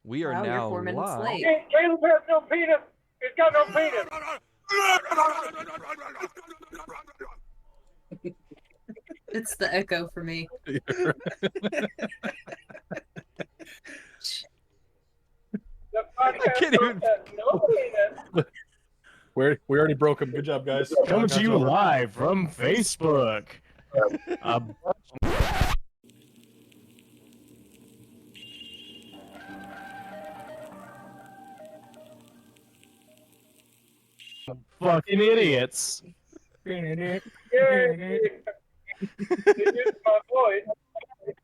We are Wow, now you're 4 minutes live. late. Caleb has no penis. He's got no penis. It's the echo for me. The podcast can't even- host has no penis. We already broke him. Good job, guys. Coming to you live from Facebook. Fucking idiots. Yay. They used my voice.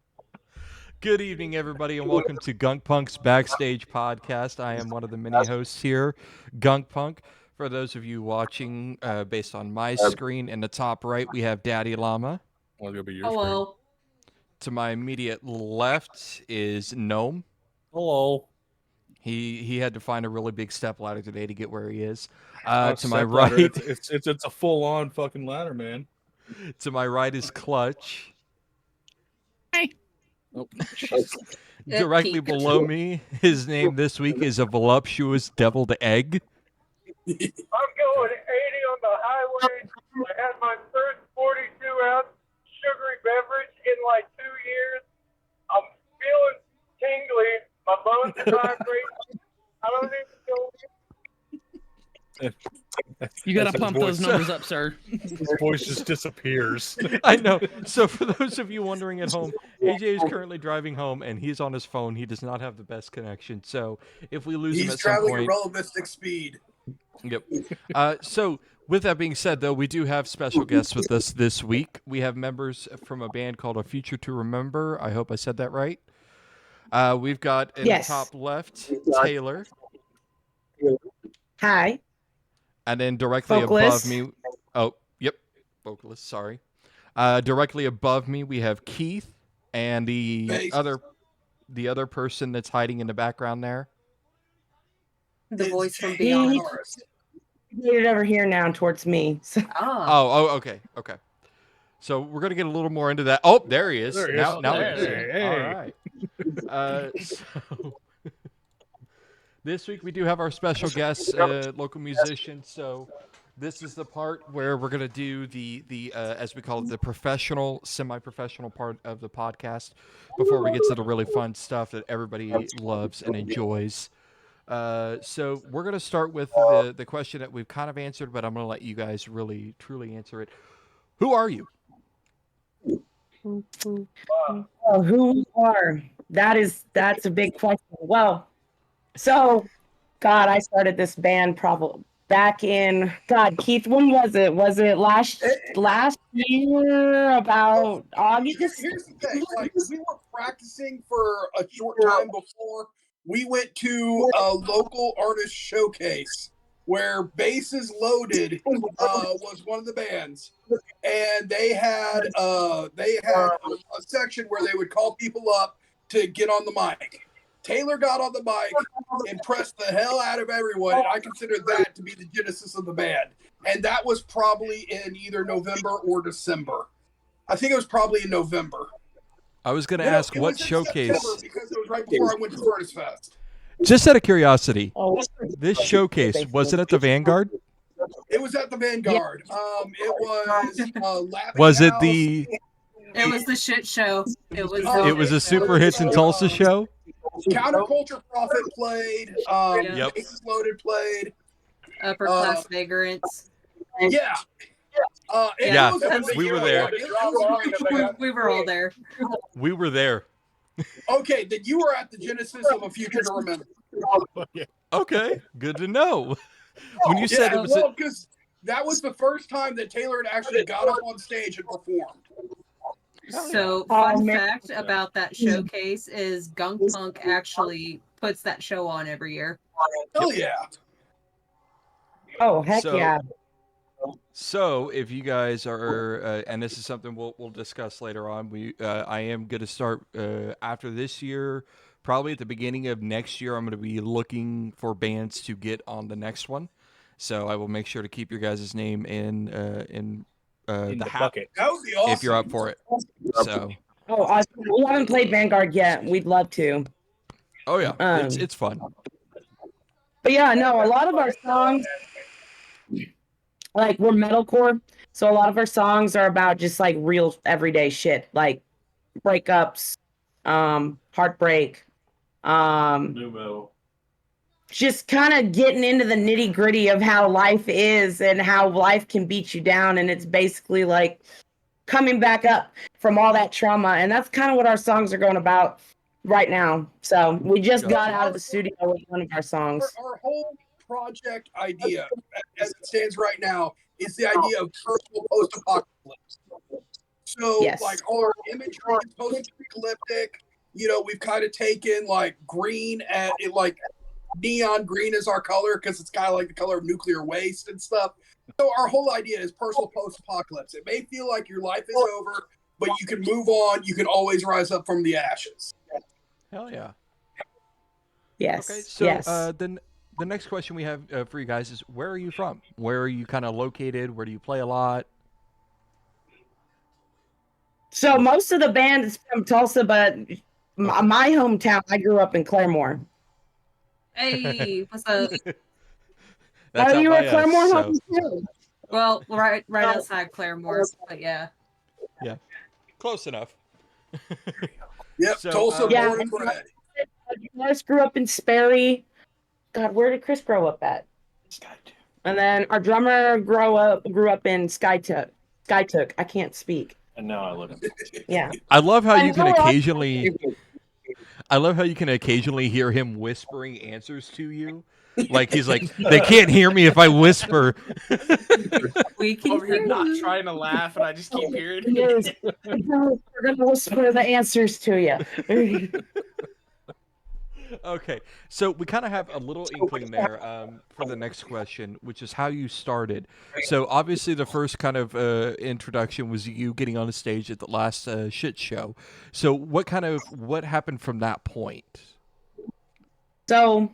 Good evening, everybody, and welcome to gunkPunk's Backstage Podcast. I am one of the many hosts here, gunkPunk. For those of you watching based on my screen, in the top right, we have DaddiLlama. Well, it'll be your Hello. To my immediate left is Gnome. Hello. He had to find a really big step ladder today to get where he is. Oh, To my step ladder. right, It's a full on fucking ladder, man. to my right is Clutch. Oh, Directly Pikachu. below me, his name this week is a voluptuous deviled egg. I'm going 80 on the highway. I had my first 42-ounce sugary beverage in like 2 years. I'm feeling tingly. My bones are vibrating. I don't even know. You gotta That's his pump those voice. numbers up, sir. His voice just disappears. I know. So for those of you wondering at home, AJ is currently driving home and he's on his phone. He does not have the best connection. So if we lose him He's at some traveling point, at relativistic speed. yep. So with that being said, though, we do have special guests with us this week. We have members from a band called A Future to Remember. I hope I said that right. We've got in Yes. the top left Taylor, Hi. and then directly Vocalist. above me. Oh, yep, vocalist. Sorry. Directly above me, we have Keith, and the Bass. other person that's hiding in the background there. The voice from He- beyond. Made it over here now towards me. So, Oh, Okay. So we're gonna get a little more into that. Oh, there he is. There he now, is. now we There can see he him. is. All right. So this week we do have our special guest, local musician. So this is the part where we're gonna do the as we call it, the professional, semi-professional part of the podcast before we get to the really fun stuff that everybody loves and enjoys. So we're gonna start with the question that we've kind of answered, but I'm gonna let you guys really truly answer it. Who are you? who we are? That's a big question. Well, so God, I started this band probably back in Keith. When was it? Was it last year? About August? Here's the thing: like we were practicing for a short time before we went to a local artist showcase where Bases Loaded was one of the bands, and they had a section where they would call people up to get on the mic. Taylor got on the mic, impressed the hell out of everyone, and I consider that to be the genesis of the band. And that was probably in either November or December. I think it was probably in November. I was gonna No, ask it what was in showcase. September because it was right before I went to Furnace Fest. Just out of curiosity, Oh, this showcase, was it at the Vanguard? It was at the Vanguard. It was Laughing Was it House. the? it was the shit show. It was. It was a Super Hits in Tulsa show. Counterculture Prophet played. Yep. Bases Loaded played. Upper class vagrants. Yeah. It Yeah, was we were really there. good. It was great. We were all there. We were there. Okay, then you were at the genesis of A Future to Remember. Okay, good to know. When you said Yeah, it was, well, because that was the first time that Taylor had actually got up on stage and performed. So, Oh, fun man. fact about that showcase is gunkPunk actually puts that show on every year. Hell yeah. oh heck So- yeah. so if you guys are, and this is something we'll discuss later on. I am going to start after this year, probably at the beginning of next year. I'm going to be looking for bands to get on the next one. So I will make sure to keep your guys' name in In the the hat bucket. That would be awesome. if you're up for it. So Oh, awesome. We haven't played Vanguard yet. We'd love to. Oh yeah, Um, it's fun. But yeah, no, a lot of our songs, like we're metalcore, so a lot of our songs are about just like real everyday shit, like breakups, heartbreak, New metal. just kind of getting into the nitty gritty of how life is and how life can beat you down, and it's basically like coming back up from all that trauma, and that's kind of what our songs are going about right now. So we just got out of the studio with one of our songs. Our whole project idea, as it stands right now, is the idea of personal post-apocalypse. So, Yes. like, all our imagery is post-apocalyptic. You know, we've kind of taken like green at it, like neon green is our color because it's kind of like the color of nuclear waste and stuff. So our whole idea is personal post-apocalypse. It may feel like your life is over, but you can move on. You can always rise up from the ashes. Hell yeah. Yes. Okay, so yes. then the next question we have for you guys is, where are you from? Where are you kind of located? Where do you play a lot? So most of the band is from Tulsa, but my hometown, I grew up in Claremore. Hey, what's up? That's Oh, out you were by at Claremore us, so home too? Well, right outside Claremore, but yeah. close enough. Yep, So, Tulsa, Yeah. born and bred. Chris grew up in Sperry. God, where did Chris grow up at? And then our drummer grew up in Skytook. I can't speak. And now I live in. Yeah. I love how you And can so occasionally. I love how you can occasionally hear him whispering answers to you. Like he's like, they can't hear me if I whisper. We can Over here hear not you. trying to laugh, and I just keep hearing Yes. it. We're gonna whisper the answers to you. Okay, so we kind of have a little inkling there for the next question, which is how you started. So obviously, the first kind of introduction was you getting on the stage at the last shit show. So what happened from that point? So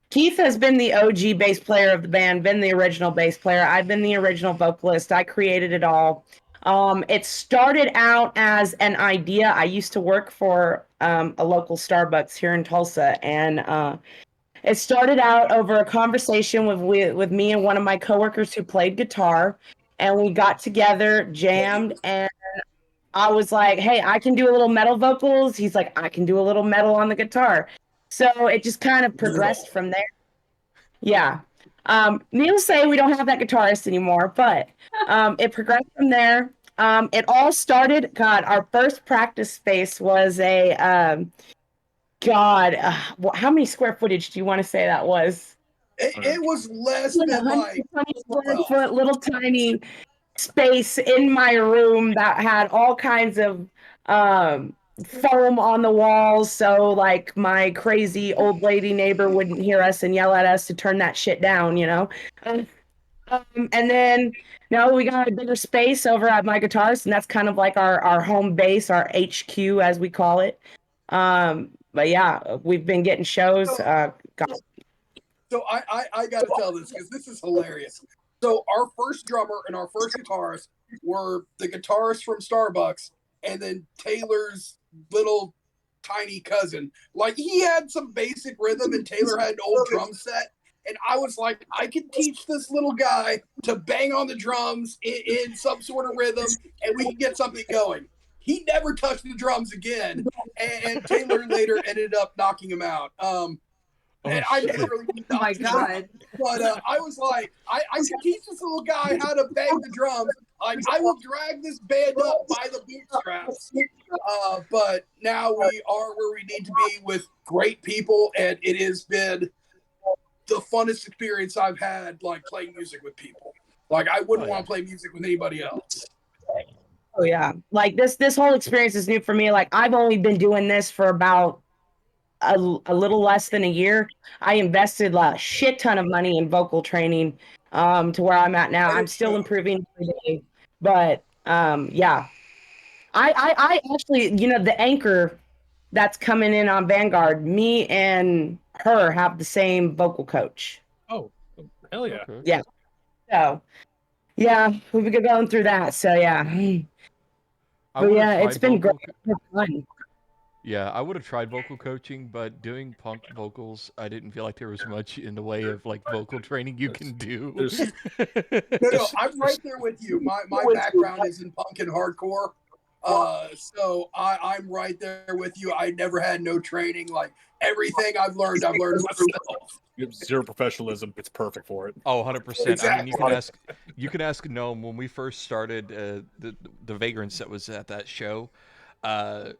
Keith has been the OG bass player of the band, been the original bass player. I've been the original vocalist. I created it all. It started out as an idea. I used to work for a local Starbucks here in Tulsa, and it started out over a conversation with me and one of my coworkers who played guitar, and we got together, jammed, and I was like, "Hey, I can do a little metal vocals." He's like, "I can do a little metal on the guitar." So it just kind of progressed from there. Yeah. Needless to say, we don't have that guitarist anymore, but it progressed from there. It all started, God, our first practice space was a, how many square footage do you want to say that was? It was less than like 120 square foot, little tiny space in my room that had all kinds of foam on the walls, so like my crazy old lady neighbor wouldn't hear us and yell at us to turn that shit down, you know. And then now we got a bigger space over at my guitarist, and that's kind of like our home base, our HQ as we call it. But yeah, we've been getting shows. So I got to tell this because this is hilarious. So our first drummer and our first guitarist were the guitarist from Starbucks, and then Taylor's little tiny cousin. Like, he had some basic rhythm, and Taylor had an old drum set. And I was like, I can teach this little guy to bang on the drums in some sort of rhythm, and we can get something going. He never touched the drums again, and Taylor later ended up knocking him out. And I never really Oh my god. But I was like, I can teach this little guy how to bang the drums. Like, I will drag this band up by the bootstraps. But now we are where we need to be with great people, and it has been the funnest experience I've had, like, playing music with people. Like, I wouldn't want to play music with anybody else. Oh yeah, like this whole experience is new for me. Like, I've only been doing this for about a little less than a year. I invested a shit ton of money in vocal training to where I'm at now. I'm still improving every day, but yeah, I actually, you know, the anchor that's coming in on Vanguard, me and her have the same vocal coach. Oh, hell yeah. Okay. Yeah. So yeah, we've been going through that. So yeah. I But wanna yeah, try it's been great. vocal It's fun. Yeah, I would have tried vocal coaching, but doing punk vocals, I didn't feel like there was much in the way of like vocal training you can do. No, I'm right there with you. My background is in punk and hardcore. So I'm right there with you. I never had no training. Like everything I've learned myself. You have zero professionalism. It's perfect for it. Oh, 100%. I mean, Exactly. you can ask Gnome when we first started the Vagrants that was at that show.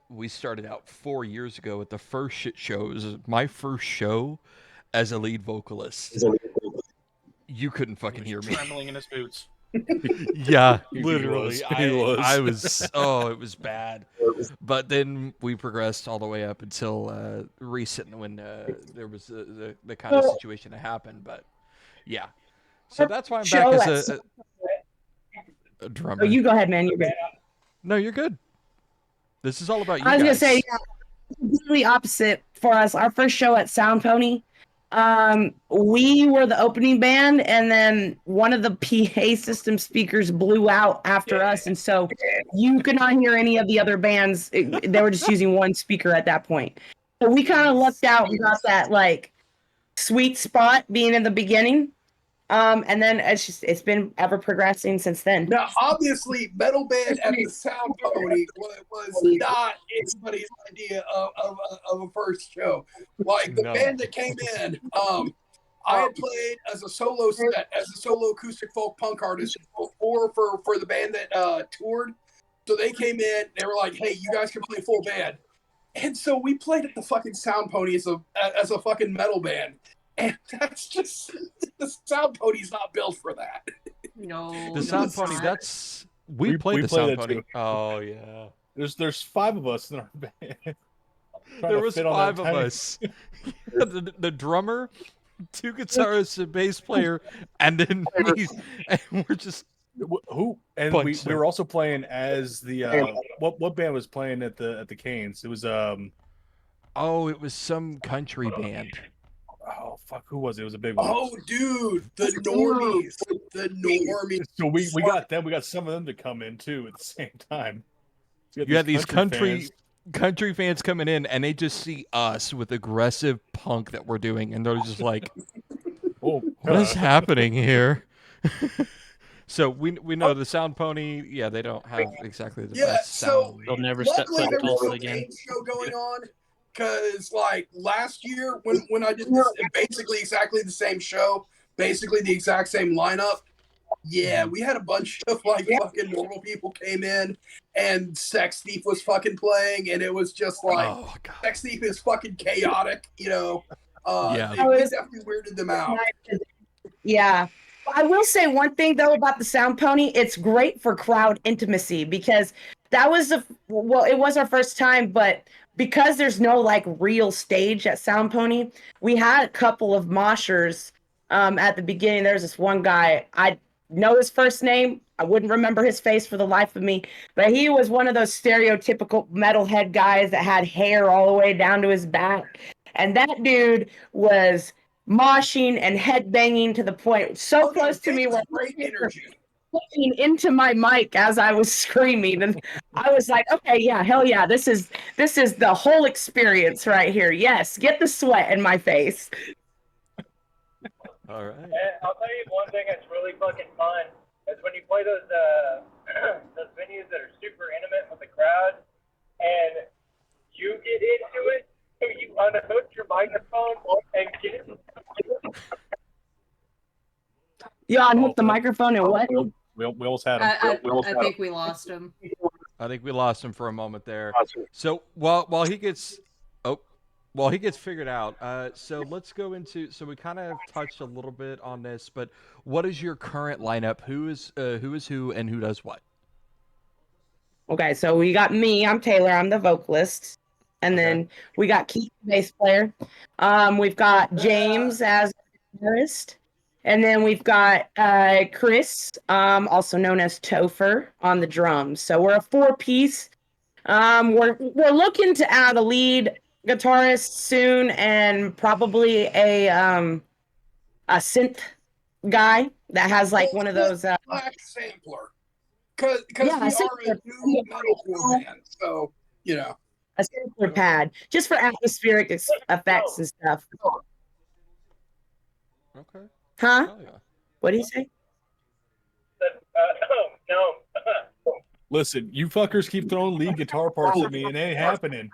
We started out 4 years ago at the first shit show. It was my first show as a lead vocalist. You couldn't fucking hear me. Trembling in his boots. Yeah, He literally. was. I was. Oh, it was bad. But then we progressed all the way up until recent when there was the kind of situation that happened. But yeah, so that's why I'm back as a drummer. Oh, you go ahead, man. You're good. No, you're good. This is all about you I was gonna guys. say completely opposite for us. Our first show at Sound Pony, we were the opening band, and then one of the PA system speakers blew out after us, and so you could not hear any of the other bands. They were just using one speaker at that point. So we kind of lucked out. We got that like sweet spot being in the beginning. And then it's been ever progressing since then. Now, obviously, metal band at the Sound Pony was not anybody's idea of a first show. Like the band that came in, I had played as a solo set, as a solo acoustic folk punk artist before for the band that toured. So they came in, they were like, "Hey, you guys can play full band," and so we played at the fucking Sound Pony as a fucking metal band. And that's just the Sound Pony's not built for that. No. The Sound Pony. That's we played the Sound Pony. Oh yeah. There's 5 of us in our band. There was 5 of us. the drummer, 2 guitarists, a bass player, and then me. And we're just who? And we were also playing as the what band was playing at the Canes? It was oh, it was some country band. Oh fuck, who was it? It was a big one. Oh dude, the normies. So we got them. We got some of them to come in too at the same time. So you had these country fans coming in, and they just see us with aggressive punk that we're doing, and they're just like, "Oh, what is happening here?" So we know the Sound Pony. Yeah, they don't have exactly the best sound. They'll never step foot in Tulsa again. Show going on. Because, like, last year when I did this, basically exactly the same show, basically the exact same lineup, yeah, we had a bunch of, like, fucking normal people came in, and Sex Thief was fucking playing, and it was just like, Sex Thief is fucking chaotic, you know? Yeah. It definitely weirded them out. Yeah. I will say one thing, though, about the Sound Pony. It's great for crowd intimacy, because that was it was our first time, but because there's no like real stage at Sound Pony, we had a couple of moshers at the beginning. There's this one guy, I know his first name, I wouldn't remember his face for the life of me, but he was one of those stereotypical metalhead guys that had hair all the way down to his back, and that dude was moshing and headbanging to the point so close to me where great energy. Looking into my mic as I was screaming, and I was like, okay, yeah, hell yeah, this is the whole experience right here. Yes, get the sweat in my face. All right. And I'll tell you one thing that's really fucking fun is when you play those those venues that are super intimate with the crowd, and you get into it, so you unhook your microphone and get it. You unhook the microphone and what? We almost had him. I think we lost him. I think we lost him for a moment there. So while he gets figured out, so let's go into. So we kind of touched a little bit on this, but what is your current lineup? Who is who, and who does what? Okay, so we got me. I'm Taylor. I'm the vocalist, and then we got Keith, the bass player. We've got James as guitarist. And then we've got Chris, also known as Topher, on the drums. So we're a 4-piece. We're looking to add a lead guitarist soon, and probably a synth guy that has like one of those black sampler. Because we are a new metalcore band, so you know. a sampler pad, just for atmospheric effects and stuff. Okay. Huh? Oh yeah. What do you say? No. Listen, you fuckers keep throwing lead guitar parts at me, and it ain't happening.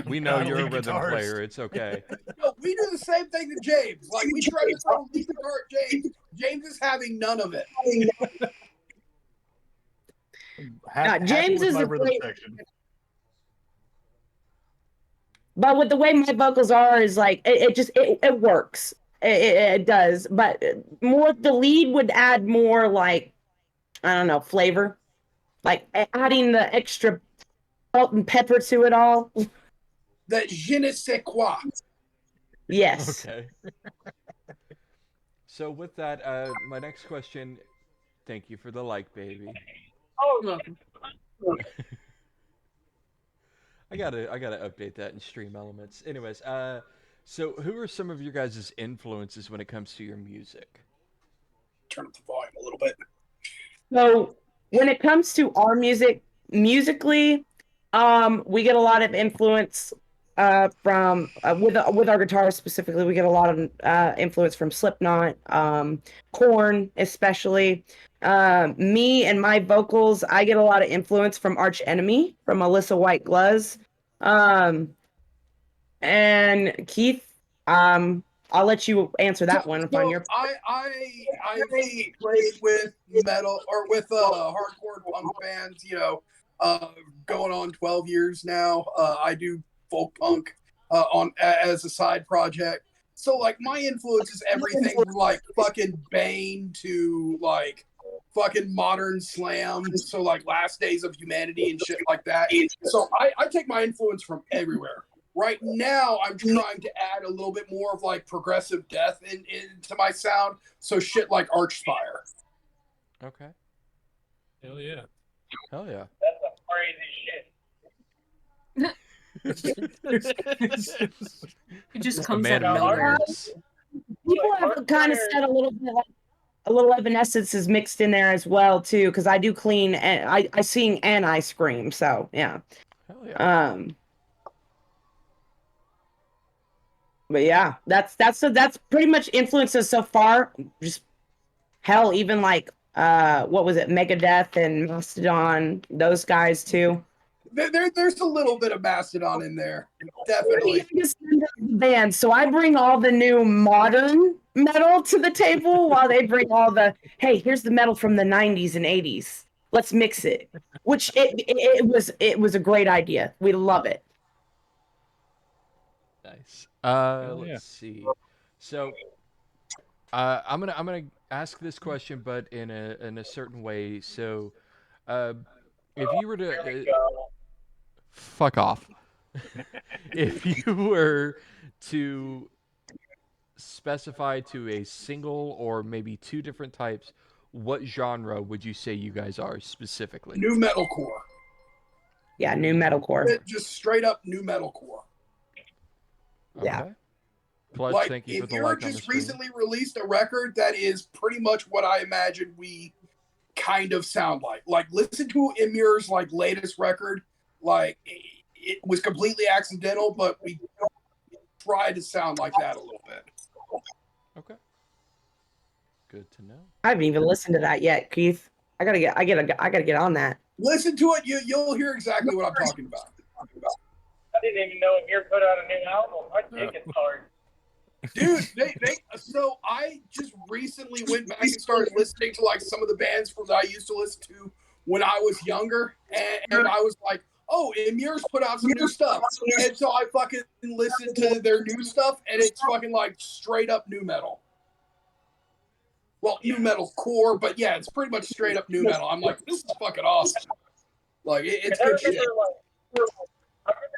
We know Not you're a lead rhythm guitarist. player. It's okay. No, we do the same thing to James. Like, we try to throw lead guitar at James. James is having none of it. Happy James with is my a rhythm great- section. But with the way my vocals are, is like it works. It does. But more the lead would add more like, I don't know, flavor, like adding the extra salt and pepper to it all. That je ne sais quoi. Yes. Okay. So with that, my next question. Thank you for the like, baby. You're welcome. I gotta update that in Stream Elements. Anyways, so who are some of your guys' influences when it comes to your music? Turn up the volume a little bit. So when it comes to our music, musically, we get a lot of influence from with our guitars specifically. We get a lot of influence from Slipknot, Korn, especially. Me and my vocals, I get a lot of influence from Arch Enemy, from Alyssa White Gluz. And Keith, I'll let you answer that one on your. I played with metal or with hardcore punk bands, going on 12 years now. I do folk punk as a side project. So like my influence is everything from like fucking Bane to like fucking modern slam. So like Last Days of Humanity and shit like that. So I take my influence from everywhere. Right now, I'm trying to add a little bit more of like progressive death into my sound. So shit like Archspire. Okay. Hell yeah. Hell yeah. That's some crazy shit. It just A comes man out of of many nowhere. words. People have kind of said a little bit like a little Evanescence is mixed in there as well too, because I do clean and I sing and I scream. So yeah. Hell yeah. But yeah, that's pretty much influences so far. Just hell, even like what was it, Megadeth and Mastodon, those guys too. There's a little bit of Mastodon in there, definitely. Band, so I bring all the new modern metal to the table while they bring all the here's the metal from the 90s and 80s. Let's mix it. Which it was a great idea. We love it. Nice. yeah. Let's see. So, I'm gonna ask this question, but in a certain way. So, if you were to fuck off, if you were to specify to a single or maybe two different types, what genre would you say you guys are specifically? New metalcore. Yeah, new metalcore. Just straight up new metalcore. Yeah. Okay. Plus, Like, thank you for if the you're like on the just screen. recently released a record that is pretty much what I imagine we kind of sound like. Like, listen to Emir's like latest record. Like, it was completely accidental, but we tried to sound like that a little bit. Okay. Good to know. I haven't even listened to that yet, Keith. I gotta get on that. Listen to it, you'll hear exactly what I'm talking about. I didn't even know Amir put out a new album. I think it's hard. Dude, so I just recently went back and started listening to like some of the bands that I used to listen to when I was younger, and I was like, oh, Emir's put out some new stuff, and so I fucking listened to their new stuff, and it's fucking like straight up new metal. Well, new metal core, but yeah, it's pretty much straight up new metal. I'm like, this is fucking awesome. Like, it's good shit. I remember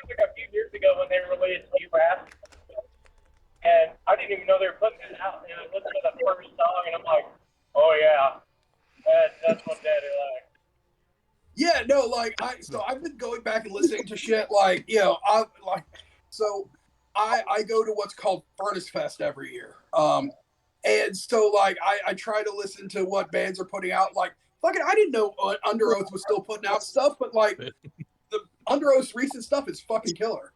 like a few years ago when they released New Rap, and I didn't even know they were putting it out. And I listened to the first song, and I'm like, oh yeah, that's what Daddy like. Yeah, no, like I've been going back and listening to shit like, I go to what's called Furnace Fest every year. And so like I try to listen to what bands are putting out. Like fucking I didn't know Under Oath was still putting out stuff, but like Under Oath's recent stuff is fucking killer.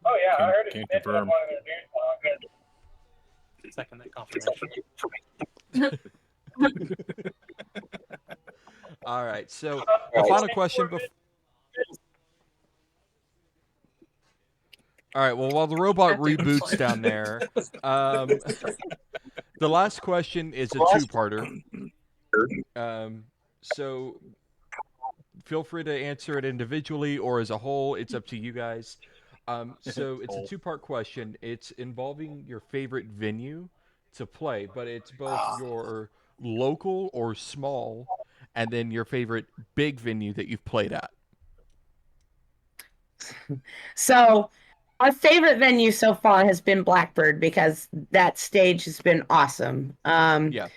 Oh yeah, I heard Can't it's confirm. one of their new songs. Second that confirmation. All right. So the final question. All right. Well, while the robot reboots down there, the last question is a two-parter. So feel free to answer it individually or as a whole. It's up to you guys. So it's a two-part question. It's involving your favorite venue to play, but it's both your local or small, and then your favorite big venue that you've played at. So our favorite venue so far has been Blackbird because that stage has been awesome. Yeah.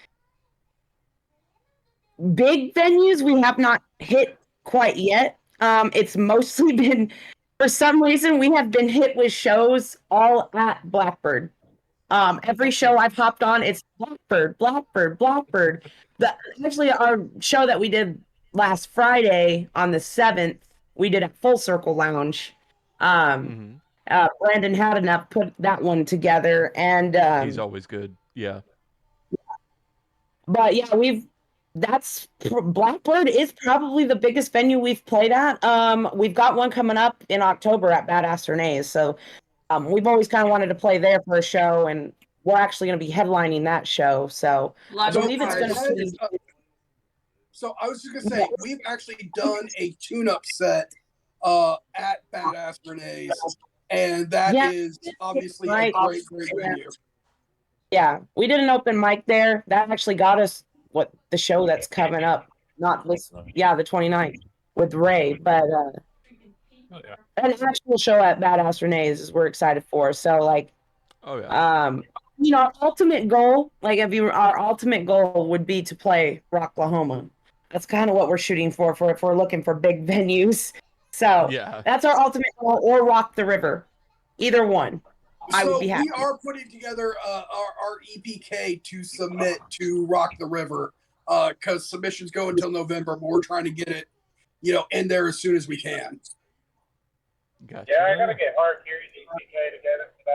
Big venues we have not hit quite yet. It's mostly been, for some reason, we have been hit with shows all at Blackbird. Every show I've hopped on, it's Blackbird. Actually, our show that we did last Friday on the 7th, we did at Full Circle Lounge. Brandon had enough put that one together, and He's always good. Yeah. But yeah, Blackbird is probably the biggest venue we've played at. We've got one coming up in October at Badass Renee's, so we've always kind of wanted to play there for a show, and we're actually going to be headlining that show. So I believe it's going to be. So I was just gonna say we've actually done a tune-up set at Badass Renee's, and that is obviously a great venue. Yeah, we did an open mic there. That actually got us the show that's coming up. Not this, the 29th with Ray, but an actual show at Badass Renee's is we're excited for. So like, our ultimate goal, our ultimate goal would be to play Rocklahoma. That's kind of what we're shooting for if we're looking for big venues. So that's our ultimate goal, or Rock the River. Either one. I would be happy. We are putting together our EPK to submit to Rock the River because submissions go until November, but we're trying to get it, in there as soon as we can. Gotcha. Yeah, I gotta get hard here EPK to get it for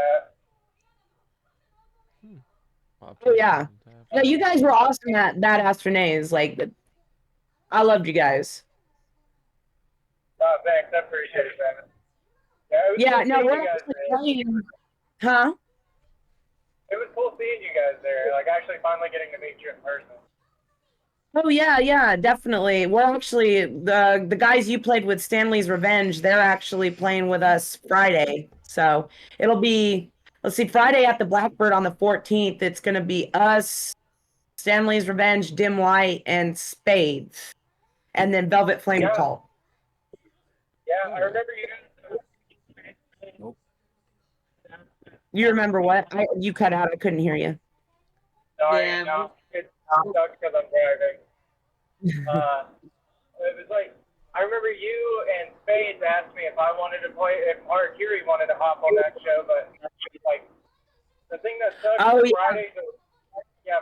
that. Oh yeah. Yeah, you guys were awesome at Badass Renee's. Like, I loved you guys. Oh, thanks. I appreciate it, man. We're actually playing. Huh? It was cool seeing you guys there. Like, actually finally getting to meet you in person. Oh yeah, definitely. We're actually the guys you played with, Stanley's Revenge. They're actually playing with us Friday. So it'll be, Friday at the Blackbird on the 14th. It's gonna be us, Stanley's Revenge, Dim Light, and Spades, and then Velvet Flame Cult. Yeah, I remember you. You remember what? You cut out. I couldn't hear you. Sorry, no, it sucks because I'm driving. It was like, I remember you and Spades asked me if I wanted to play, if Harakiri wanted to hop on that show, but like, the thing that sucks is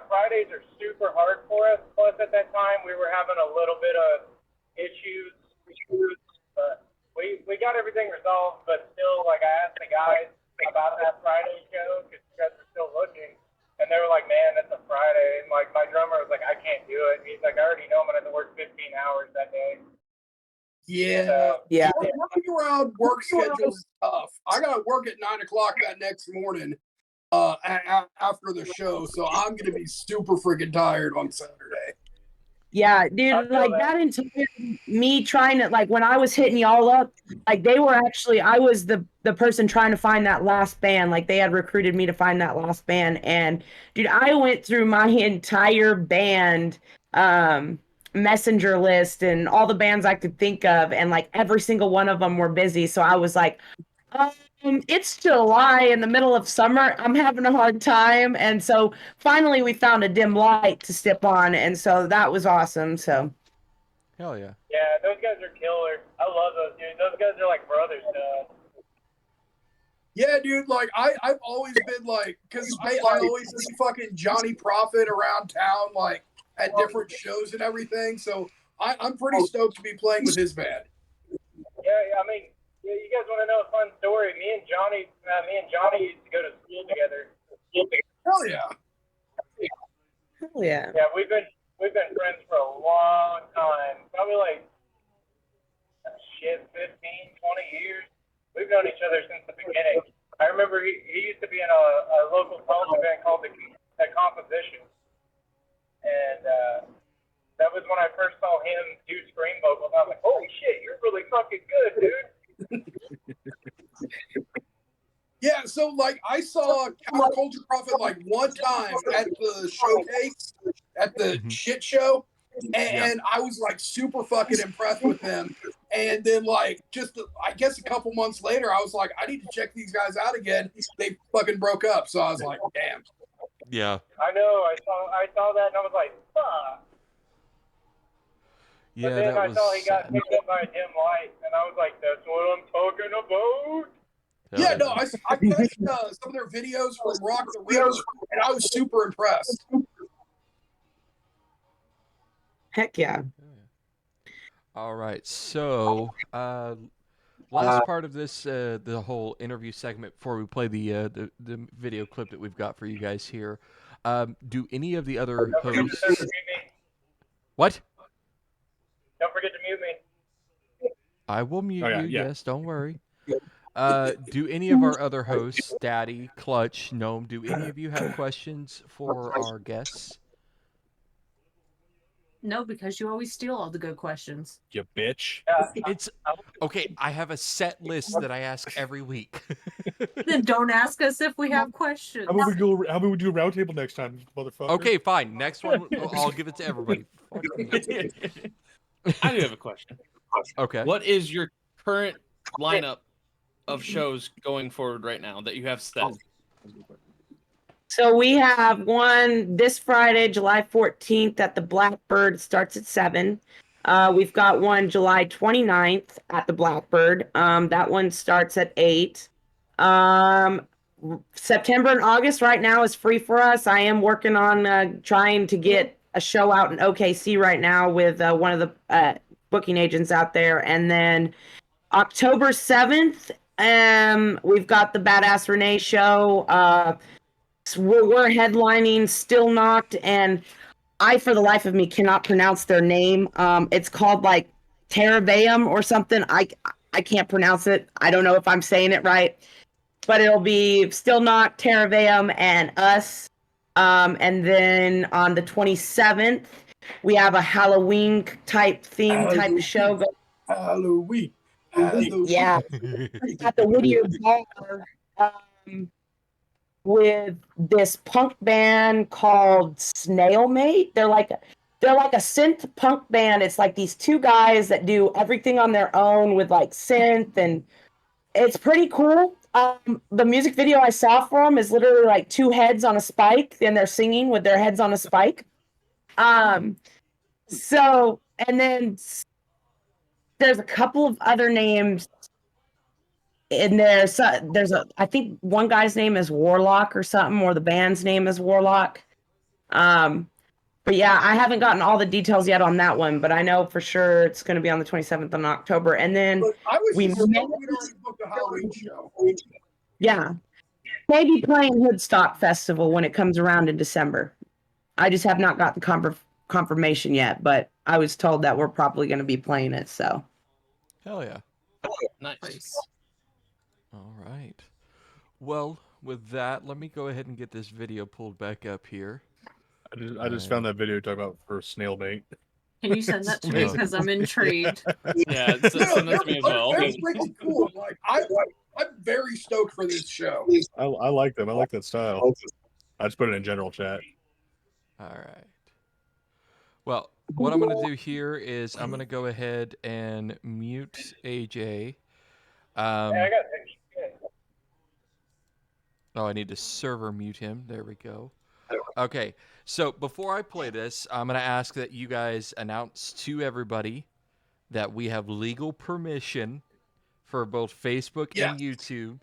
Fridays are super hard for us. Plus, at that time, we were having a little bit of issues, but we got everything resolved. But still, like, I asked the guys about that Friday show because you guys were still looking, and they were like, "Man, that's a Friday." And like, my drummer was like, "I can't do it." And he's like, "I already know I'm gonna have to work 15 hours that day." Yeah. Working around work schedules is tough. I got to work at 9 o'clock that next morning after the show, so I'm going to be super freaking tired on Saturday. Yeah, dude, like that entire me trying to, like, when I was hitting y'all up, like they were actually, I was the person trying to find that last band. Like they had recruited me to find that last band. And dude, I went through my entire band messenger list and all the bands I could think of, and like every single one of them were busy. So I was like, it's July in the middle of summer. I'm having a hard time. And so finally we found a Dim Light to step on. And so that was awesome. So. Hell yeah. Yeah, those guys are killer. I love those dudes. Those guys are like brothers to us. Yeah, dude, like I've always been like, because I always see fucking Johnny Prophet around town, like at different shows and everything. So I'm pretty stoked to be playing with his band. Yeah, I mean, yeah, you guys want to know a fun story? Me and Johnny used to go to school together. Hell yeah. Hell yeah. Yeah, we've been friends for a long time. Probably like 15, 20 years. We've known each other since the beginning. I remember he used to be in a local Tulsa band called the Composition, and that was when I first saw him do scream vocals. I was like, holy shit, you're really fucking good, dude. Yeah, so like I saw Counterculture Prophet like one time at the showcase, at the shit show, and I was like super fucking impressed with them. And then like I guess a couple months later, I was like, I need to check these guys out again. They fucking broke up, so I was like, damn. Yeah. I know. I saw that, and I was like, fuck. Yeah, but then that I was saw he got sad. picked up by a dim light, and I was like, that's what I'm talking about. Yeah, no, I catched some of their videos from Rock the River, and I was super impressed. Heck yeah. All right, so last part of this, the whole interview segment before we play the video clip that we've got for you guys here. Do any of the other hosts? What? Don't forget to mute me. I will mute you. Yeah. Yes, don't worry. Do any of our other hosts, Daddi, Clutch, Gnome, do any of you have questions for our guests? No, because you always steal all the good questions. You bitch. It's okay. I have a set list that I ask every week. Then don't ask us if we have questions. How about we do a round table next time, motherfucker? Okay, fine. Next one, I'll give it to everybody. I do have a question. Okay. What is your current lineup of shows going forward right now that you have set? So we have one this Friday, July 14th at the Blackbird. Starts at 7. We've got one July 29th at the Blackbird. That one starts at 8. September and August right now is free for us. I am working on trying to get a show out in OKC right now with one of the booking agents out there. And then October 7th, we've got the Badass Renee show. We're headlining Still Knocked, and I, for the life of me, cannot pronounce their name. It's called like Teravaeum or something. I can't pronounce it. I don't know if I'm saying it right, but it'll be Still Knocked, Teravaeum, and us. And then on the 27th, we have a Halloween type show. Halloween. Yeah, at the Whittier Bar. With this punk band called Snailmate. They're like a synth punk band. It's like these two guys that do everything on their own with like synth, and it's pretty cool. The music video I saw for them is literally like two heads on a spike, and they're singing with their heads on a spike. So, and then there's a couple of other names. And there's I think one guy's name is Warlock or something, or the band's name is Warlock. But yeah, I haven't gotten all the details yet on that one, but I know for sure it's going to be on the 27th of October. And then Look, I was we just we'd already booked a Halloween show. yeah, maybe playing Hoodstock Festival when it comes around in December. I just have not got the confirmation yet, but I was told that we're probably going to be playing it. So Hell yeah. Nice. All right. Well, with that, let me go ahead and get this video pulled back up here. I just found that video talking about for Snailmate. Can you send that to me? Because I'm intrigued. Yeah, send that to me as well. They're freaking cool. Like I'm very stoked for this show. I like them. I like that style. I just put it in general chat. All right. Well, what I'm going to do here is I'm going to go ahead and mute AJ. Hey, I got pictures. Oh, I need to server mute him. There we go. Okay, so before I play this, I'm going to ask that you guys announce to everybody that we have legal permission for both Facebook and YouTube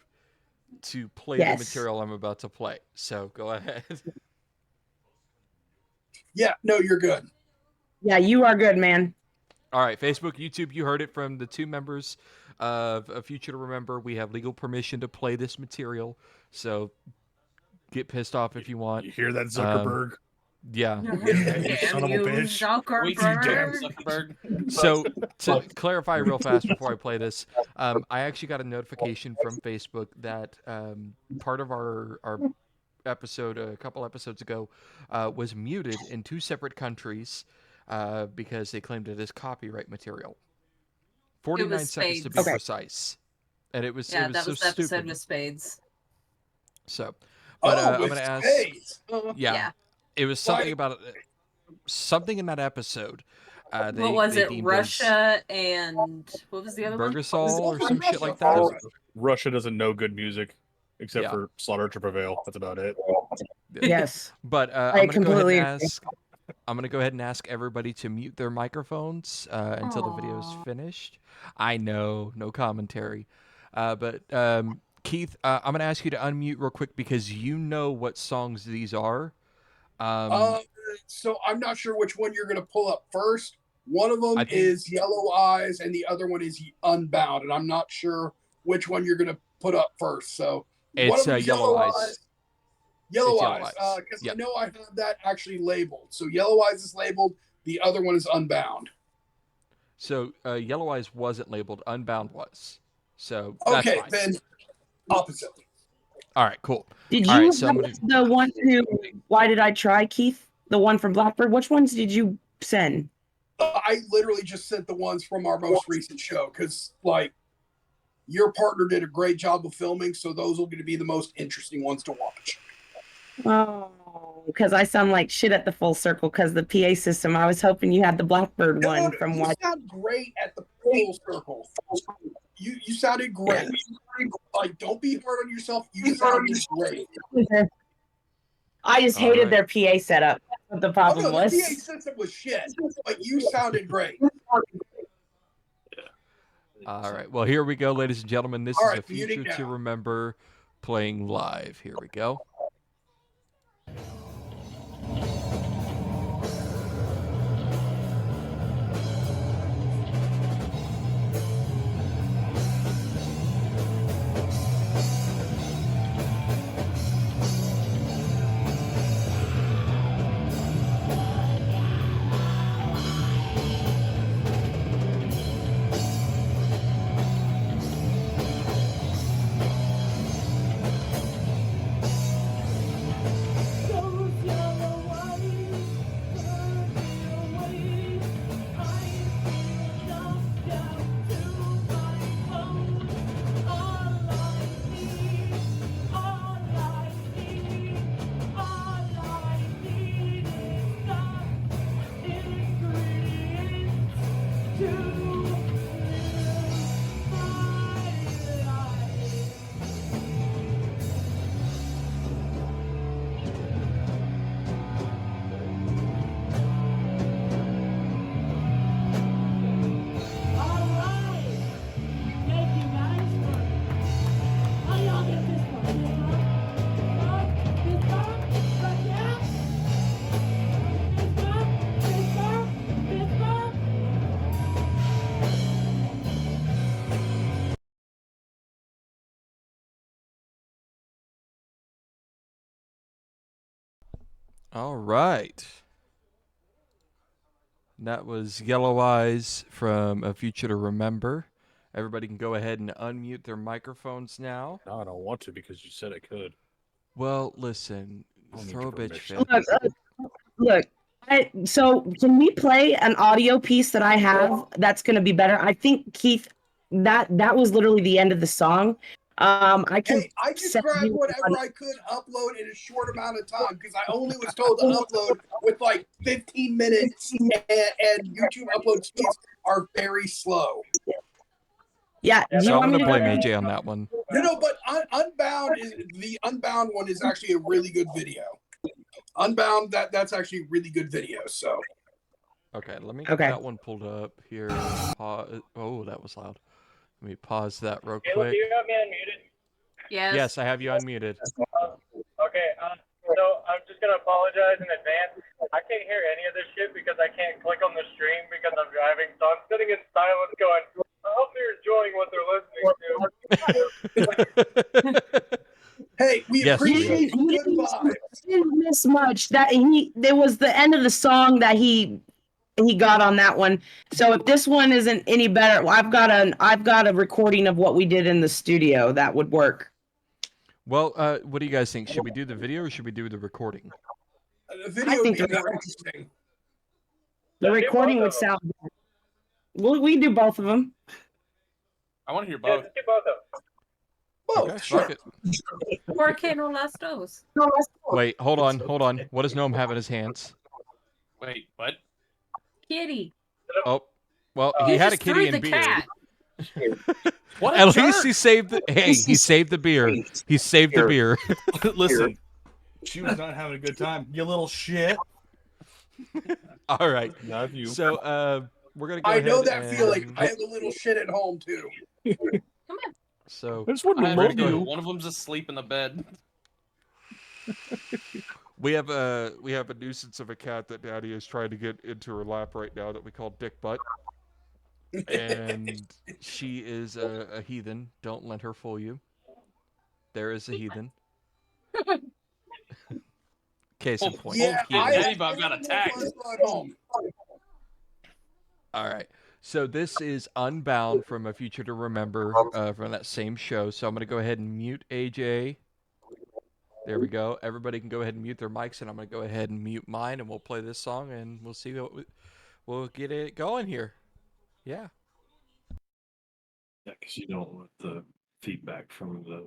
to play the material I'm about to play. So go ahead. Yeah, no, you're good. yeah, you are good, man. All right, Facebook, YouTube, you heard it from the two members of A Future to Remember. We have legal permission to play this material, so get pissed off if you want. You hear that, Zuckerberg? Yeah. You son of a bitch. Wait, you damn Zuckerberg. So to clarify real fast before I play this, I actually got a notification from Facebook that part of our episode a couple episodes ago was muted in 2 separate countries because they claimed it as copyright material. 49 seconds to be precise, and it was that was so the episode stupid. with Spades. So, but I'm with gonna ask. Spades. Yeah. It was something about something in that episode. What was it? Russia and what was the other one? Burgasol or some shit like that. Russia doesn't know good music except for Slaughter to Prevail. That's about it. Yes. But I'm gonna go ahead and ask everybody to mute their microphones until the video is finished. I know, no commentary. But Keith, I'm gonna ask you to unmute real quick because you know what songs these are. So I'm not sure which one you're going to pull up first. One of them is Yellow Eyes, and the other one is Unbound, and I'm not sure which one you're going to put up first. So it's Yellow Eyes. Yellow Eyes, because I know I have that actually labeled. So Yellow Eyes is labeled. The other one is Unbound. So Yellow Eyes wasn't labeled. Unbound was. So that's okay, fine. then opposite. All right, cool. Did you have the one who? Why did I try, Keith? The one from Blackbird. Which ones did you send? I literally just sent the ones from our most recent show because, like, your partner did a great job of filming, so those will be the most interesting ones to watch. Oh, because I sound like shit at the Full Circle because the PA system. I was hoping you had the Blackbird one from you sound great at the Full Circle. You sounded great. Like, don't be hard on yourself. You sounded great. I just hated their PA setup. That's what the problem was. The PA system was shit. But you sounded great. All right. Well, here we go, ladies and gentlemen. This is A Future to Remember playing live. Here we go. All right. That was Yellow Eyes from A Future to Remember. Everybody can go ahead and unmute their microphones now. No, I don't want to because you said I could. Well, listen, throw a bitch fit. Look, so can we play an audio piece that I have that's going to be better? I think, Keith, that was literally the end of the song. I just grabbed whatever I could upload in a short amount of time because I only was told to upload with like 15 minutes, and YouTube upload speeds are very slow. Yeah, so I'm gonna blame AJ on that one. No, but Unbound one is actually a really good video. Unbound, that's actually a really good video. So, okay, let me get that one pulled up here. Oh, that was loud. Let me pause that real quick. Do you have me unmuted? Yes. Yes, I have you unmuted. Okay. So I'm just gonna apologize in advance. I can't hear any of this shit because I can't click on the stream because I'm driving. So I'm sitting in silence, going, I hope they're enjoying what they're listening to. Hey, we Yes, we appreciate good vibes. Didn't miss much. There was the end of the song that he got on that one. So if this one isn't any better, I've got a recording of what we did in the studio that would work. Well, what do you guys think? Should we do the video or should we do the recording? The video would think be more interesting. The recording would sound good. We do both of them. I want to hear Yeah, both. just get both of them. Oh, Okay, sure. fuck it. ¿Por qué no las dos? Wait, hold on. What does Gnome have in his hands? Wait, what? Kitty. Oh, well, he had a just threw kitty the and beer. cat. What? At least he saved the. Hey, he saved the beer. He saved the beer. Listen, she was not having a good time. You little shit. All right. Love you. So, we're gonna go I ahead know that and... feeling. I have a little shit at home too. So I just want to I love heard you. one of them's asleep in the bed. we have a nuisance of a cat that Daddy is trying to get into her lap right now that we call Dick Butt, and she is a heathen. Don't let her fool you. There is a heathen. Case in point. Yeah, Heathen. I Daddy got attacked. at home. All right. So this is Unbound from A Future to Remember from that same show. So I'm going to go ahead and mute AJ. There we go. Everybody can go ahead and mute their mics, and I'm going to go ahead and mute mine, and we'll play this song, and we'll see what we'll get it going here. Yeah. Yeah, because you don't want the feedback from the.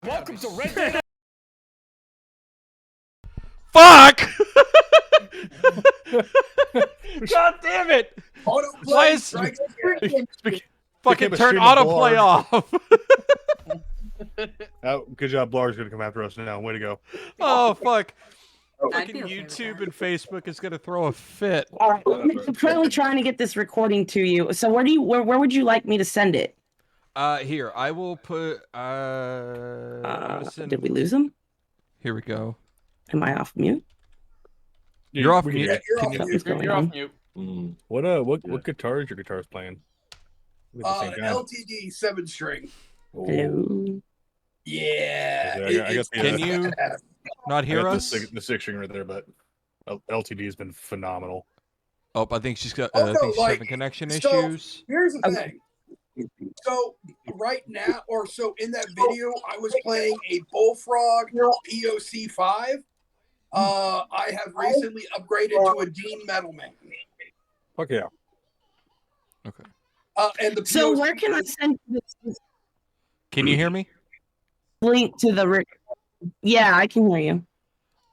Welcome to Red Dead. Fuck! God damn it! Autoplay Why is strikes fucking a turn stream of autoplay off? Oh, good job. Blar's going to come after us now. Way to go. Oh fuck! I'd be Fucking okay with YouTube that. and Facebook is gonna throw a fit. All right, I'm currently trying to get this recording to you. So where would you like me to send it? Here I will put. I'm gonna send... Did we lose him? Here we go. Am I off mute? You're off We can mute. hear You're Can off you- mute. What's going You're off on? mute. Mm. What guitar is your guitars playing? At the same time. LTD 7-string. Hello. Yeah. Okay, I got the, Can you not I hear got us? the 6 string right there, but LTD has been phenomenal. Oh, I think she's got. Oh, I no, think she's like, having connection so- issues. Here's the thing. So right now, or so in that video, I was playing a Bullfrog POC 5. I have recently upgraded to a Dean Metalman. Fuck yeah. Okay. And the So POC where can I send you this Can you hear me? link to the? Yeah, I can hear you.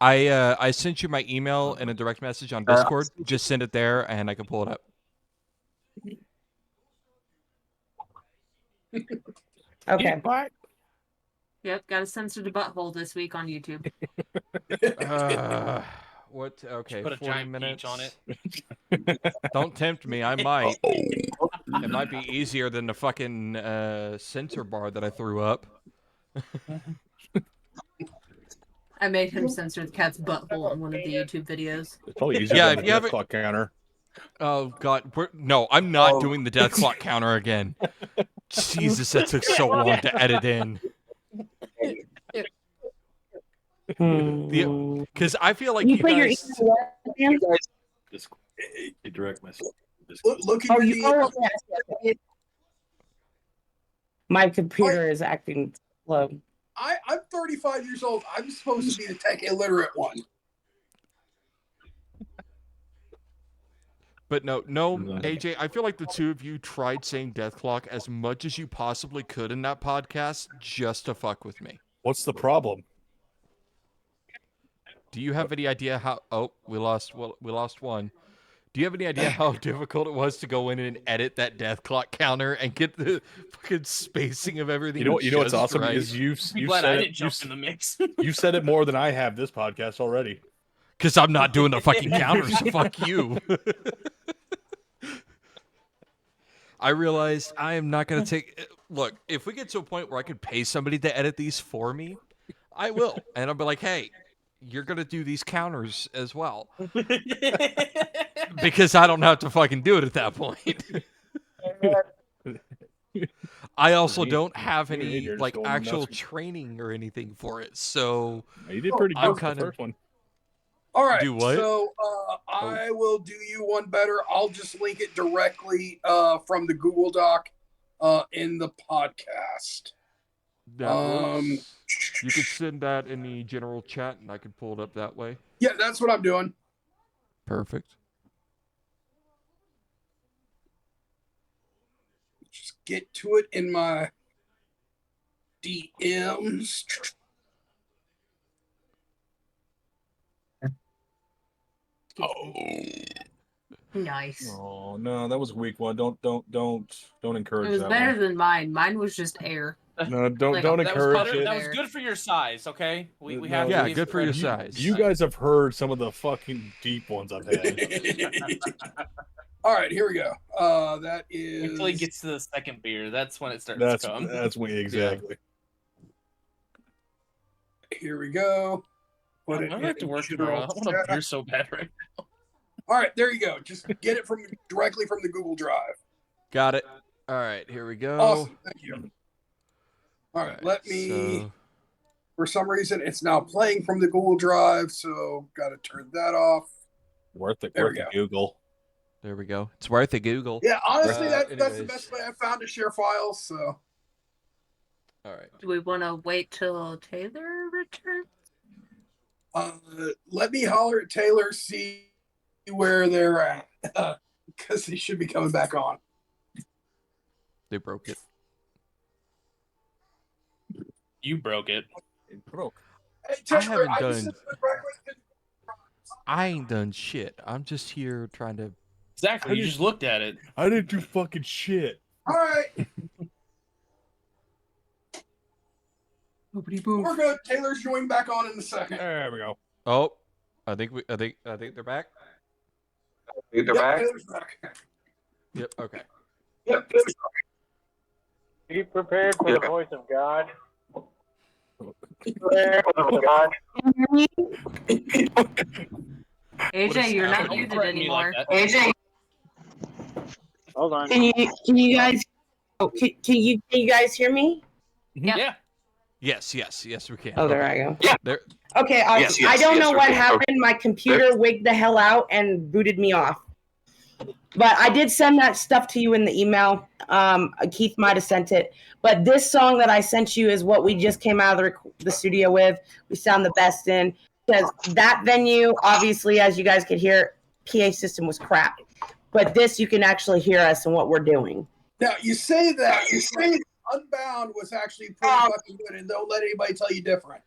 I sent you my email in a direct message on Discord. Just send it there, and I can pull it up. Okay. Yep, got to censor the butthole this week on YouTube. What? Okay, Put a 40 giant minutes. peach on it. Don't tempt me. I might. It might be easier than the fucking censor bar that I threw up. I made him censor the cat's butthole in one of the YouTube videos. It's probably easier Yeah, than if the you have death it- clock counter. Oh God, no! I'm not doing the death clock counter again. Jesus, that took so long to edit in. Because I feel like You you put your guys. email where, Dan? Just a direct message. Just look at Oh, your you. DM. Oh, yes. My computer is acting slow. I'm 35 years old. I'm supposed to be the tech illiterate one. But no, AJ, I feel like the two of you tried saying death clock as much as you possibly could in that podcast just to fuck with me. What's the problem? Do you have any idea how? Oh, we lost one. Do you have any idea how difficult it was to go in and edit that death clock counter and get the fucking spacing of everything? You know what's just awesome right? is you've Glad said I it. didn't jump in the mix. You've said it more than I have this podcast already. Because I'm not doing the fucking counters. So fuck you. I realized I am not going to take... Look, if we get to a point where I could pay somebody to edit these for me, I will. And I'll be like, hey, you're going to do these counters as well. Because I don't have to fucking do it at that point. I also don't have any You're just like going actual nuts. training or anything for it. So You did pretty good I'm for kind the of... first one. All right. Do what? So I will do you one better. I'll just link it directly from the Google Doc in the podcast. That works. You could send that in the general chat, and I could pull it up that way. Yeah, that's what I'm doing. Perfect. Just get to it in my DMs. Nice. Oh no, that was a weak one. Don't encourage It was that better one. than mine. Mine was just air. No, don't Like, don't that That was, encourage better, it. that was good for your size, okay? We No, have to Yeah, give good for your credit. size. You guys have heard some of the fucking deep ones I've had. All right, here we go. That is. Until he gets to the second beer, that's when it starts That's to come. that's when exactly. Here we go. I'm Put it gonna have to in work general tomorrow. I want a chat. beer so bad right now. All right, there you go. Just get it from directly from the Google Drive. Got it. All right, here we go. Awesome. Thank you. All right, let me. So, For some reason, it's now playing from the Google Drive, so got to turn that off. Worth it. There Worth we the go. Google. there we go. It's worth a Google. Yeah, honestly, that's the anyways. best way I found to share files. So All right. Do we want to wait till Taylor returns? let me holler at Taylor, see where they're at, because he should be coming back on. They broke it. You broke it. It broke. Hey, Taylor, haven't just done- sent the request. I ain't done shit. I'm just here trying to... Exactly. You just looked at it. I didn't do fucking shit. All right, we're good. Taylor's joining back on in a second. There we go. Oh, I think they're back. They're Yep, back. Taylor's back. Yep. Okay. Yep. Be prepared for the voice of God. AJ, you're not Don't muted threaten me anymore. like that. AJ, Hold on. can you guys? Oh, can you guys hear me? Yep. Yeah. Yes, we can. Oh, there I go. There. Okay, I don't know what happened. My computer wigged the hell out and booted me off. But I did send that stuff to you in the email. Keith might have sent it. But this song that I sent you is what we just came out of the studio with. We sound the best in. Because that venue, obviously, as you guys could hear, PA system was crap. But this, you can actually hear us and what we're doing. Now, you say Unbound was actually pretty fucking good, and don't let anybody tell you different.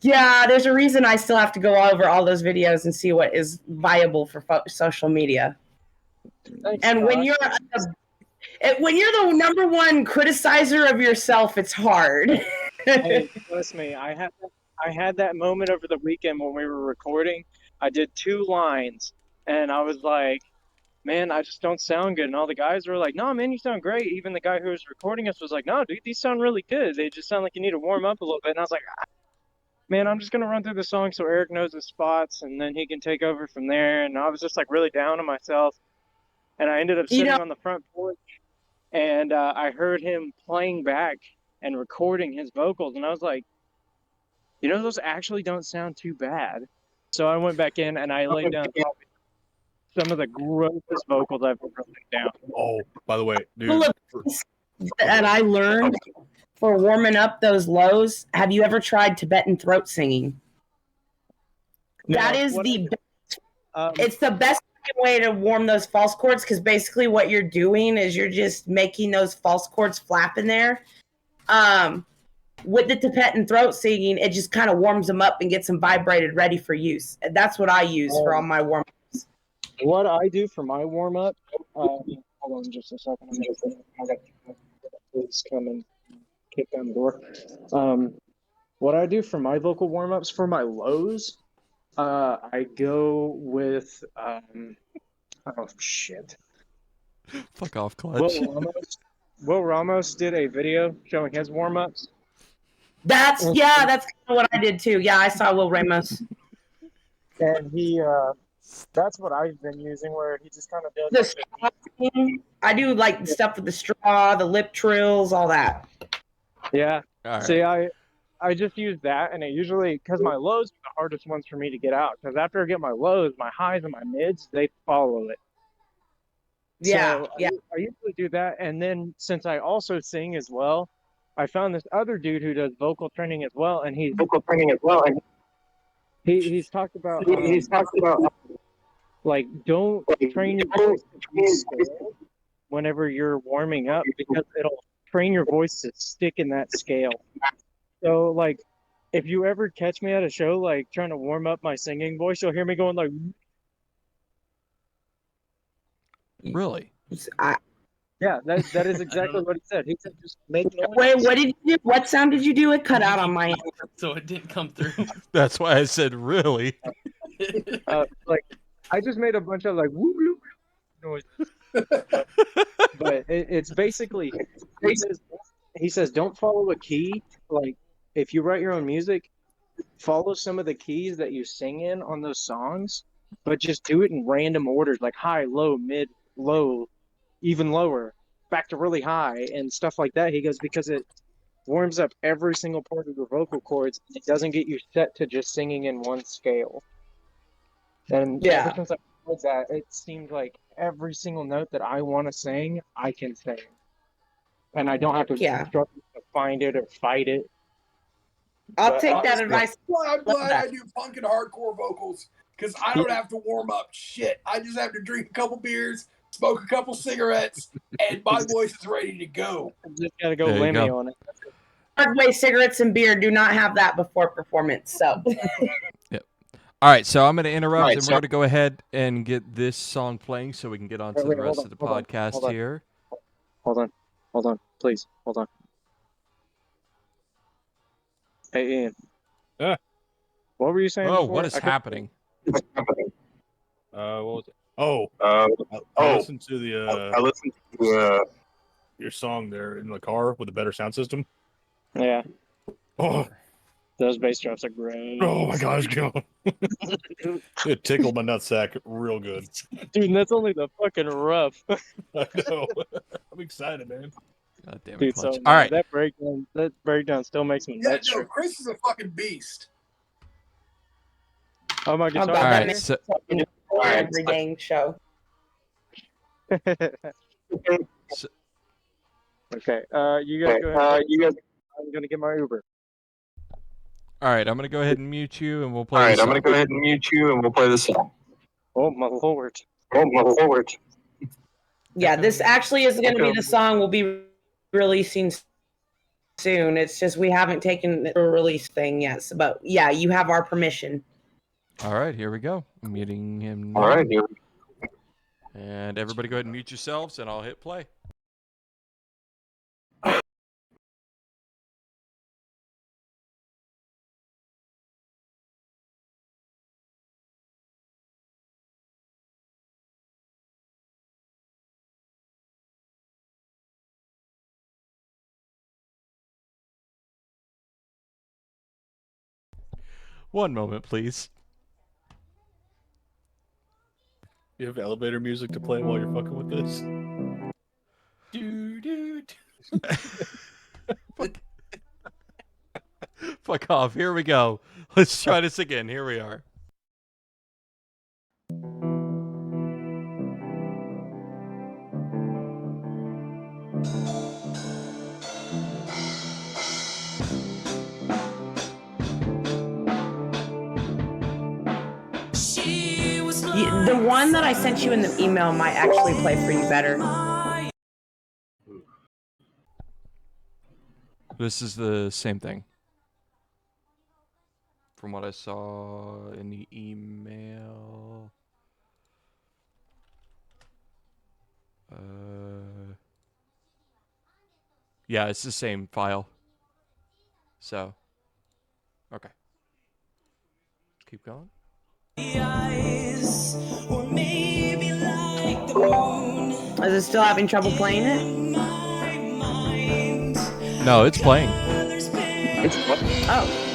Yeah, there's a reason I still have to go over all those videos and see what is viable for social media. Thanks, and when you're the number one criticizer of yourself, it's hard. Hey, trust me, I had that moment over the weekend when we were recording. I did 2 lines, and I was like, man, I just don't sound good. And all the guys were like, no, man, you sound great. Even the guy who was recording us was like, no, dude, these sound really good. They just sound like you need to warm up a little bit. And I was like, man, I'm just going to run through the song so Eric knows his spots, and then he can take over from there. And I was just like really down on myself. And I ended up sitting on the front porch, and I heard him playing back and recording his vocals. And I was like, those actually don't sound too bad. So I went back in and I laid down some of the grossest vocals I've ever laid down. Oh, by the way, dude. And I learned for warming up those lows. Have you ever tried Tibetan throat singing? No, that is the best. It's the best way to warm those false chords, because basically what you're doing is you're just making those false chords flap in there. With the Tibetan throat singing, it just kind of warms them up and gets them vibrated, ready for use. That's what I use for all my warm-ups. What I do for my warm-up, hold on just a second. I got police come and kick down the door. What I do for my vocal warm-ups for my lows, I go with, oh shit. Fuck off, Clutch. Will Ramos did a video showing his warm-ups. That's kind of what I did too. Yeah, I saw Will Ramos. And he, that's what I've been using, where he just kind of does the straw thing. I do like stuff with the straw, the lip trills, all that. Yeah. Right. See, I just use that, and it usually, because my lows are the hardest ones for me to get out. Because after I get my lows, my highs and my mids, they follow it. Yeah, so I usually do that, and then since I also sing as well, I found this other dude who does vocal training as well, and he's talked about like, don't train your voice to be scale whenever you're warming up, because it'll train your voice to stick in that scale. So like, if you ever catch me at a show like trying to warm up my singing voice, you'll hear me going like. Really? Yeah, that is exactly what he said. He said just make noise. Wait, what did you do? What sound did you do? It cut out on my end. So it didn't come through. That's why I said really. Like, I just made a bunch of like whoop whoop noises. But it's basically he says don't follow a key. Like, if you write your own music, follow some of the keys that you sing in on those songs, but just do it in random orders, like high, low, mid, low, even lower, back to really high, and stuff like that. He goes, because it warms up every single part of your vocal cords. It doesn't get you set to just singing in one scale. And ever since I heard that, it seems like every single note that I want to sing, I can sing. And I don't have to struggle to find it or fight it. I'll take that advice. I'm glad I do punk and hardcore vocals, because I don't have to warm up shit. I just have to drink a couple beers, smoke a couple cigarettes, and my voice is ready to go. Just gotta go lemmy on it. Hardway cigarettes and beer do not have that before performance. So. Yep. All right, so I'm going to interrupt, and we're going to go ahead and get this song playing so we can get on to the rest of the podcast here. Hold on, please, hold on. Hey, Ian. Yeah. What were you saying? Oh, before? what is happening? What was it? I listened to your song there in the car with a better sound system. Yeah. Oh, those bass drops are great. Oh my gosh, go! It tickled my nutsack real good. Dude, that's only the fucking rough. I know. I'm excited, man. God damn it, Dude, Clutch. so All right. That breakdown still makes me Yeah, nuts. no, Chris is a fucking beast. Oh my guitar. All right, so every dang show. Okay. You guys go ahead. I'm gonna get my Uber. All right, I'm gonna go ahead and mute you, and we'll play. All right, the I'm song. gonna go ahead and mute you, and we'll play the song. Oh my lord. Oh my lord. Yeah, this actually is going to be the song we'll be releasing soon. It's just we haven't taken the release thing yet. So, but yeah, you have our permission. All right, here we go. I'm muting him now. All right, here. And everybody go ahead and mute yourselves, and I'll hit play. One moment, please. You have elevator music to play while you're fucking with this? Fuck off. Here we go. Let's try this again. Here we are. The one that I sent you in the email might actually play for you better. This is the same thing. From what I saw in the email. Yeah, it's the same file. So, okay. Keep going. Is it still having trouble playing it? No, it's playing. It's oh.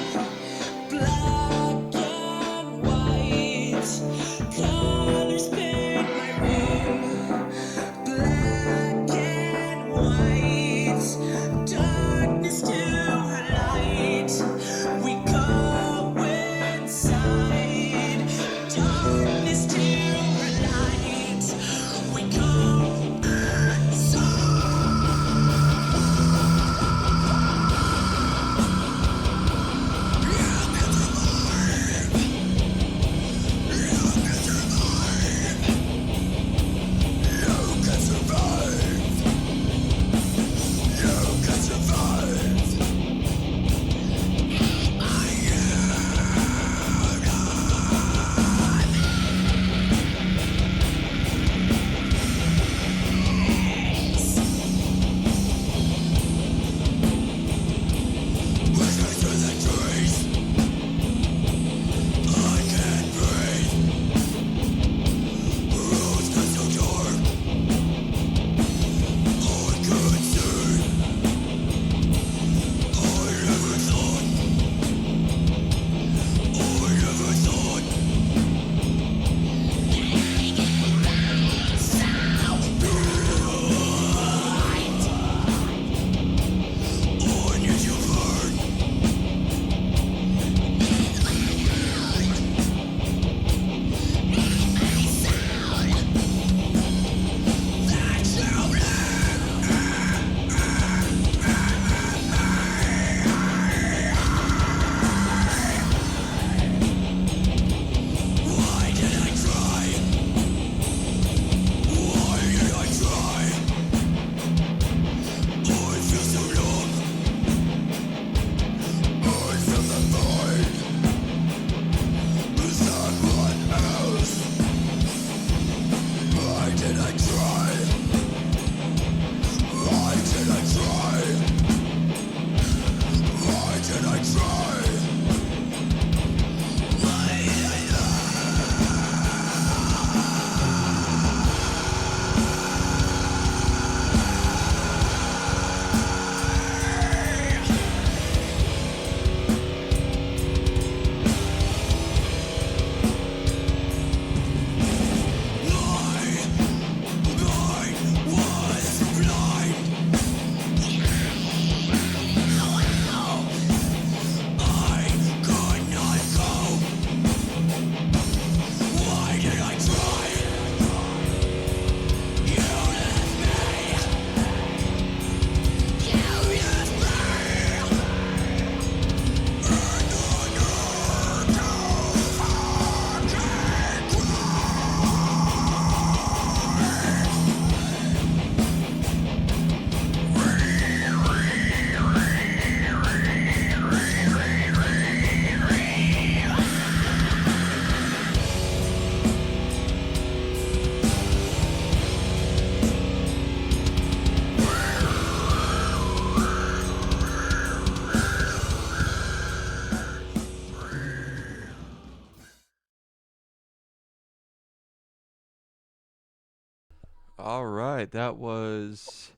All right, that was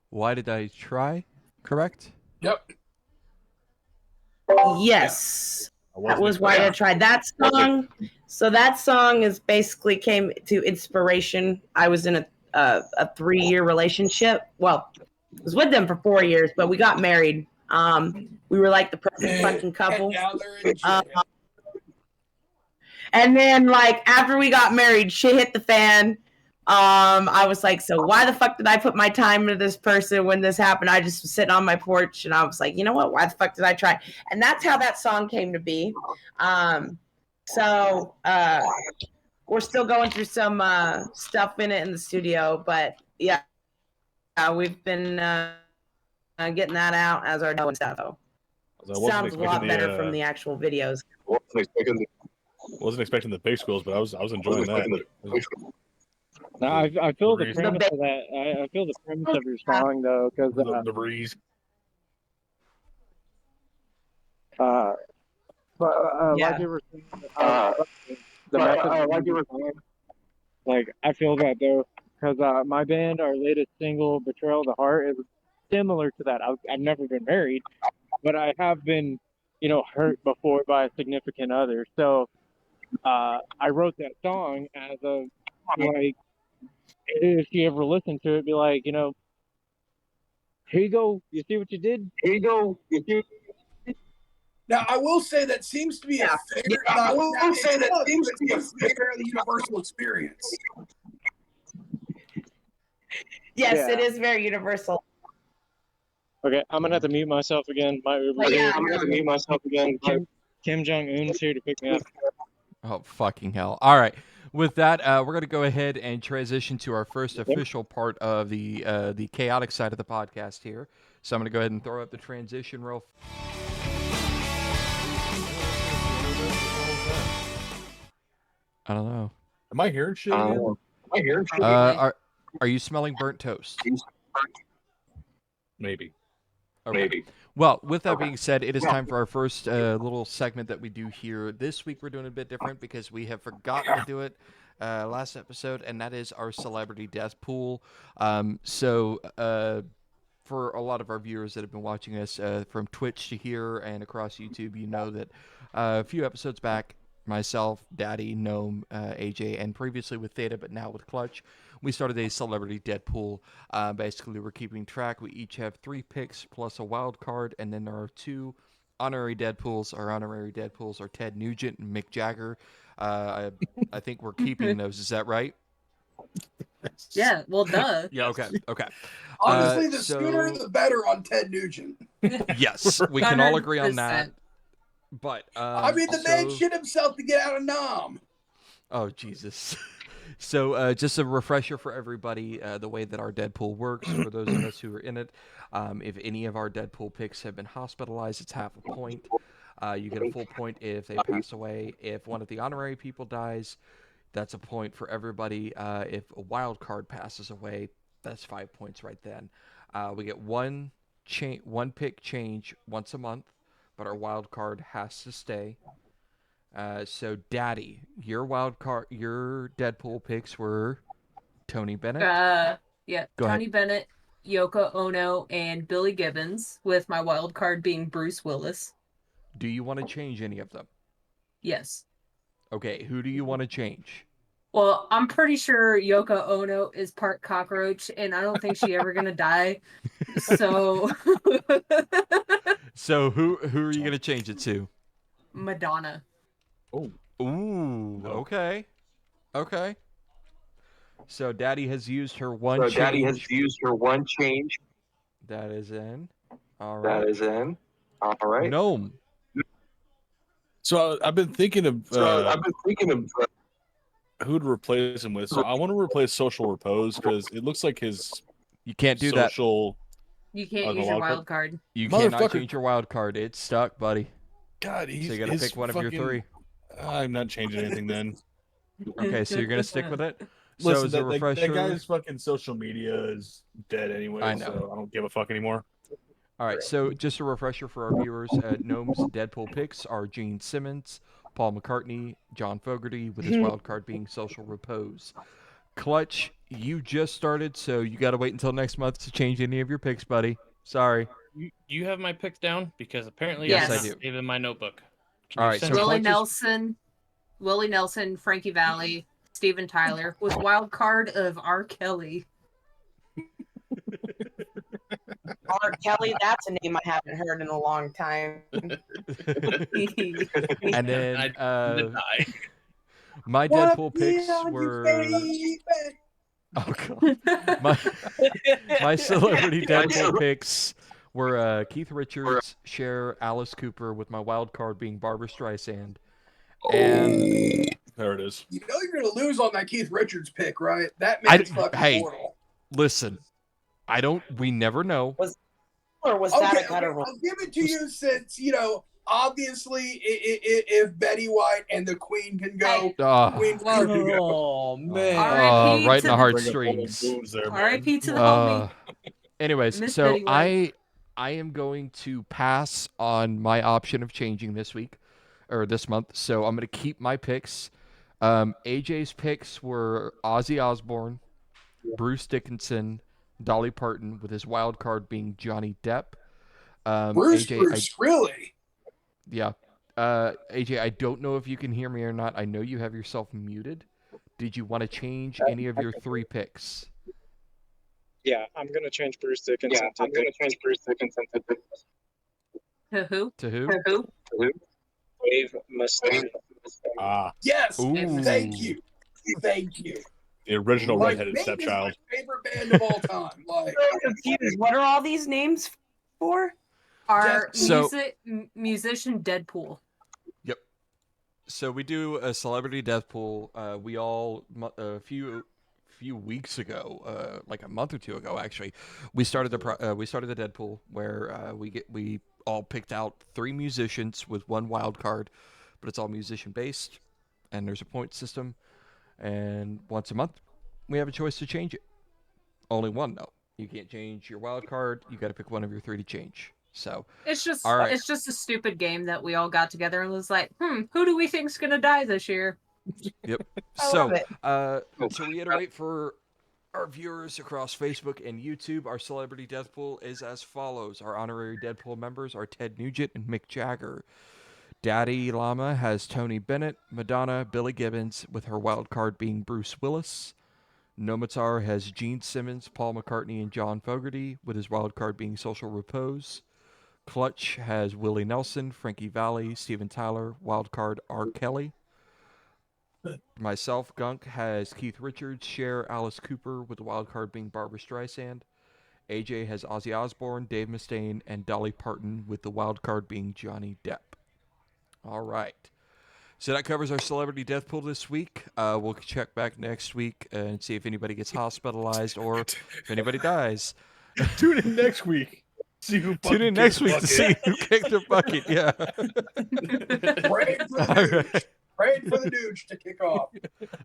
Why Did I Try? Correct? Yep. Yes. I That wasn't was why I expecting- tried that song. So that song is basically came to inspiration. I was in a 3-year relationship. Well, I was with them for 4 years, but we got married. We were like the perfect fucking couple. And now they're in Uh, jail. And then, like, after we got married, shit hit the fan. I was like, so why the fuck did I put my time into this person when this happened? I just was sitting on my porch and I was like, you know what? Why the fuck did I try? And that's how that song came to be. So we're still going through some stuff in it in the studio, but yeah, we've been getting that out as our and stuff. I wasn't Sounds a lot expecting better from the actual videos. Wasn't expecting the big schools, but I was enjoying that. No, I feel the breeze. premise of that. I feel the premise of your song though, because The breeze. but like you were saying, the message like you were saying, like I feel that though, because my band, our latest single, "Betrayal of the Heart," is similar to that. I've never been married, but I have been, hurt before by a significant other. So I wrote that song as a like, if you ever listen to it, be like, here you go. You see what you did? Here you go. You see. Now, I will say that seems to be a fairly universal experience. Yes, Yeah. it is very universal. Okay, I'm gonna have to mute myself again. My Uber. Yeah. I'm gonna have to mute myself again. Kim Jong Un's here to pick me up. Oh, fucking hell. All right. With that, we're going to go ahead and transition to our first official part of the chaotic side of the podcast here. So I'm going to go ahead and throw up the transition real. I don't know. Am I hearing shit again? Are you smelling burnt toast? Maybe. Okay. Maybe. Well, with that being said, it is time for our first little segment that we do here. This week we're doing a bit different because we have forgotten to do it last episode, and that is our celebrity death pool. For a lot of our viewers that have been watching us from Twitch to here and across YouTube, you know that a few episodes back, myself, Daddi, Gnome, AJ, and previously with Theta, but now with Clutch, we started a celebrity death pool. Basically, we're keeping track. We each have 3 picks plus a wild card, and then there are 2 honorary Deadpools. Our honorary Deadpools are Ted Nugent and Mick Jagger. I think we're keeping those. Is that right? Yeah, well, duh. Yeah, okay. Honestly, the sooner the better on Ted Nugent. Yes, we can all agree on that. 100%. But I mean, the man shit himself to get out of Gnome. Oh, Jesus. So just a refresher for everybody, the way that our Deadpool works, for those of us who are in it. If any of our Deadpool picks have been hospitalized, it's half a point. You get a full point if they pass away. If one of the honorary people dies, that's a point for everybody. If a wild card passes away, that's 5 points right then. We get one pick change once a month, but our wild card has to stay. So Daddi, your Deadpool picks were Tony Bennett. Yeah, Go Tony ahead. Bennett, Yoko Ono, and Billy Gibbons, with my wild card being Bruce Willis. Do you want to change any of them? Yes. Okay, who do you want to change? Well, I'm pretty sure Yoko Ono is part cockroach, and I don't think she's ever gonna die. So, So who are you going to change it to? Madonna. Oh. Ooh, okay. So Daddi has used her one change. That is in. All right. Gnome. So I've been thinking of who to replace him with. So I want to replace Social Repose because it looks like his You can't do that. social. You can't the use your wild wild card. You cannot Motherfucker. change your wild card. It's stuck, buddy. God, he's So you got to his pick one of your fucking- 3. I'm not changing anything then. Okay, so you're going to stick with it? Listen, So as a that refresher... guy's fucking social media is dead anyway. I know. So I don't give a fuck anymore. All right, so just a refresher for our viewers, Gnome's Deadpool picks are Gene Simmons, Paul McCartney, John Fogerty, with his wild card being Social Repose. Clutch, you just started, so you got to wait until next month to change any of your picks, buddy. Sorry. Do you have my picks down? Because apparently Yes, I I do. Save in my notebook. All right, so Willie Punch is- Nelson, Frankie Valli, Steven Tyler, with wild card of R. Kelly. R. Kelly, that's a name I haven't heard in a long time. and then die. my Deadpool picks were. Oh god. My celebrity Deadpool picks were Keith Richards, Cher, Alice Cooper, with my wild card being Barbra Streisand. And there it is. You know you're gonna lose on that Keith Richards pick, right? That man's fucking mortal. Listen, we never know. Was that a gutter roll? I'll give it to you since, obviously if Betty White and the Queen can go, Queen can go. Oh man. Right in the heartstrings. R.I.P. to the homie. Anyways, Miss so Betty White. I am going to pass on my option of changing this week or this month. So I'm going to keep my picks. AJ's picks were Ozzy Osbourne, Bruce Dickinson, Dolly Parton, with his wild card being Johnny Depp. Bruce, really? Yeah. AJ, I don't know if you can hear me or not. I know you have yourself muted. Did you want to change any of your 3 picks? Yeah, I'm gonna change Bruce Dickinson. To who? To who? Dave Mustaine. Yes. Ooh. And thank you. The original redheaded maybe stepchild. My favorite band of all time. Like, I'm confused. What are all these names for? Our So- musician Deadpool. Yep. So we do a celebrity death pool. We all a few weeks ago, like a month or two ago, actually, we started the Deadpool where we all picked out 3 musicians with 1 wild card, but it's all musician based, and there's a point system, and once a month we have a choice to change it. Only 1 though. You can't change your wild card. You got to pick one of your 3 to change. So It's just all right. it's just a stupid game that we all got together and was like, who do we think's gonna die this year? Yep. I So, love it. to reiterate for our viewers across Facebook and YouTube, our celebrity death pool is as follows. Our honorary Deadpool members are Ted Nugent and Mick Jagger. DaddiLlama has Tony Bennett, Madonna, Billy Gibbons, with her wild card being Bruce Willis. Nomatar has Gene Simmons, Paul McCartney, and John Fogerty, with his wild card being Social Repose. Clutch has Willie Nelson, Frankie Valli, Steven Tyler, wild card R. Kelly. Myself, Gunk, has Keith Richards, Cher, Alice Cooper, with the wild card being Barbra Streisand. AJ has Ozzy Osbourne, Dave Mustaine, and Dolly Parton, with the wild card being Johnny Depp. All right. So that covers our celebrity death pool this week. We'll check back next week and see if anybody gets hospitalized or if anybody dies. Tune in next week. Tune in next week to see who kicked the bucket. Yeah. Praying for the douche to kick off.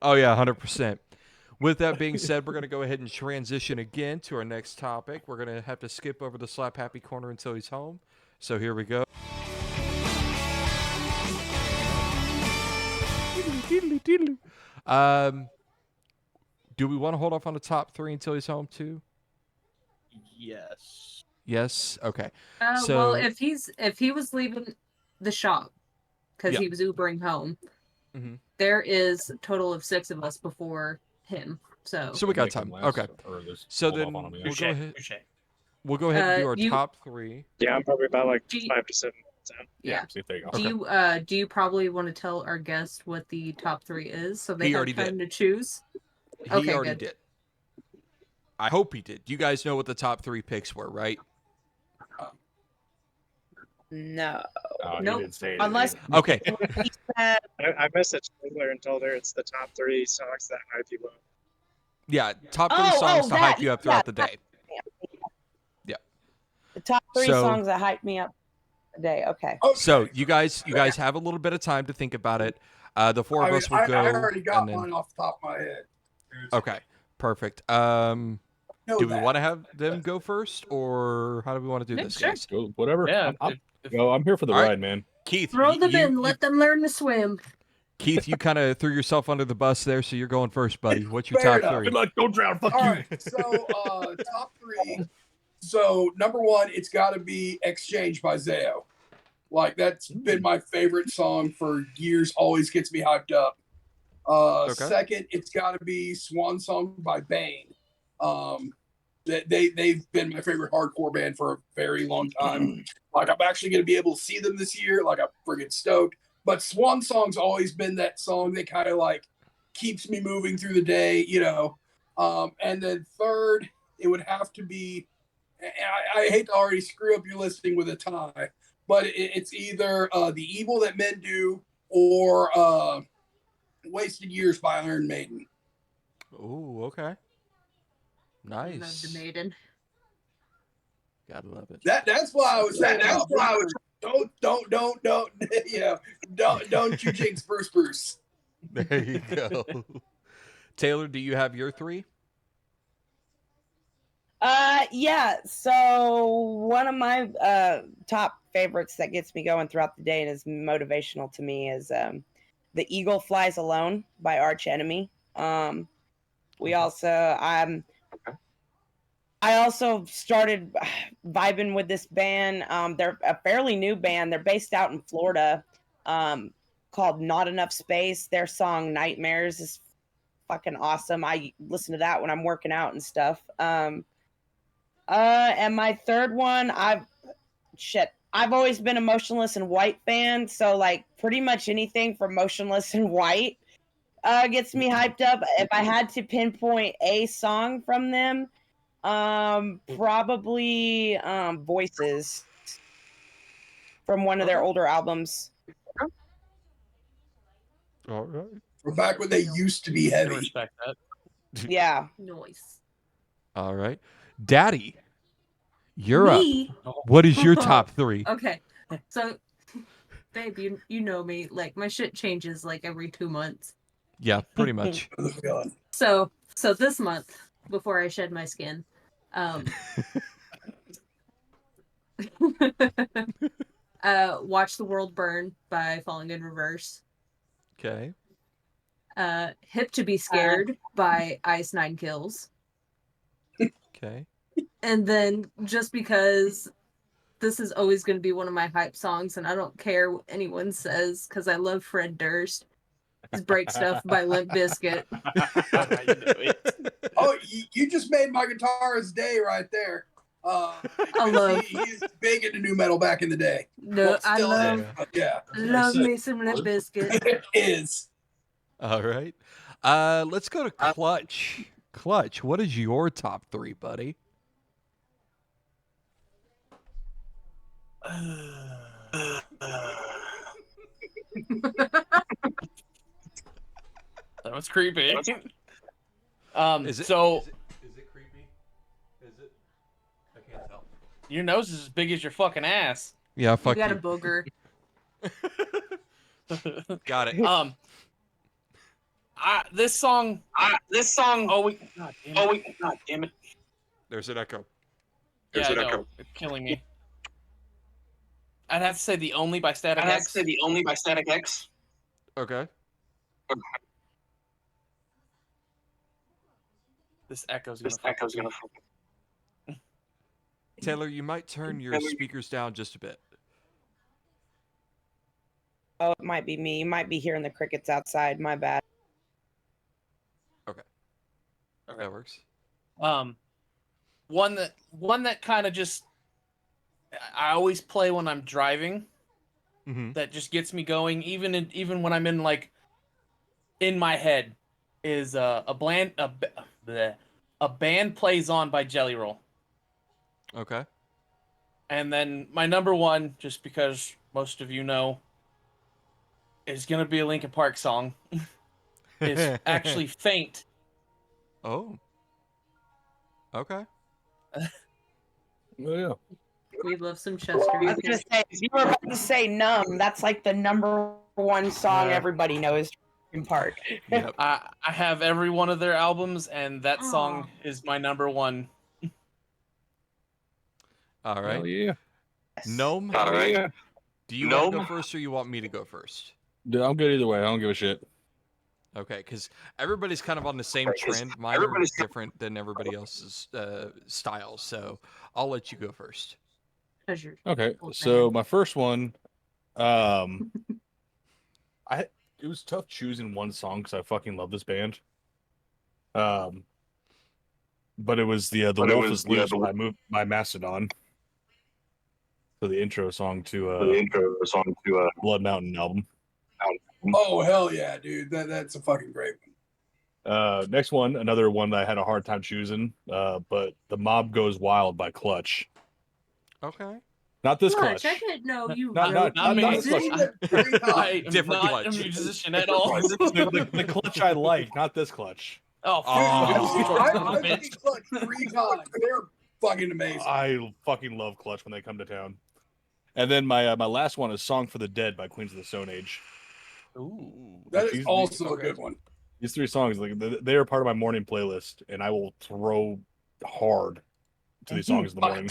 Oh, yeah, 100%. With that being said, we're going to go ahead and transition again to our next topic. We're going to have to skip over the Slap Happy Corner until he's home. So here we go. Do we want to hold off on the top 3 until he's home too? Yes. Yes. Okay. Well, if he was leaving the shop because Yeah. he was Ubering home, there is a total of 6 of us before him. So we got time. Okay. So then we'll go ahead and do our top 3. Yeah, I'm probably about like 5 to 7 minutes out. Yeah. See if there you go. Do you probably want to tell our guest what the top 3 is so they He have already time did. to choose? He Okay, already good. did. I hope he did. You guys know what the top 3 picks were, right? No. Oh, Nope. he didn't say it. Unless Okay. he said, I messaged Taylor and told her it's the top 3 songs that hype you up. Yeah, top 3 Oh, songs oh, to hype that- you up throughout yeah, the day. Yeah. the top 3 So- songs that hyped me up today. Okay. So you guys have a little bit of time to think about it. The 4 of us will go. I already got and then- mine off the top of my head. Okay, perfect. Know Do we that. want to have them go first, or how do we want to do Yeah, this, sure. guys? Go, whatever. Yeah. I'm here for the All right. ride, man. Keith, Throw them you- in, let them learn to swim. Keith, you kind of threw yourself under the bus there, so you're going first, buddy. What's your Fair top enough. three? Good luck. Don't drown. Fuck All you. right, so top three. So number one, it's got to be "Exchange" by Zao. Like that's been my favorite song for years. Always gets me hyped up. Second, it's got to be "Swan Song" by Bane. They've been my favorite hardcore band for a very long time. Like I'm actually going to be able to see them this year. Like I'm friggin' stoked. But Swan Song's always been that song that kind of like keeps me moving through the day, you know. And then third, it would have to be. I hate to already screw up your listing with a tie, but it's either The Evil That Men Do or Wasted Years by Iron Maiden. Ooh, okay. Nice. Love the Maiden. Gotta love it. That's why I was saying. That's why I was. Don't. Yeah, don't you jinx Bruce. There you go. Taylor, do you have your three? Yeah. So one of my top favorites that gets me going throughout the day and is motivational to me is "The Eagle Flies Alone" by Arch Enemy. We also I also started vibing with this band. They're a fairly new band. They're based out in Florida, called Not Enough Space. Their song "Nightmares" is fucking awesome. I listen to that when I'm working out and stuff. And my third one, I've always been a Motionless in White fan, so like pretty much anything from Motionless in White gets me hyped up. If I had to pinpoint a song from them, probably Voices from one of their older albums. All right. We're back when they used to be I heavy. respect that. Yeah. Noise. All right. Daddy, you're Me? up. What is your top three? Okay. So, babe, you know me. Like, my shit changes like every 2 months. Yeah, pretty much. Oh, God. So this month, before I shed my skin, Watch the World Burn by Falling in Reverse. Okay. Hip to Be Scared by Ice Nine Kills. Okay. And then just because this is always going to be one of my hype songs, and I don't care what anyone says because I love Fred Durst, is Break Stuff by Limp Bizkit. Oh, you just made my guitarist's day right there. I love. He's big into new metal back in the day. No, Well, I still love. is, but yeah, Love me some Limp Bizkit. it is. All right. Let's go to Clutch. Clutch, what is your top three, buddy? That was creepy. Is it creepy? Is it? I can't tell. Your nose is as big as your fucking ass. Yeah, You fuck got you. a booger. Got it. This song. God damn it. There's an echo. Yeah, I know. It's killing me. I'd have to say The Only by Static X. Okay. This echo's gonna. Taylor, you might turn your speakers down just a bit. Oh, it might be me. You might be hearing the crickets outside. My bad. Okay. That works. One that kind of just I always play when I'm driving. Mm-hmm. That just gets me going, even when I'm in my head, is a band plays on by Jelly Roll. Okay. And then my number one, just because most of you know, is gonna be a Linkin Park song. It's actually Faint. Oh. Okay. Oh, yeah. We love some Chester. I was gonna say, if you were about to say Numb, that's like the number one song everybody knows in Park. Yep. I have every one of their albums, and that song is my number one. All right. Hell yeah. Gnome. All right. Do you want to go first, or you want me to go first? Dude, I'm good either way. I don't give a shit. Okay, because everybody's kind of on the same trend. Mine are different than everybody else's styles, so I'll let you go first. Okay, so my first one, it was tough choosing one song because I fucking love this band. But it was the Wolf is Loose by Mastodon. So the intro song to Blood Mountain album. Oh hell yeah, dude! That's a fucking great one. Next one, another one that I had a hard time choosing. But The Mob Goes Wild by Clutch. Okay. Not this Clutch. Clutch. I didn't know you. Not this Clutch. I am Different not Clutch. a musician at all. The Clutch I like, not this Clutch. Oh, I've seen Clutch 3 times. They're fucking amazing. I fucking love Clutch when they come to town. And then my last one is Song for the Dead by Queens of the Stone Age. Ooh, that is also a good one. These 3 songs, like they are part of my morning playlist, and I will throw hard to these songs in the morning.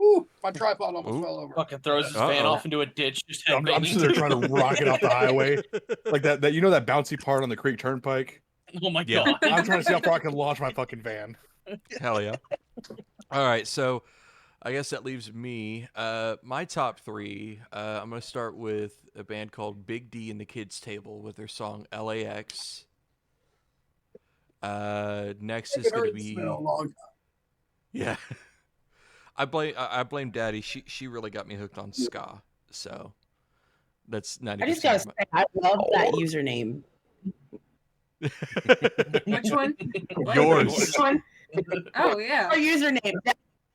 Ooh, my tripod almost fell over. Fucking throws his van off into a ditch. Just I'm just there trying to rock it off the highway, like that that bouncy part on the Creek Turnpike. Oh my god! I'm trying to see how far I can launch my fucking van. Hell yeah! All right, so I guess that leaves me. My top 3. I'm gonna start with a band called Big D and the Kids Table with their song LAX. Next is gonna be. Yeah. I blame Daddi. She really got me hooked on ska. So that's 90%. I just gotta say, I love that username. Which one? Yours. Which one? Oh yeah. Our username.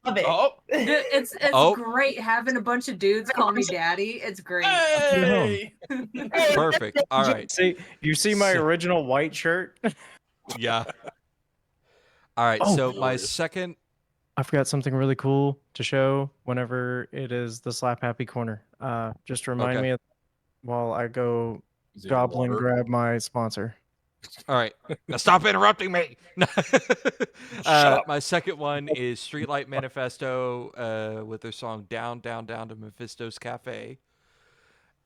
Love it. Oh, it's great having a bunch of dudes call me Daddy. It's great. hey! Perfect. All right. See, you see my original white shirt? Yeah. All right. Oh, so my second. I forgot something really cool to show whenever it is the Slap Happy Corner. Just remind me while I go goblin grab my sponsor. All right. Now stop interrupting me. My second one is Streetlight Manifesto with their song Down, Down, Down to Mephisto's Cafe.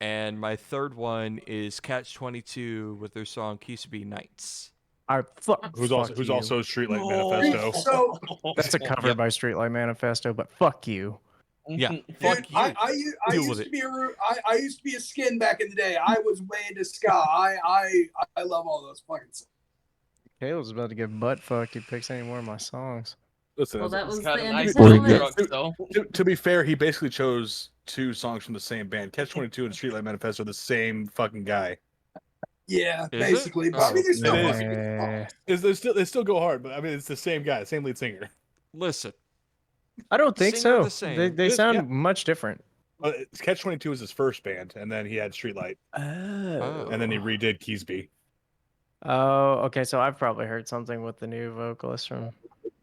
And my third one is Catch 22 with their song Kisebe Nights. Who's also Streetlight Manifesto. So that's a cover by Streetlight Manifesto, but fuck you. Yeah, dude, I used to be a skin back in the day. I was way into ska. I love all those fucking songs. Caleb's about to get butt fucked. He picks any more of my songs. Listen, Well, that was Got the a end nice of the little list. truck, to be fair, he basically chose 2 songs from the same band. Catch 22 and Streetlight Manifesto are the same fucking guy. Yeah, Is basically. it? But I mean, there's still It fucking is. They still go hard, but I mean, it's the same guy, same lead singer. Listen. I don't think Singer so. the same. They sound much different. Catch 22 was his first band, and then he had Streetlight, Oh. and then he redid Keysby. Oh, okay. So I've probably heard something with the new vocalist from.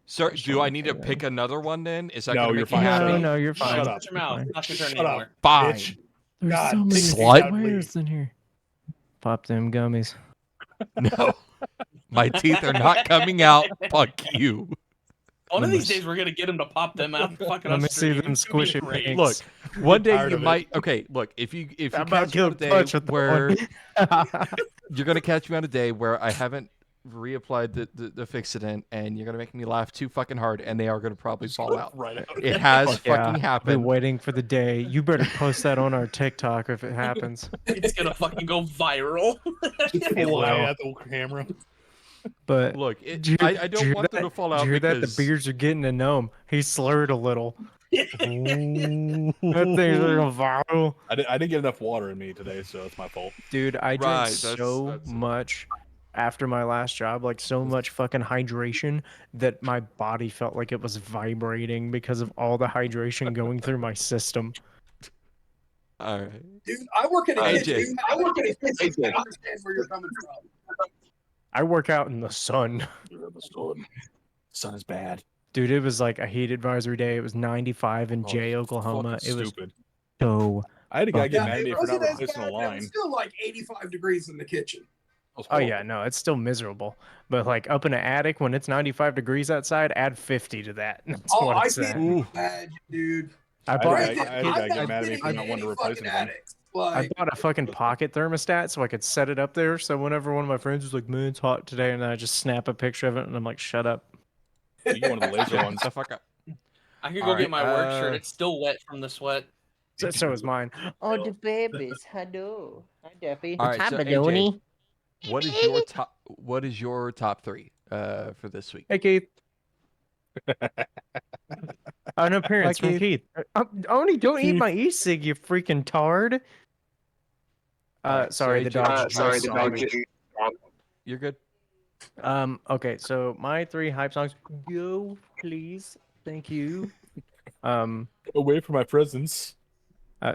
Sir, do I need to pick another one then? Is that No, gonna you're make you fine. happy? No, you're fine. Shut up. Shut your mouth. Not your turn Shut anymore. up. Fine. Bitch. There's God, so many slut. players in here. Pop them gummies. No. My teeth are not coming out. Fuck you. One of these days, we're gonna get him to pop them out. Fucking Let me on see stream. them It's gonna be squishy great. pinks. Look, one day Tired you of it. might. Okay, look. If you I'm about catch me on a to day punch with the where one. you're gonna catch me on a day where I haven't reapplied the fixidant, and you're gonna make me laugh too fucking hard, and they are gonna probably fall out. Right out. It has Fuck yeah. fucking I've been happened. waiting for the day. You better post that on our TikTok if it happens. It's gonna fucking go viral. Fly at the camera. But Look, did you- I did don't you want hear them to fall Did out you hear that? The because beards are getting a gnome. He slurred a little. That thing's going viral. I didn't get enough water in me today, so it's my fault. Dude, I drank Right, so that's it. much after my last job, like so much fucking hydration that my body felt like it was vibrating because of all the hydration going through my system. all right. Dude, I work in a AJ. kitchen. I understand where you're coming from. I work out in the sun. Sun is bad. Dude, it was like a heat advisory day. It was 95 in Jay, Oklahoma. It was Stupid. so. I had a guy get mad at It me for not wasn't as replacing a bad, but it line. was still like 85 degrees in the kitchen. Oh yeah, no, it's still miserable. But like up in an attic when it's 95 degrees outside, add 50 to that. That's Oh, what I it's at. can't imagine, dude. I bought. I had a guy get mad at me for getting not wanting to any replace fucking anything. addicts. I Like, bought a fucking pocket thermostat so I could set it up there. So whenever one of my friends was like, "Man, it's hot today," and then I just snap a picture of it, and I'm like, "Shut up." You get one of the laser Shut ones. the fuck up. I could All go get right, my work shirt. It's still wet from the sweat. So is mine. Oh, the babies. Hello. Hi, Duffy. All right, Hi, so Baloney. What is your top? What is your top three for this week? Hey, Keith. An appearance from Keith. Oni, don't eat my e-cig, you freaking tard. Alright, so sorry, the AJ dog. Sorry, the dog. You're good. Okay, so my 3 hype songs. Go, please. Thank you. Away from my presence.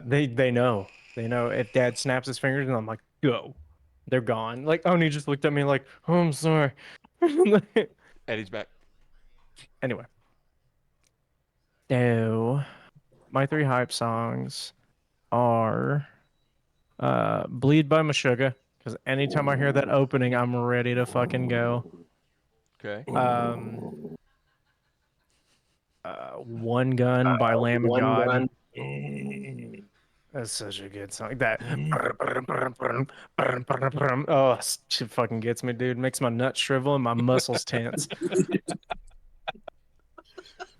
They know. They know if Dad snaps his fingers and I'm like, go. They're gone. Like, Oni just looked at me like, oh, I'm sorry. Eddie's back. Anyway. So, my 3 hype songs are Bleed by Meshuggah, because anytime I hear that opening, I'm ready to fucking go. Okay. One Gun by Lamb of One God. Gun. That's such a good song. That oh, shit fucking gets me, dude. Makes my nuts shrivel and my muscles tense.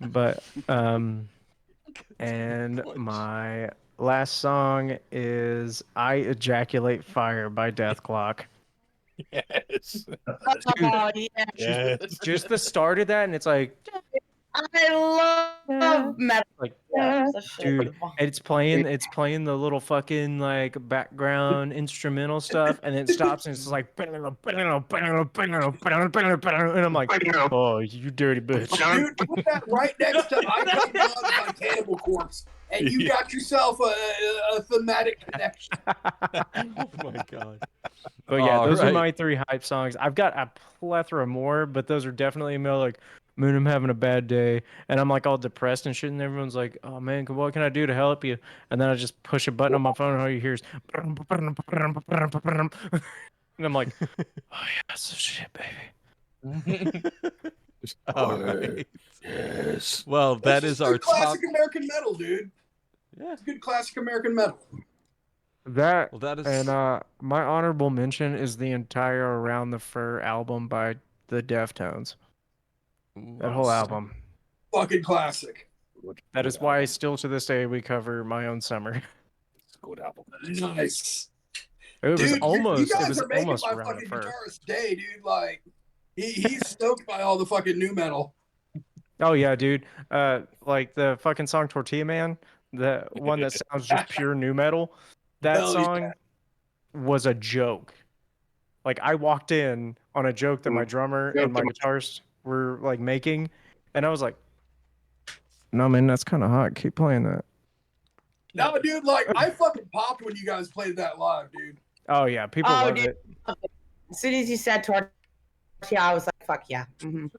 But and my last song is I Ejaculate Fire by Death Clock. Yes. Oh, yeah. Yes. Just the start of that, and it's like, I love metal. like, That's dude, it's playing the little fucking like background instrumental stuff, and it stops, and it's like, and I'm like, oh, you dirty bitch. dude, put that right next to I Got Guns by Cannibal Corpse, and you got yourself a thematic connection. Oh my god. But yeah, All those are right. my 3 hype songs. I've got a plethora more, but those are definitely more like, man, I'm having a bad day, and I'm like all depressed and shit, and everyone's like, oh man, what can I do to help you? And then I just push a button on my phone, and all you hear is, and I'm like, oh yeah, that's the shit, baby. All right. Yes. Well, that That's is just our good top. classic American metal, dude. Yeah. It's good classic American metal. That Well, that is. and my honorable mention is the entire Around the Fur album by the Deftones. That whole album. Fucking classic. That is why still to this day we cover My Own Summer. It's a good album. Nice. It was Dude, you almost guys are making my Around the fucking Fur. guitarist day, dude. Like, he's stoked by all the fucking new metal. Oh yeah, dude. Like the fucking song Tortilla Man, the one that sounds just pure new metal. That Hell yeah. song was a joke. Like I walked in on a joke that my drummer and my guitarist were like making, and I was like, "No, man, that's kind of hot. Keep playing that." No, dude, like, I fucking popped when you guys played that live, dude. Oh yeah, people Oh, love dude. it. As soon as you said tortilla, I was like, fuck yeah. Mhm.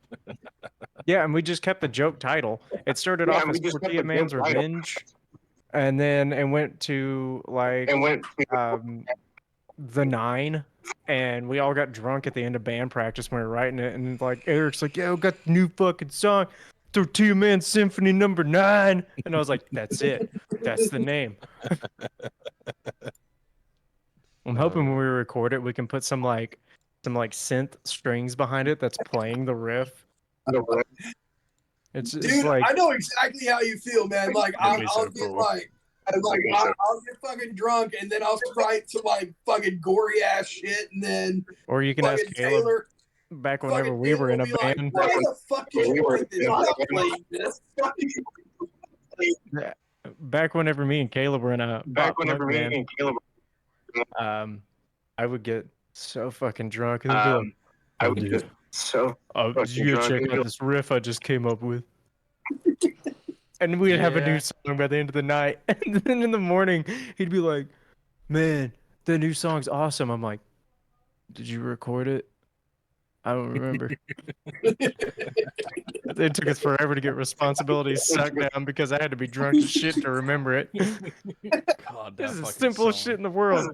Yeah, and we just kept the joke title. It started off as Tortilla Man's Revenge, and then it went to like the 9, and we all got drunk at the end of band practice when we were writing it, and like Eric's like, "Yeah, we got the new fucking song, Tortilla Man Symphony Number 9," and I was like, "That's it. That's the name." I'm hoping when we record it, we can put some synth strings behind it that's playing the riff. It's Dude, like I know exactly how you feel, man. Like, I'll get I'll get fucking drunk, and then I'll write some like fucking gory ass shit, and then or you can ask fucking Caleb Taylor. back whenever fucking we were in a Taylor will be band. Like, why the fuck did you write this? I'm not playing this. Back whenever me and Caleb were in a band, I would get so fucking drunk and then be like, I would get so. you gotta check out this riff I just came up with. And we'd have a new song by the end of the night. And then in the morning, he'd be like, man, the new song's awesome. I'm like, did you record it? I don't remember. It took us forever to get responsibilities sucked down because I had to be drunk as shit to remember it. God, This is the simplest shit in the world.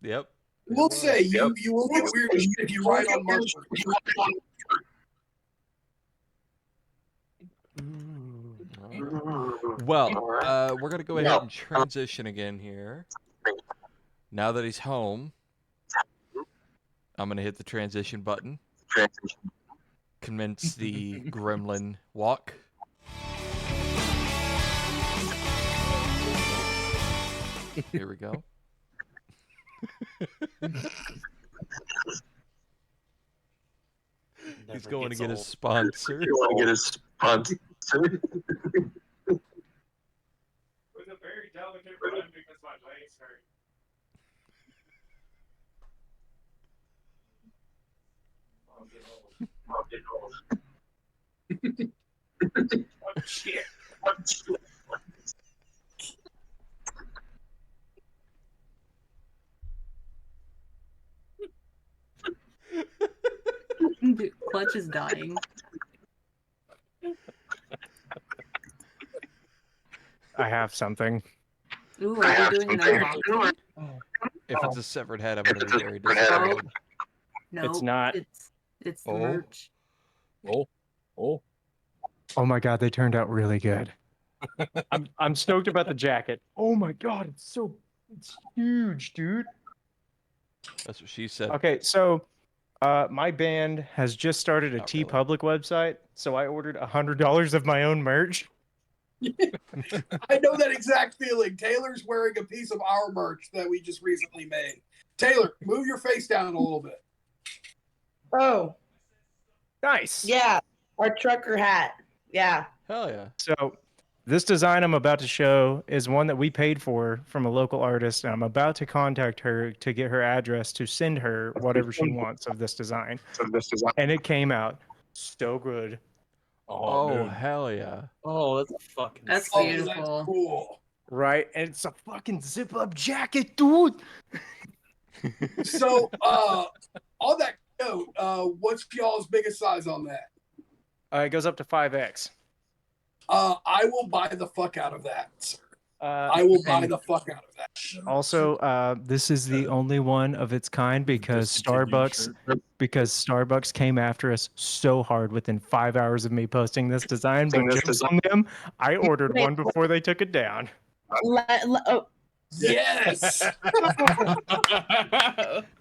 Yep. We'll say you will get weird as shit if you write on mushrooms. Well, we're gonna go ahead and transition again here. Now that he's home, I'm gonna hit the transition button. Commence the gremlin walk. Here we go. He's going to get his sponsor. You want to get his sponsor? It was a very delicate run because my legs hurt. I'll get old. Oh, shit. Dude, Clutch is dying. I have something. Ooh, are we doing an unboxing? If it's a severed head, I'm going to be very disappointed. No, It's not. It's the Oh. merch. Oh. Oh my god, they turned out really good. I'm stoked about the jacket. Oh my god, it's huge, dude. That's what she said. Okay, so my band has just started a Not really. TeePublic website, so I ordered $100 of my own merch. I know that exact feeling. Taylor's wearing a piece of our merch that we just recently made. Taylor, move your face down a little bit. Oh, Nice. yeah. Our trucker hat. Yeah. Hell yeah. So this design I'm about to show is one that we paid for from a local artist, and I'm about to contact her to get her address to send her whatever she wants of this design. So this is And it came out so good. Oh, dude. hell yeah. Oh, that's fucking. That's Oh, beautiful. that's cool. Right? And it's a fucking zip-up jacket, dude. So, on that note, what's y'all's biggest size on that? It goes up to 5X. I will buy the fuck out of that, sir. I I will buy the fuck out of that. Also, this is the only one of its kind because Discontinued Starbucks came after us so hard within 5 hours of me posting this design. But jokes on them, I ordered one before they took it down. Oh, Yes.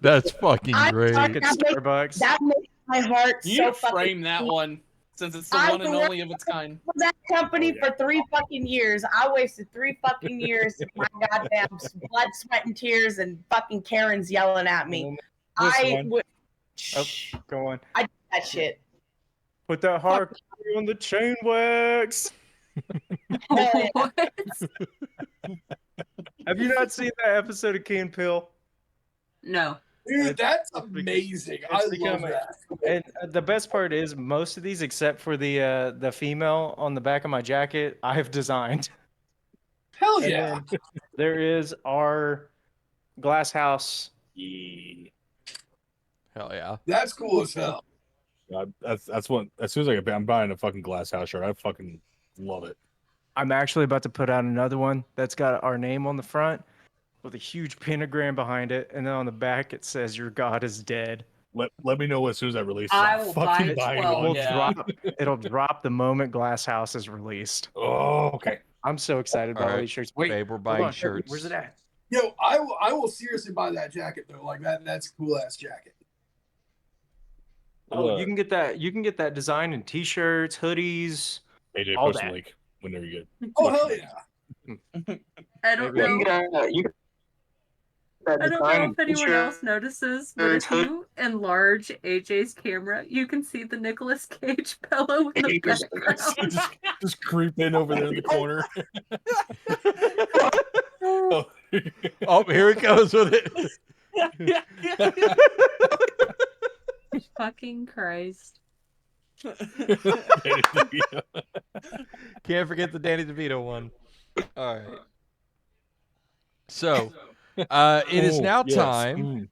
That's fucking I'm great. sorry. Fucking That makes- Starbucks. that makes my heart You so need to fucking. frame that one since it's the I one and worked only of its kind. For that company Oh, yeah. for 3 fucking years. I wasted 3 fucking years of my goddamn blood, sweat, and tears, and fucking Karen's yelling at me. This I one. would. Oh, go on. I did that shit. Put that hard on the chain wax. What? Have you not seen that episode of Key and Peele? No. Dude, that's amazing. I love becoming- that. And the best part is most of these, except for the female on the back of my jacket, I have designed. Hell And yeah. then there is our glass house. Yeah. Hell yeah. That's cool as hell. That's what. As soon as I'm buying a fucking glass house shirt. I fucking love it. I'm actually about to put out another one that's got our name on the front with a huge pentagram behind it, and then on the back it says "Your God is dead." Let me know as soon as that releases. I I'm will buy fucking it buying 12. one. Yeah. It'll drop the moment Glass House is released. Oh, okay. I'm so excited about all Alright. these shirts. Wait, Babe, we're hold buying on. shirts. Where's it at? Yo, I will seriously buy that jacket though. Like that's a cool ass jacket. Oh, you can get that. You can get that design in T-shirts, hoodies. AJ, all post a that. link whenever you get. Oh hell yeah. I don't Maybe know. I don't know if anyone else notices, but if you enlarge AJ's camera, you can see the Nicolas Cage pillow in the background. just creep in over there in the corner. Oh. Oh, here it goes with it. Fucking Christ. Can't forget the Danny DeVito one. All right. So, it is Oh, now yes. time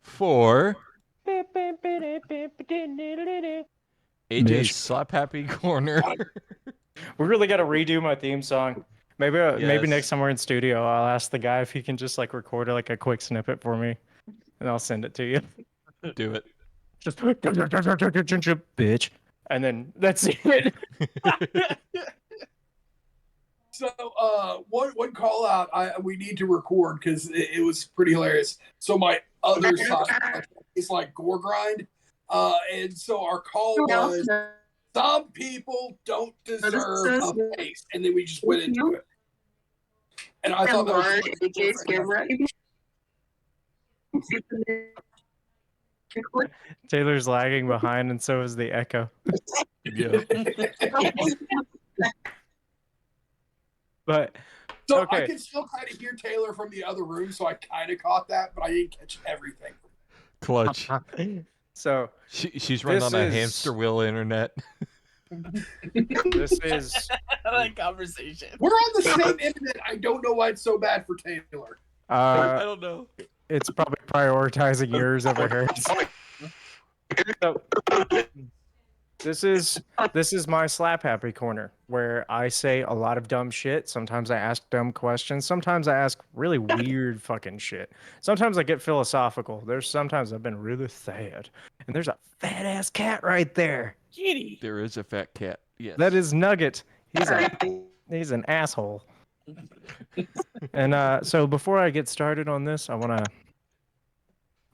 for AJ's Mish. Slap Happy Corner. We really got to redo my theme song. Maybe Yes. maybe next time we're in studio, I'll ask the guy if he can just like record like a quick snippet for me, and I'll send it to you. Do it. Just bitch. and then that's it. So, one call out we need to record because it was pretty hilarious. So my other side is like gore grind, and so our call was some people don't deserve a face, and then we just went into it. And I thought that was Taylor's lagging behind, and so is the echo. Yeah. But so okay. I can still kind of hear Taylor from the other room, so I kind of caught that, but I didn't catch everything. Clutch. So she's running on a hamster wheel internet. This is that conversation. We're on the same internet. I don't know why it's so bad for Taylor. I don't know. It's probably prioritizing yours over hers. So, this is my slap happy corner where I say a lot of dumb shit. Sometimes I ask dumb questions. Sometimes I ask really weird fucking shit. Sometimes I get philosophical. There's sometimes I've been really sad. And there's a fat ass cat right there. Kitty. There is a fat cat. Yes. That is Nugget. He's an asshole. And so before I get started on this, I wanna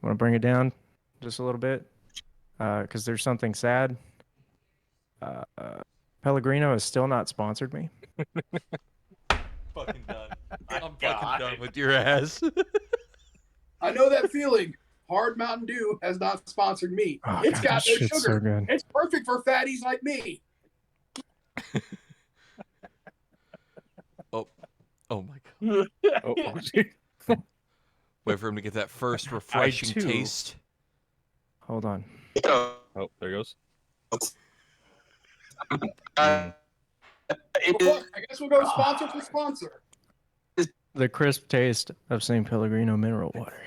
bring it down just a little bit. Because there's something sad. Pellegrino has still not sponsored me. Fucking done. I'm fucking done with your ass. I know that feeling. Hard Mountain Dew has not sponsored me. Oh, It's God, got that no shit's sugar. so good. It's perfect for fatties like me. Oh my god. Wait for him to get that first refreshing too. taste. Hold on. Oh, there goes. Well, look, I guess we'll go sponsor for sponsor. The crisp taste of St. Pellegrino mineral water.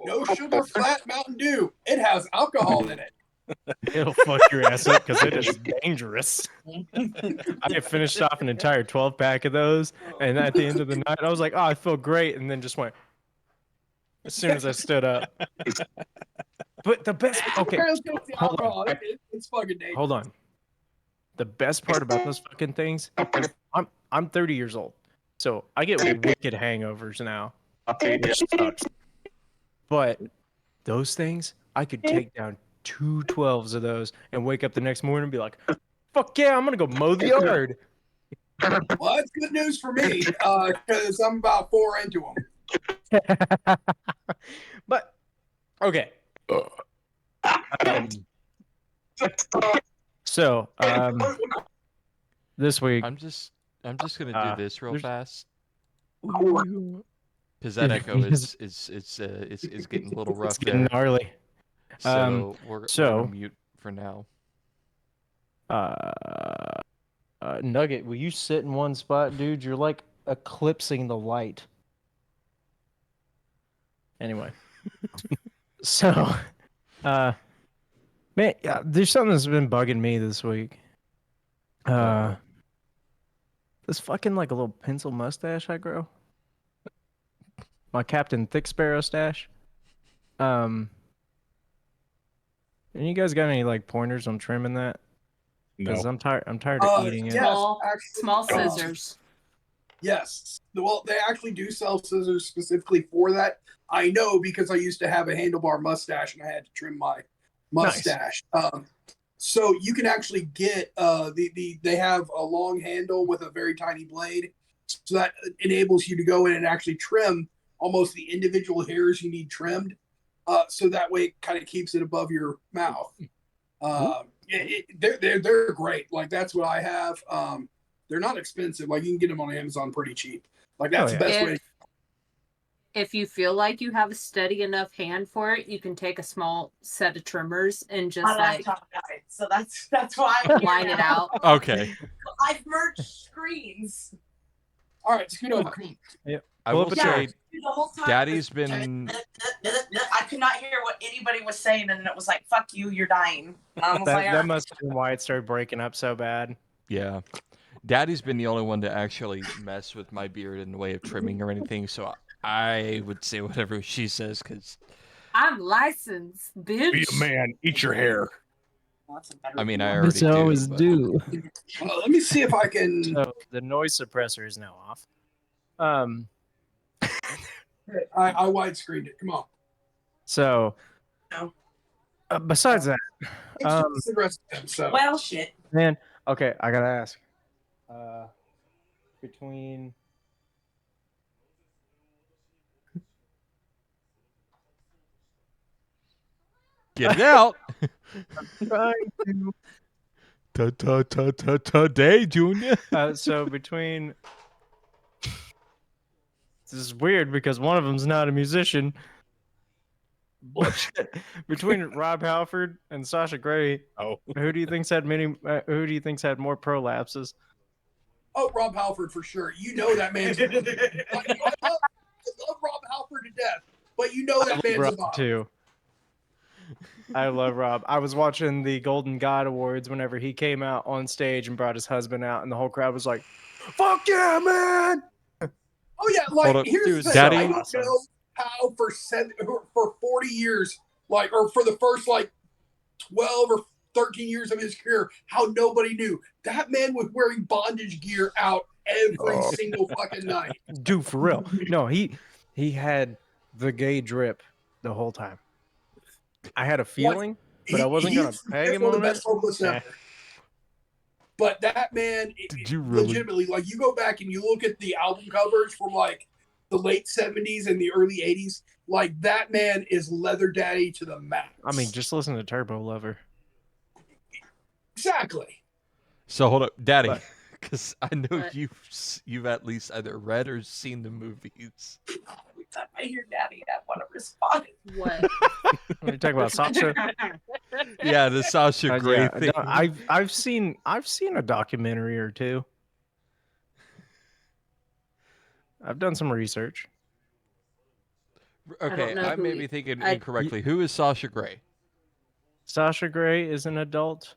No sugar flat Mountain Dew. It has alcohol in it. It'll fuck your ass up because it is dangerous. I had finished off an entire 12-pack of those, and at the end of the night, I was like, "Oh, I feel great," and then just went as soon as I stood up. But the best, okay, hold on. It's fucking dangerous. Hold on. The best part about those fucking things is I'm 30 years old, so I get wicked hangovers now, which sucks. But those things, I could take down 2 12s of those and wake up the next morning and be like, "Fuck yeah, I'm gonna go mow the yard." Well, that's good news for me because I'm about 4 into them. But okay. So this week I'm just gonna do this real there's- fast because that echo is getting a little rough it's getting there. gnarly. So we're so- gonna mute for now. Nugget, will you sit in one spot, dude? You're like eclipsing the light. Anyway. So, man, yeah, there's something that's been bugging me this week. This fucking like a little pencil mustache I grow. My Captain Thick Sparrow stash. And you guys got any like pointers on trimming that? Because No. I'm tired of eating it. Yes, Small, actually, small scissors. Yes. Well, they actually do sell scissors specifically for that. I know because I used to have a handlebar mustache and I had to trim my mustache. So you can actually get they have a long handle with a very tiny blade, so that enables you to go in and actually trim almost the individual hairs you need trimmed. So that way it kind of keeps it above your mouth. They're great. Like that's what I have. They're not expensive. Like you can get them on Amazon pretty cheap. Like that's the best way. If you feel like you have a steady enough hand for it, you can take a small set of trimmers and just like so that's why I'm line it out. Okay. I've merged screens. All right, scoot over. I will say, The whole time Daddy's been. I could not hear what anybody was saying, and it was like, "Fuck you, you're dying." And I was like, That must have been why it started breaking up so bad. Yeah. Daddy's been the only one to actually mess with my beard in the way of trimming or anything, so I would say whatever she says, because I'm licensed, bitch. Be a man. Eat your hair. I mean, I already do. always but- do. Let me see if I can. So the noise suppressor is now off. I widescreened it. Come on. So besides that, It's the rest of them, so. Well, shit. man, okay, I gotta ask. Between Get it out. trying to. Today, Junior. So between this is weird because one of them's not a musician. Between Rob Halford and Sasha Grey, who do you think's had many? Who do you think's had more prolapses? Oh, Rob Halford for sure. You know that man's. I love Rob Halford to death, but you know that man's a Rob bot. too. I love Rob. I was watching the Golden God Awards whenever he came out on stage and brought his husband out, and the whole crowd was like, "Fuck yeah, man!" Oh yeah, Hold like up. here's Dude, the thing. Daddy- I don't know how for 40 years, like, or for the first like 12 or 13 years of his career, how nobody knew that man was wearing bondage gear out every single fucking night. Dude, for real. No, he had the gay drip the whole time. I had a feeling, but I wasn't gonna He's peg him one of on the it. best vocalists Yeah. ever. But that man, Did you really? legitimately, like, you go back and you look at the album covers from like the late 70s and the early 80s, like that man is Leather Daddy to the max. I mean, just listen to Turbo Lover. exactly. So hold up, Daddy, But- because I know What? you've at least either read or seen the movies. Every time I hear Daddy, I want to respond. What? What are you talking about, Sasha? Yeah, the Sasha Grey Yeah, thing. no, I've seen a documentary or two. I've done some research. Okay, know I who may he- be thinking I- incorrectly. Who is Sasha Grey? Sasha Grey is an adult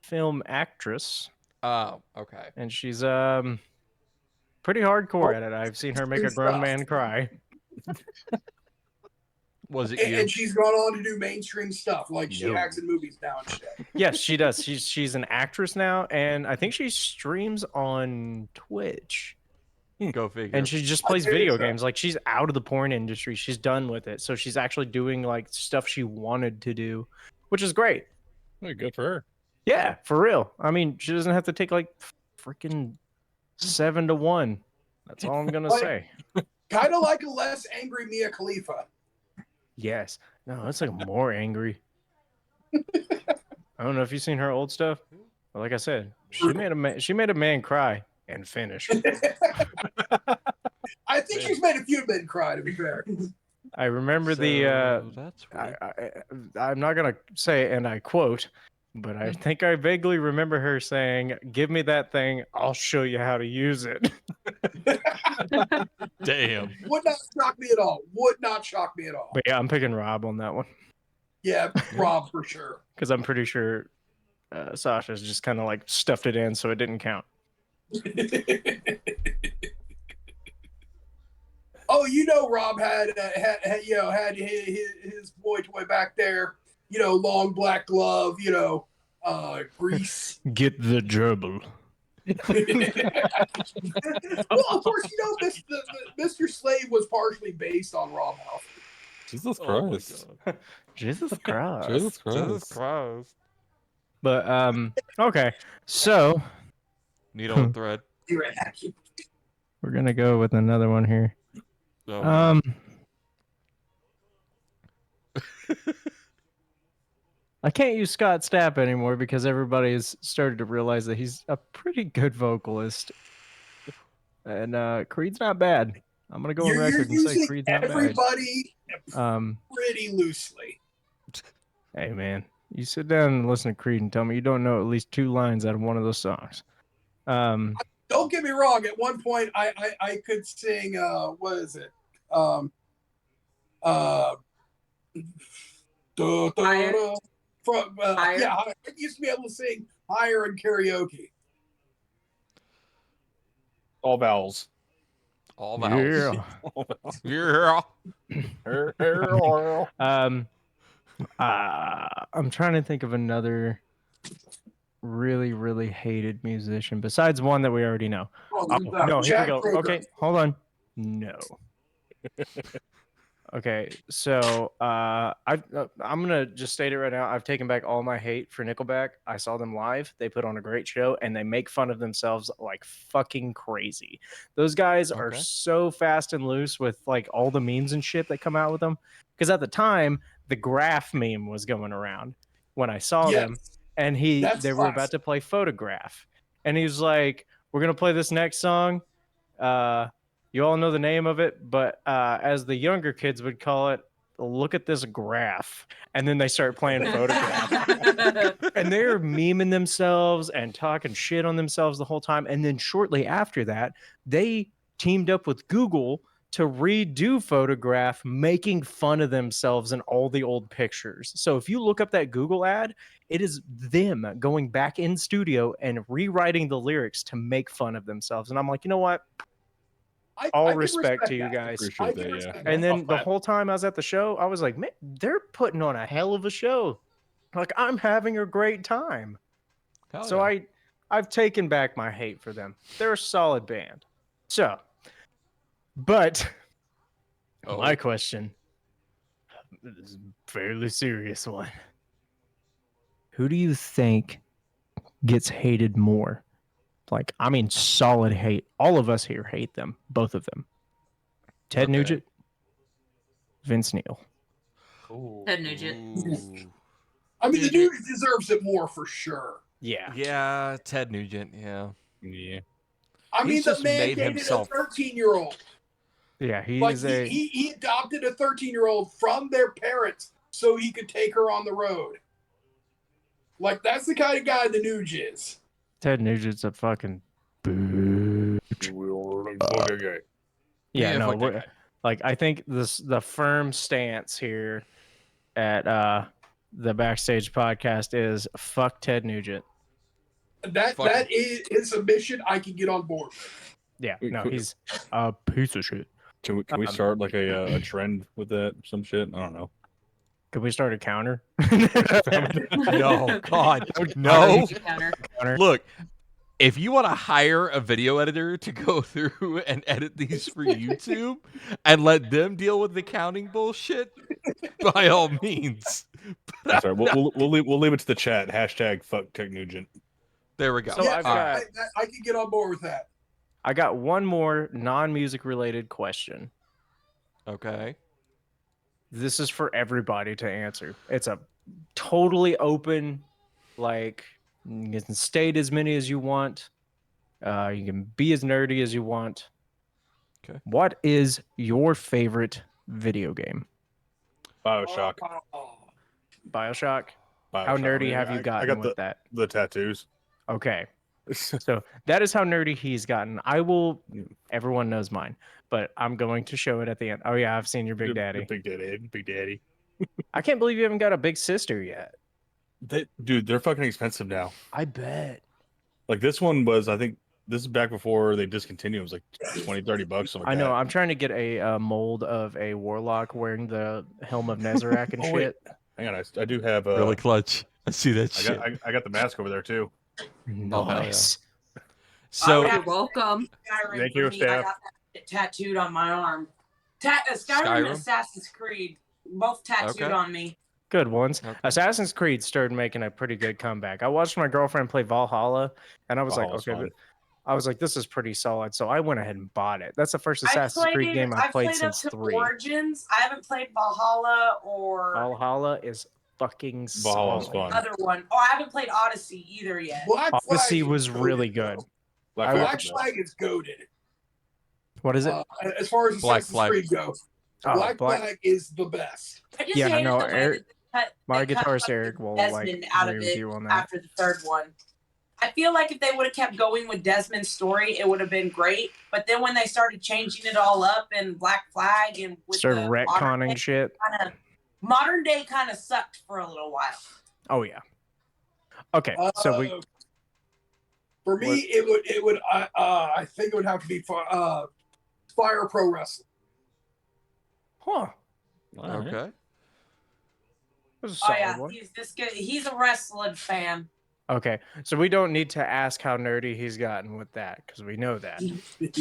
film actress, Oh, okay. and she's pretty hardcore at it. I've seen her make a grown man cry. Was it And, you? and she's gone on to do mainstream stuff, like she No. acts in movies now and shit. Yes, she does. She's an actress now, and I think she streams on Twitch. Go figure. And she just plays video games. Like, she's out of the porn industry. She's done with it. So she's actually doing like stuff she wanted to do, which is great. Hey, good for her. Yeah, for real. I mean, she doesn't have to take like freaking 7-1. That's all I'm gonna Like- say. Kind of like a less angry Mia Khalifa. Yes. No, it's like more angry. I don't know if you've seen her old stuff, but like I said, she made a man cry and finish. I think she's made a few men cry, to be fair. I remember the So that's weird. I'm not gonna say, and I quote, but I think I vaguely remember her saying, "Give me that thing, I'll show you how to use it." Damn. Would not shock me at all. Would not shock me at all. But yeah, I'm picking Rob on that one Yeah, Rob for sure. because I'm pretty sure Sasha's just kind of like stuffed it in, so it didn't count. Oh, you know, Rob had his boy toy back there. You know, long black glove. You know, grease. Get the gerbil. Well, of course, you know, Mr. Slave was partially based on Rob Halford. Jesus Oh my Christ. God. Jesus Christ. Jesus Jesus Christ. Christ. But okay, so Needle and thread. we're gonna go with another one here. Oh, I can't use Scott Stapp anymore because everybody's started to realize that he's a pretty good vocalist. And Creed's not bad. I'm gonna go on You're record and say using Creed's not bad. everybody Um, pretty loosely. hey man, you sit down and listen to Creed and tell me you don't know at least 2 lines out of one of those songs. Don't get me wrong. At one point, I could sing. What is it? Higher. From Higher. yeah, I used to be able to sing higher in karaoke. All vowels. all vowels. Yeah. Yeah. I'm trying to think of another really, really hated musician besides one that we already know? Oh, Oh, no, here we Jack go. Croker. Okay, hold on. No. Okay, so I'm gonna just state it right now. I've taken back all my hate for Nickelback. I saw them live. They put on a great show, and they make fun of themselves like fucking crazy. Those guys are Okay. so fast and loose with like all the memes and shit that come out with them. Because at the time, the graph meme was going around when I saw Yes. them, and That's they were about classic. to play Photograph, and he was like, "We're gonna play this next song." You all know the name of it, but as the younger kids would call it, look at this graph. And then they start playing Photograph. And they're memeing themselves and talking shit on themselves the whole time. And then shortly after that, they teamed up with Google to redo Photograph, making fun of themselves in all the old pictures. So if you look up that Google ad, it is them going back in studio and rewriting the lyrics to make fun of themselves. And I'm like, you know what? All I can respect to you that. guys. Appreciate I that, can yeah. respect And that. then the whole time I was at the show, I was like, man, they're putting on a hell of a show. Like, I'm having a great time. Hell So yeah. I've taken back my hate for them. They're a solid band. So, but Oh. my question is a fairly serious one. Who do you think gets hated more? Like, I mean, solid hate. All of us here hate them, both of them. Ted Okay. Nugent, Vince Neil. Ted Nugent. Ooh. I mean, the Nugent. dude deserves it more for sure. Yeah. Yeah, Ted Nugent. Yeah. Yeah. I mean, He's the just man made dated himself- a 13-year-old. Yeah, he Like, is a. he adopted a 13-year-old from their parents so he could take her on the road. Like, that's the kind of guy the Nuge is. Ted Nugent's a fucking bitch. Yeah, Yeah, no, fuck that we're, guy. like I think the firm stance here at the Backstage Podcast is fuck Ted Nugent. That Fuck him. is his submission I can get on board with. Yeah, Wait, no, cool. he's a piece of shit. Can we start like a trend with that? Some shit? I don't know. Could we start a counter? No, God, no. Counter. Counter. Look, if you want to hire a video editor to go through and edit these for YouTube and let them deal with the counting bullshit, by all means. That's all right. We'll leave it to the chat. Hashtag fuck Ted Nugent. There we go. So Yeah, I've All got- right. I can get on board with that. I got one more non-music related question. Okay. This is for everybody to answer. It's a totally open, like, you can state as many as you want. You can be as nerdy as you want. Okay. What is your favorite video game? Bioshock. BioShock? How Bioshock. nerdy Yeah, have you I gotten got with that? the tattoos. Okay. So that is how nerdy he's gotten. Everyone knows mine, but I'm going to show it at the end. Oh yeah, I've seen your Big Daddy. Big Daddy. Big Daddy. I can't believe you haven't got a big sister yet. Dude, they're fucking expensive now. I bet. Like this one was, I think this is back before they discontinued. It was like $20-$30. Something like I know. that. I'm trying to get a mold of a warlock wearing the helm of Nezarec and Oh, wait. shit. Hang on, I do have Really clutch. I see that shit. I got the mask over there too. Oh, hell yeah. Nice. So, You're welcome. Skyrim Thank for you, me. Steph. I got that tattooed on my arm. Skyrim and Skyrim? Assassin's Creed, both tattooed Okay. on me. Good ones. Okay. Assassin's Creed started making a pretty good comeback. I watched my girlfriend play Valhalla, and I was Valhalla's like, okay, fun. I was like, this is pretty solid. So I went ahead and bought it. That's the first I've Assassin's Creed game I've played up since to 3. Origins. I haven't played Valhalla or Valhalla is fucking Valhalla's solid. fun. other one. Oh, I haven't played Odyssey either yet. Black Odyssey Flag was is really goated, good. though. Black Black Flag. Flag is goaded. What is it? As far as Black Assassin's Flag. Creed goes, Oh, Black Flag is the best. I just Yeah, I hated know, the way Eric- that they cut- My they cut guitarist fucking Eric will Desmond out agree of with it you on that. after the third one. I feel like if they would have kept going with Desmond's story, it would have been great. But then when they started changing it all up in Black Flag and with Started the retconning shit. modern day kind of sucked for a little while. Oh yeah. Okay, so we For me, it would. I think it would have to be Fire Pro Wrestling. huh. okay. That was a Oh solid yeah, one. he's this good. He's a wrestling fan. Okay, so we don't need to ask how nerdy he's gotten with that because we know that.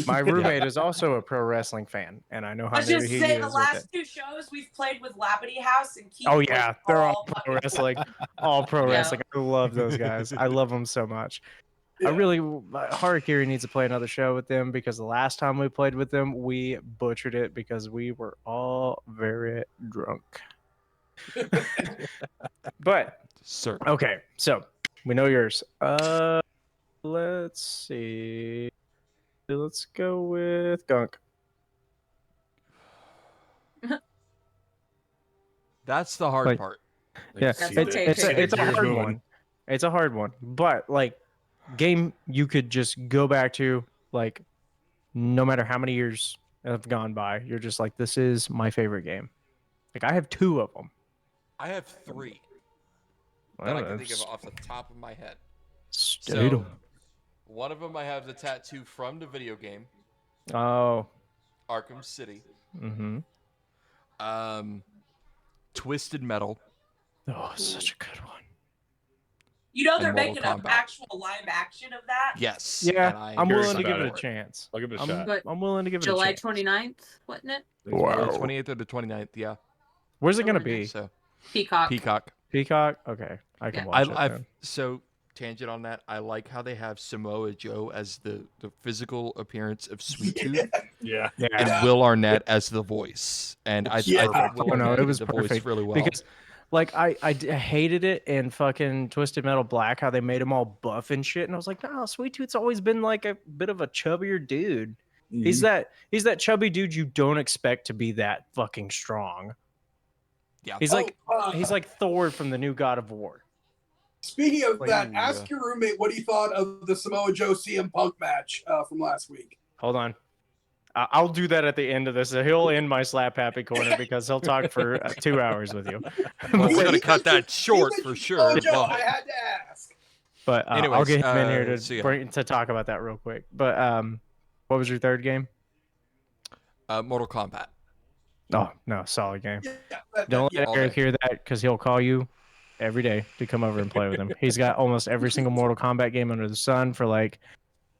My roommate is also a pro wrestling fan, and I know how I was just nerdy he saying, is the with last it. 2 shows we've played with Labadee House and Keith. Oh was yeah, they're all pro fucking- wrestling, all pro Yeah. wrestling. I love those guys. I love them so much. I really, Harakiri needs to play another show with them because the last time we played with them, we butchered it because we were all very drunk. But Sir. okay, so we know yours. Let's see. Let's go with Gunk. That's the hard Like- part. Yeah, That's the take it's a Gears hard moving. one. It's a hard one, but like game you could just go back to, like no matter how many years have gone by, you're just like, this is my favorite game. Like I have 2 of them. I have 3 that Well, I can think of that's- off the top of my head. State 'em. One of them I have the tattoo from the video game, Oh. Arkham City. Mm-hmm. Twisted Metal. Oh, such a good one. You know And they're Mortal making an Kombat. actual live action of that. Yes. Yeah, and I I'm am willing to excited give it a for chance. I'll give it a I'm, shot. But I'm willing to give it a July chance. 29th, wasn't it? Wow. 28th or the 29th, yeah. Where's it gonna be? So Peacock. Peacock. Peacock. Okay, I can watch it. I've then. so tangent on that. I like how they have Samoa Joe as the physical appearance of Sweet Tooth Yeah. and Will Arnett as the voice. And I Yeah. think Will Oh no, Arnett it did was the perfect voice really well. because, like, I hated it in fucking Twisted Metal Black how they made him all buff and shit, and I was like, no, Sweet Tooth's always been like a bit of a chubbier dude. He's that chubby dude you don't expect to be that fucking strong. Yeah. He's like Oh, he's like Thor from the new God of War. Speaking of Like, that, ooh, ask your roommate what he thought of the Samoa Joe CM Punk match from last week. Hold on. I'll do that at the end of this. He'll end my slap happy corner because he'll talk for 2 hours with you. Well, we're He gonna cut that mentioned- short he for mentioned sure. Samoa Joe. but- I had to ask. But I'll Anyways, get him in here so yeah. to talk about that real quick. But what was your third game? Mortal Kombat. Oh no, solid game. Yeah, Don't yeah. let all Eric day. hear that because he'll call you every day to come over and play with him. He's got almost every single Mortal Kombat game under the sun for like,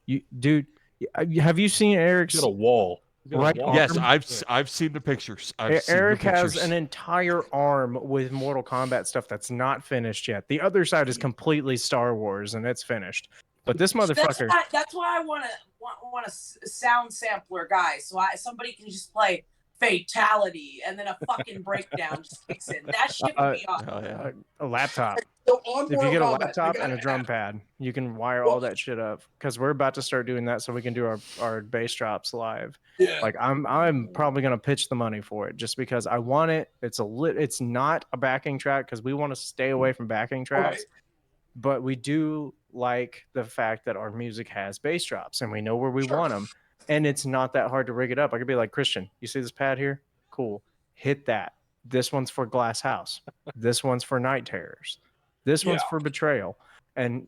you dude. Have you seen Eric's? He's got a wall. He's got a Right. wall. Yes, Arm? I've seen the pictures. I've seen Eric the has pictures. an entire arm with Mortal Kombat stuff that's not finished yet. The other side is completely Star Wars and it's finished. But this motherfucker, That's why I want a sound sampler guy, so somebody can just play Fatality and then a fucking breakdown just kicks in. That shit would be awesome. Oh yeah. a laptop. So on If you Mortal get a Kombat, laptop I and a gotta drum ask. pad, you can wire all that shit up. Because we're about to start doing that, so we can do our bass drops live. Yeah. Like I'm probably gonna pitch the money for it, just because I want it. It's not a backing track because we want to stay away from backing tracks. Right. But we do like the fact that our music has bass drops and we know where we Sure. want them, and it's not that hard to rig it up. I could be like, Christian, you see this pad here? Cool, hit that. This one's for Glass House. This one's for Night Terrors. This one's Yeah. for Betrayal. And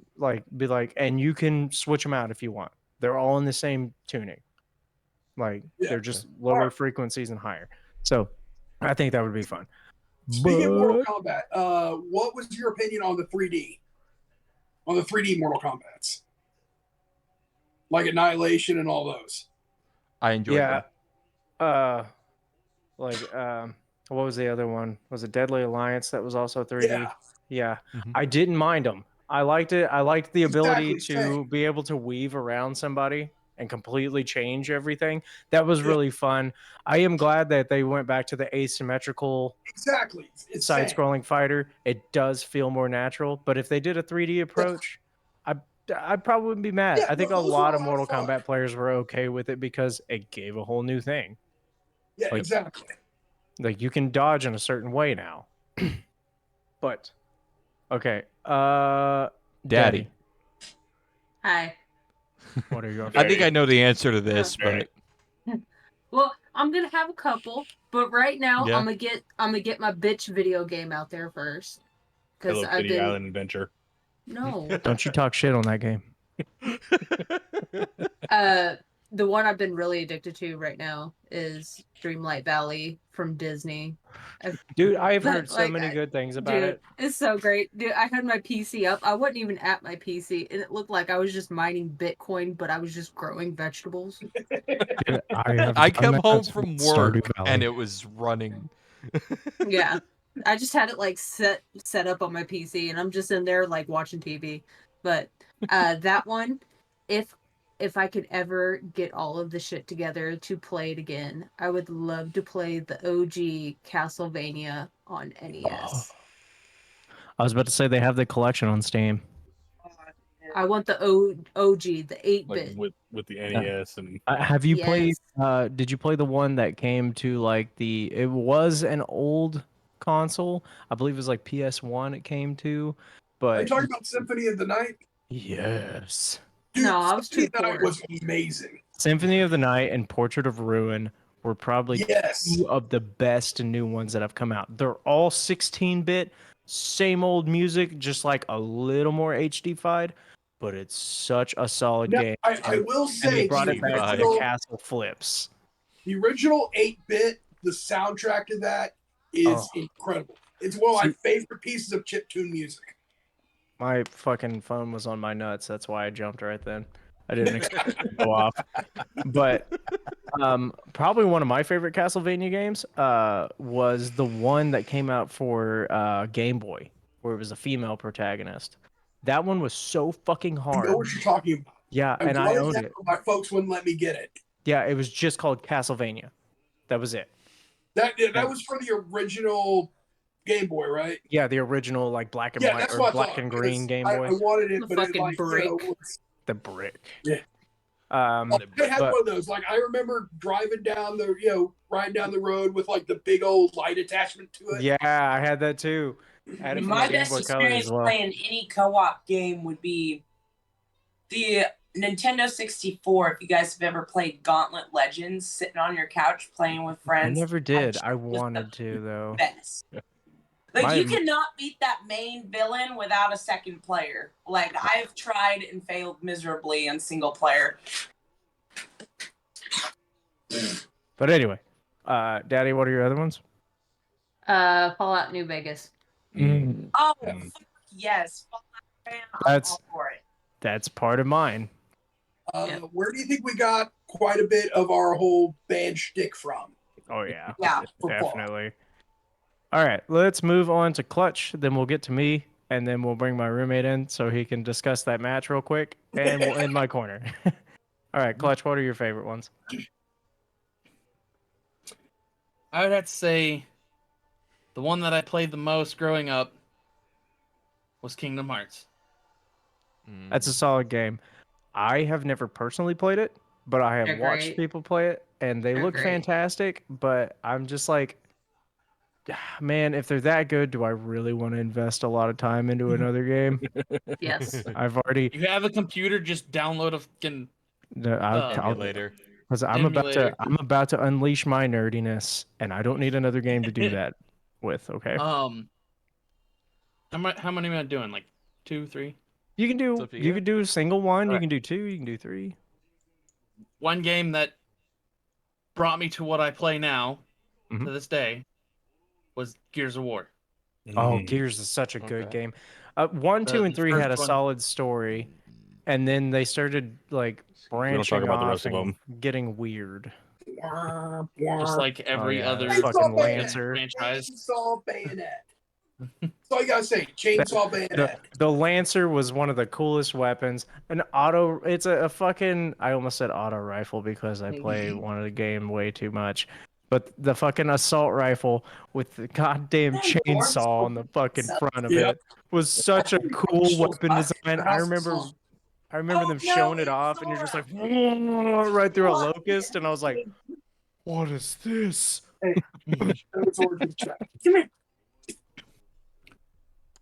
be like, and you can switch them out if you want. They're all in the same tuning. Like Yeah. they're just lower Alright. frequencies and higher. So I think that would be fun. Speaking of Mortal But- Kombat, what was your opinion on the 3D? On the 3D Mortal Kombats? Like Annihilation and all those. I enjoyed Yeah. them. What was the other one? Was it Deadly Alliance that was also 3D? Yeah. Yeah. Mhm. I didn't mind them. I liked it. I liked the ability Exactly, to same. be able to weave around somebody and completely change everything. That was Yeah. really fun. I am glad that they went back to the asymmetrical Exactly. It's same. side-scrolling fighter. It does feel more natural, but if they did a 3D approach, I'd probably wouldn't be mad. Yeah, I think a those were lot a of lot Mortal of fun. Kombat players were okay with it because it gave a whole new thing. Yeah, like- exactly. Like you can dodge in a certain way now. But okay, Daddy, Hi. what are your? I think I know the answer to this, Daddy. but Well, I'm gonna have a couple, but right now Yeah. I'm gonna get my bitch video game out there first. Because Hello I've Kitty been Island Adventure. no. Don't you talk shit on that game? the one I've been really addicted to right now is Dreamlight Valley from Disney. Dude, I've heard so Like, many good things about Dude, it. it's so great. Dude, I had my PC up. I wasn't even at my PC, and it looked like I was just mining Bitcoin, but I was just growing vegetables. I came home from work and it was running. Yeah. I just had it like set up on my PC, and I'm just in there like watching TV. But that one, if I could ever get all of the shit together to play it again, I would love to play the OG Castlevania on NES. I was about to say they have the collection on Steam. I want the OG, the 8-bit. Like with the NES and. Have you played? Yes. Did you play the one that came to like the? It was an old console. I believe it was like PS1. It came to, Are you but talking about Symphony of the Night? yes, Dude, No, I was Symphony too of the Night poor. was amazing. Symphony of the Night and Portrait of Ruin were probably Yes. two of the best new ones that have come out. They're all 16-bit, same old music, just like a little more HD-fied, but it's such a solid Now, game. I will And say they brought the it back to the original, castle flips. the original 8-bit, the soundtrack to that is incredible. It's one of my favorite pieces of chiptune music. My fucking phone was on my nuts. That's why I jumped right then. I didn't expect it to go off. But probably one of my favorite Castlevania games was the one that came out for Game Boy, where it was a female protagonist. That one was so fucking I hard. know what you're talking about. Yeah, and I wanted owned that, it. but my folks wouldn't let me get it. Yeah, it was just called Castlevania. That was it. That was for the original Game Boy, right? Yeah, the original like black and Yeah, white that's or what I black thought, and green Game Boy. I wanted it, The but it fucking like brick. was, The brick. Yeah. Um, I had but- one of those. Like I remember driving down riding down the road with like the big old light attachment to it. Yeah, I had that too. I had it for My Game best Boy Color experience as well. playing any co-op game would be the Nintendo 64. If you guys have ever played Gauntlet Legends, sitting on your couch playing with I friends. never did. I was the wanted to though. best. Like My- you cannot beat that main villain without a second player. Like I've tried and failed miserably in single player. But anyway, Daddy, what are your other ones? Fallout New Vegas. Oh fuck yes, man, I'm That's- all for it. That's part of mine. Where do you think we got quite a bit of our whole band shtick from? Oh yeah, Yeah. definitely. All right, let's move on to Clutch. Then we'll get to me, and then we'll bring my roommate in so he can discuss that match real quick, and we'll end my corner. All right, Clutch, what are your favorite ones? I would have to say the one that I played the most growing up was Kingdom Hearts. That's a solid game. I have never personally played it, but I have They're watched great. people play it, and they They're look great. fantastic. But I'm just like, man, if they're that good, do I really want to invest a lot of time into another game? Yes. I've already. You have a computer, just download a fucking No, I'll, Emulator. because I'm Emulator. about to unleash my nerdiness, and I don't need another game to do that with. Okay, How many am I doing? Like 2, 3? you can It's do up to you you. can do a single one, you Alright. can do 2, you can do 3. One game that brought me to what I play now Mhm. to this day was Gears of War. Oh, Gears is such a good Okay. game. 1, 2, and The 3 had a first one- solid story, and then they started like don't branching talk about the off rest of and getting weird. Just like every yeah, other fucking Chainsaw Lancer. franchise. Chainsaw Bayonet. That's all you gotta say. Chainsaw Bayonet. The Lancer was one of the coolest weapons. An auto, it's a fucking. I almost said auto rifle because I play one of the game way too much. But the fucking assault rifle with the goddamn chainsaw on the fucking front of Yep. it was such a cool weapon design. I remember them showing it off, and you're just like right through a locust, and I was like, "What is this?"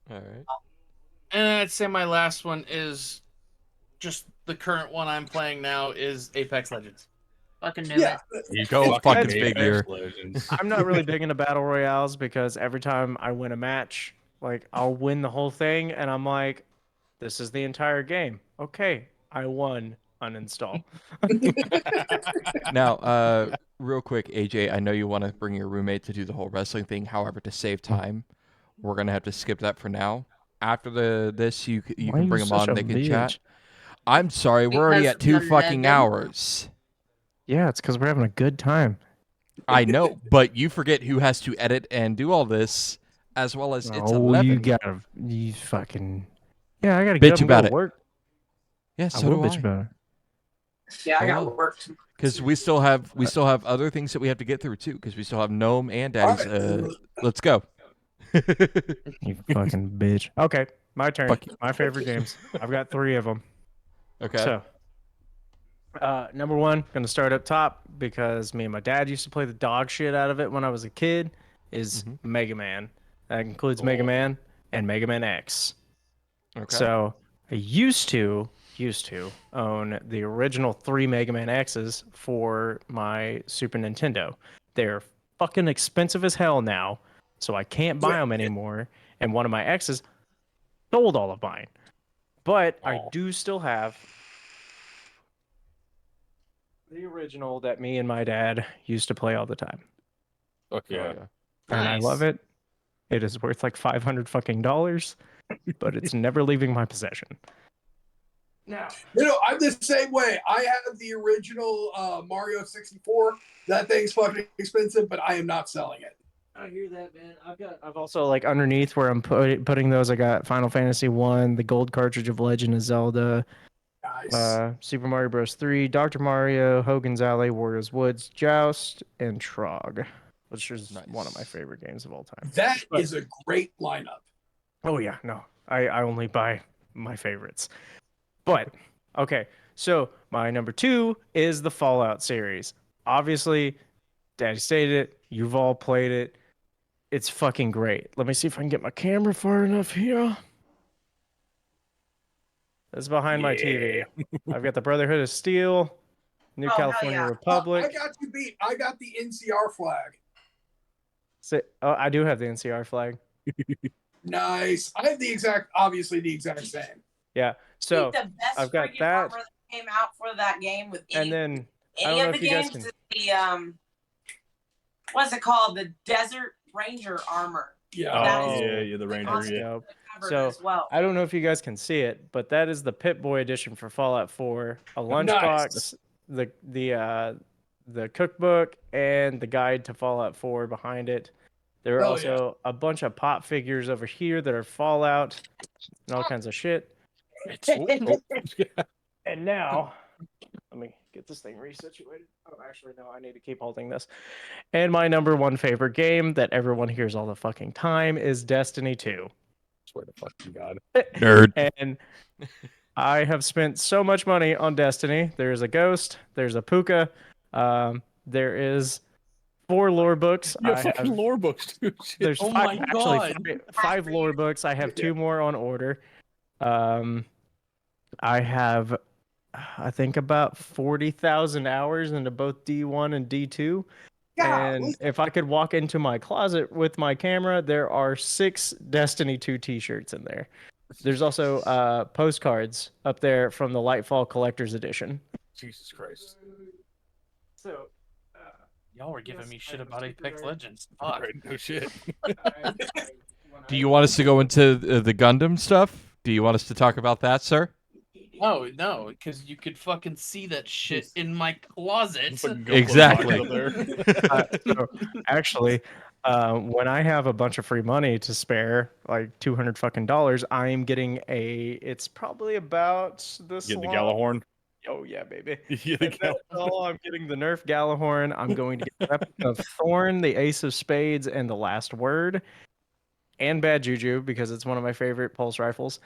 All right. And I'd say my last one is just the current one I'm playing now is Apex Legends. Fucking knew Yeah. it. You go fucking That's- figure. I'm not really big into battle royales because every time I win a match, like I'll win the whole thing, and I'm like, "This is the entire game." Okay, I won. uninstall. Now, real quick, AJ, I know you want to bring your roommate to do the whole wrestling thing. However, to save time, we're gonna have to skip that for now. After this, you Why can you bring them such on. a They can bitch? chat. I'm sorry, we're already Because at 2 of fucking 11. hours. Yeah, it's because we're having a good time. I know, but you forget who has to edit and do all this, as well as it's 11. you fucking. Yeah, I gotta Bitch get up and go about to it. work. Yeah, I so will do bitch I. about it. Yeah, I Hello. got work tomorrow. Because we still have other things that we have to get through too. Because we still have Gnome and Daddi's. Let's go. You fucking bitch. Okay, my turn. Fuck you. My favorite games. I've got 3 of them. Okay. So, number 1, gonna start up top because me and my dad used to play the dog shit out of it when I was a kid. Is Mega Man. That includes Mega Man and Mega Man X. Okay. So I used to own the original 3 Mega Man X's for my Super Nintendo. They're fucking expensive as hell now, so I can't buy them anymore. And one of my exes sold all of mine. But I do still have the original that me and my dad used to play all the time. Fuck yeah. And I love it. It is worth like $500 fucking dollars, but it's never leaving my possession. Now, I'm the same way. I have the original Mario 64. That thing's fucking expensive, but I am not selling it. I hear that, man. I've also like underneath where I'm putting those. I got Final Fantasy 1, the gold cartridge of Legend of Zelda, Nice. Super Mario Bros. 3, Dr. Mario, Hogan's Alley, Warriors Woods, Joust, and Trog, which is one of my favorite games of all time. That is a great lineup. Oh yeah, no, I only buy my favorites. But okay, so my number 2 is the Fallout series. Obviously, Daddy stated it. You've all played it. It's fucking great. Let me see if I can get my camera far enough here. That's behind my TV. I've got the Brotherhood of Steel, New California Republic. I got you beat. I got the NCR flag. I do have the NCR flag. Nice. I have obviously the exact same. Yeah. So the best I've got friggin' that. armor that came out for that game with And then I don't any know of if the you guys games can. is the what's it called? The Desert Ranger armor. Yeah. Yeah, the Ranger. Yeah. So as well. I don't know if you guys can see it, but that is the Pip-Boy edition for Fallout 4. A lunchbox, the cookbook, and the guide to Fallout 4 behind it. There are also a bunch of pop figures over here that are Fallout and all kinds of shit. And now, let me get this thing resituated. Oh, actually, no, I need to keep holding this. And my number 1 favorite game that everyone hears all the fucking time is Destiny 2. Swear to fucking God. Nerd. And I have spent so much money on Destiny. There's a Ghost. There's a Puka. There is 4 lore books. Yeah, fucking lore books, dude. There's Oh 5, my God. 5 lore books. I have 2 more on order. I have, I think, about 40,000 hours into both D1 and D2. And if I could walk into my closet with my camera, there are 6 Destiny 2 t-shirts in there. There's also postcards up there from the Lightfall Collector's Edition. Jesus Christ. So, Y'all were giving me shit about Apex Legends. Fuck. Right, no shit. Do you want us to go into the Gundam stuff? Do you want us to talk about that, sir? No, because you could fucking see that shit in my closet. Exactly. So, actually, when I have a bunch of free money to spare, like $200 fucking dollars, I am getting it's probably about this. Get the Galahorn. Oh yeah, baby. Yeah, I'm getting the Nerf Galahorn. I'm going to get the replica of Thorn, the Ace of Spades, and the Last Word, and Bad Juju because it's one of my favorite pulse rifles.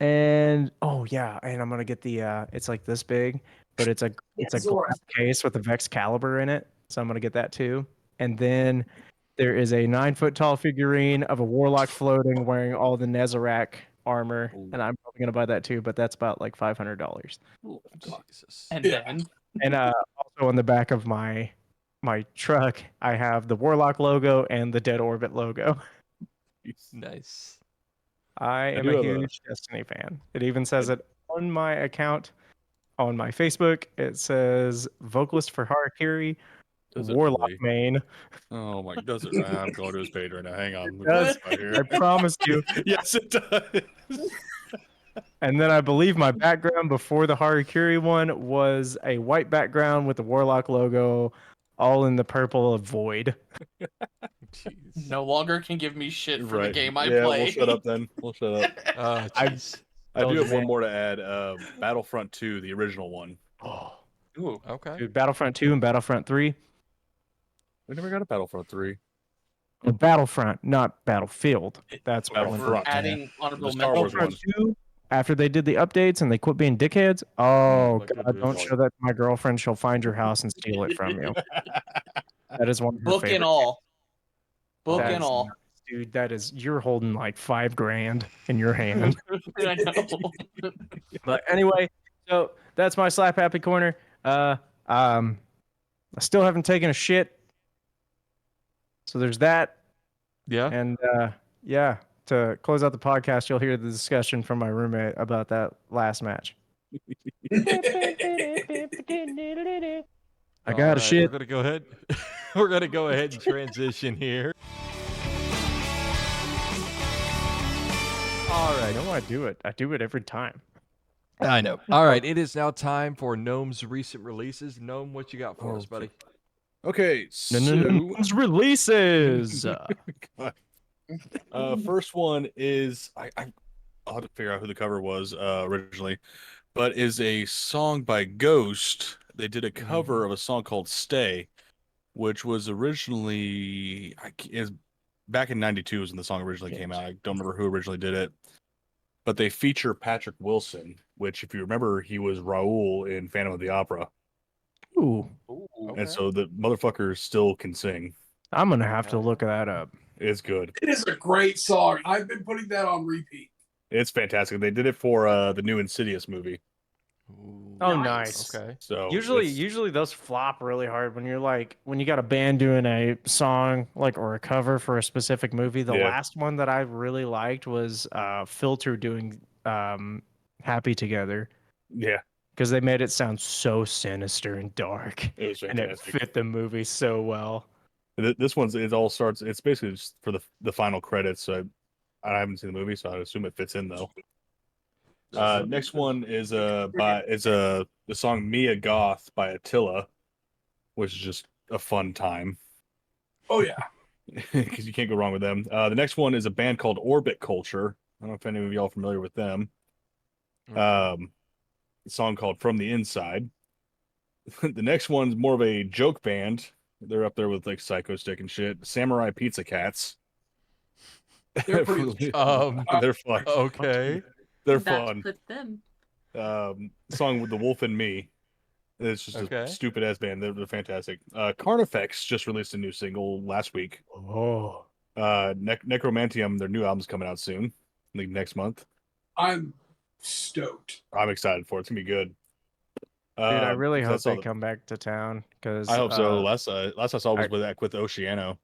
And I'm gonna get the it's like this big, but it's a glass case with a Vex Caliber in it. So I'm gonna get that too. And then there is a 9-foot tall figurine of a warlock floating wearing all the Nezarec armor, and I'm probably gonna buy that too, but that's about like $500. Jesus. And then And also on the back of my truck, I have the Warlock logo and the Dead Orbit logo. Nice. I am a huge Destiny fan. It even says it on my account on my Facebook. It says vocalist for Harakiri, Does it Warlock really? Main. Oh my, does it? I'm going to his page right now. Hang on. It does. Right here. I promise you. Yes, it does. And then I believe my background before the Harakiri one was a white background with the Warlock logo, all in the purple of Void. Jeez. No longer can give me shit for the Right. game I Yeah, play. we'll shut up then. We'll shut up. Jeez. I do have man. one more to add. Battlefront 2, the original one. Oh, Ooh. Okay. dude, Battlefront 2 and Battlefront 3. We never got a Battlefront 3. Battlefront, not Battlefield. That's what Battlefront. For we're adding honorable The Star Wars mention. Battlefront 2, after they did the updates and they quit being dickheads. Oh, Like God, don't show that to my girlfriend. She'll find your house and steal it from you. That is one of her Book favorite. and all. Book That and is all. nuts, dude. That is, you're holding like $5,000 in your hand. I know. But anyway, so that's my slap happy corner. I still haven't taken a shit. So there's that. Yeah. And yeah, to close out the podcast, you'll hear the discussion from my roommate about that last match. I got a shit. We're gonna go ahead. We're gonna go ahead and transition here. All right. I know I do it. I do it every time. I know. All right. It is now time for Gnome's recent releases. Gnome, what you got for us, buddy? Okay, so It's releases. first one is I'll have to figure out who the cover was originally, but is a song by Ghost. They did a cover of a song called "Stay," which was originally is back in '92 is when the song originally came out. I don't remember who originally did it, but they feature Patrick Wilson, which, if you remember, he was Raoul in Phantom of the Opera. Ooh, Okay. And so the motherfucker still can sing. I'm gonna have to look that up. It's good. It is a great song. I've been putting that on repeat. It's fantastic. They did it for the new Insidious movie. Ooh. Oh, Nice. nice. Okay. So Usually those flop really hard when you got a band doing a song or a cover for a specific movie. The Yeah. last one that I really liked was Filter doing Happy Together, yeah, because they made it sound so sinister and dark, it was and it fantastic. fit the movie so well. This one's it all starts. It's basically just for the final credits. So I haven't seen the movie, so I assume it fits in though. Next one is the song "Mia Goth" by Attila, which is just a fun time Oh yeah. because you can't go wrong with them. The next one is a band called Orbit Culture. I don't know if any of y'all are familiar with them. A song called "From the Inside." The next one's more of a joke band. They're up there with like Psycho Stick and shit. Samurai Pizza Cats. They're pretty They're fun. Okay. They're About to fun. put them. Song with The Wolf and Me. It's just Okay. a stupid ass band. They're fantastic. Carnifex just released a new single last week. Oh, Necromantium, their new album's coming out soon, like next month. I'm stoked. I'm excited for it. It's gonna be good. dude, I really hope that's all they come back to town, because I hope so. Last I saw was with Oceano.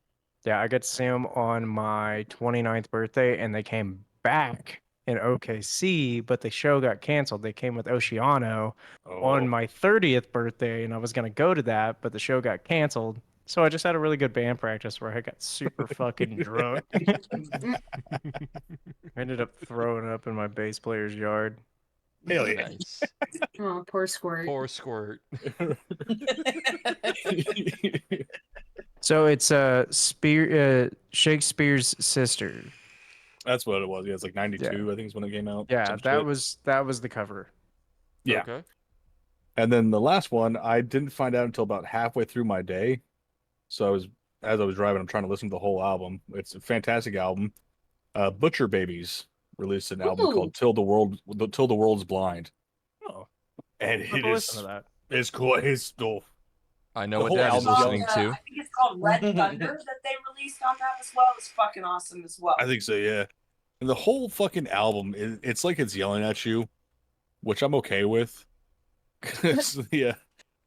Yeah, I got to see them on my 29th birthday, and they came back in OKC, but the show got canceled. They came with Oceano on my 30th birthday, and I was going to go to that, but the show got canceled. So I just had a really good band practice where I got super fucking drunk. I ended up throwing up in my bass player's yard. Hell yeah. Nice. Oh, poor Squirt. Poor Squirt. So it's Shakespeare's sister. That's what it was. Yeah, it's like 92, I think is when it came out. Yeah, Some that shit. was the cover. Yeah. Okay. And then the last one, I didn't find out until about halfway through my day. So as I was driving, I'm trying to listen to the whole album. It's a fantastic album. Butcher Babies released an album Ooh. called Till the World's Blind. Oh, And I'll it listen is to that. it's cool. It's cool. I know The what whole Dad is album's listening I to. think it's called Red Thunder that they released on that as well. It's fucking awesome as well. I think so, yeah. And the whole fucking album, it's like it's yelling at you, which I'm okay with. 'Cause, yeah,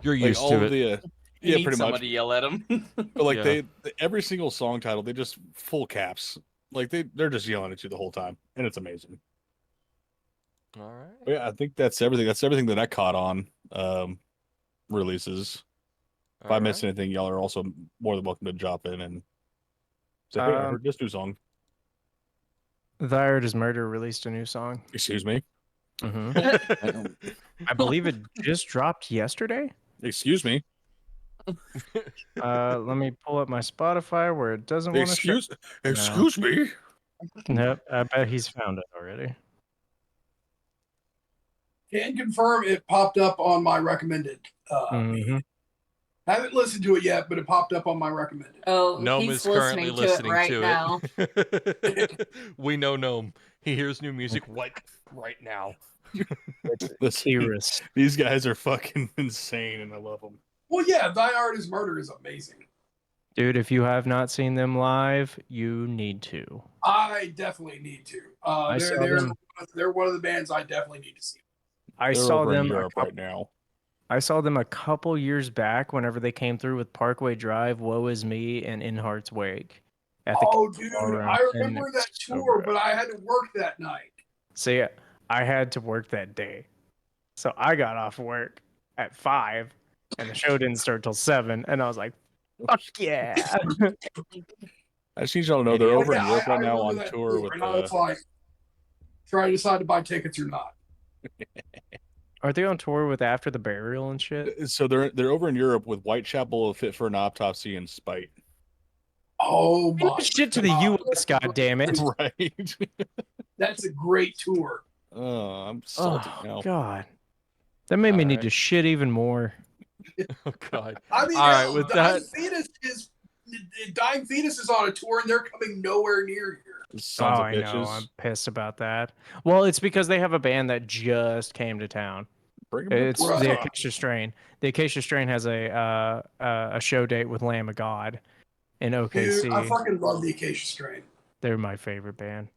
You're like used all to of it. the You yeah, need pretty much. somebody to yell at him. But like Yeah. every single song title, they just full caps. Like they're just yelling at you the whole time, and it's amazing. All right. But yeah, I think that's everything. That's everything that I caught on. releases. If I miss anything, y'all are also more than welcome to drop in and say, hey, I heard this new song. Thy Art Is Murder released a new song. Excuse me? I believe it just dropped yesterday. Excuse me? Let me pull up my Spotify where it doesn't want to show. Excuse me? Nope, I bet he's found it already. Can confirm it popped up on my recommended. Haven't listened to it yet, but it popped up on my recommended. Oh, Gnome he's is currently listening right to now. it. We know Gnome. He hears new music right now. These guys are fucking insane, and I love them. Well, yeah, Thy Art Is Murder is amazing. Dude, if you have not seen them live, you need to. I definitely need to. They're one of the bands I definitely need to see. I saw them in Europe right now. I saw them a couple years back whenever they came through with Parkway Drive, Woe Is Me, and In Heart's Wake. Dude, I remember that tour, but I had to work that night. See, I had to work that day. So I got off work at 5, and the show didn't start till 7, and I was like, fuck yeah. I just need y'all to know they're over in Europe right now on tour with and I was like, try to decide to buy tickets or not. Are they on tour with After the Burial and shit? So they're over in Europe with Whitechapel, Fit for an Autopsy, and Spite. Oh my shit to the US, goddammit. Right. That's a great tour. Oh, I'm salty now. God. That made me need to shit even more. Oh God. I mean, all right, with that, Dying Fetus is on a tour and they're coming nowhere near here. I know. I'm pissed about that. Well, it's because they have a band that just came to town. It's the Acacia Strain. The Acacia Strain has a show date with Lamb of God in OKC. Dude, I fucking love the Acacia Strain. They're my favorite band.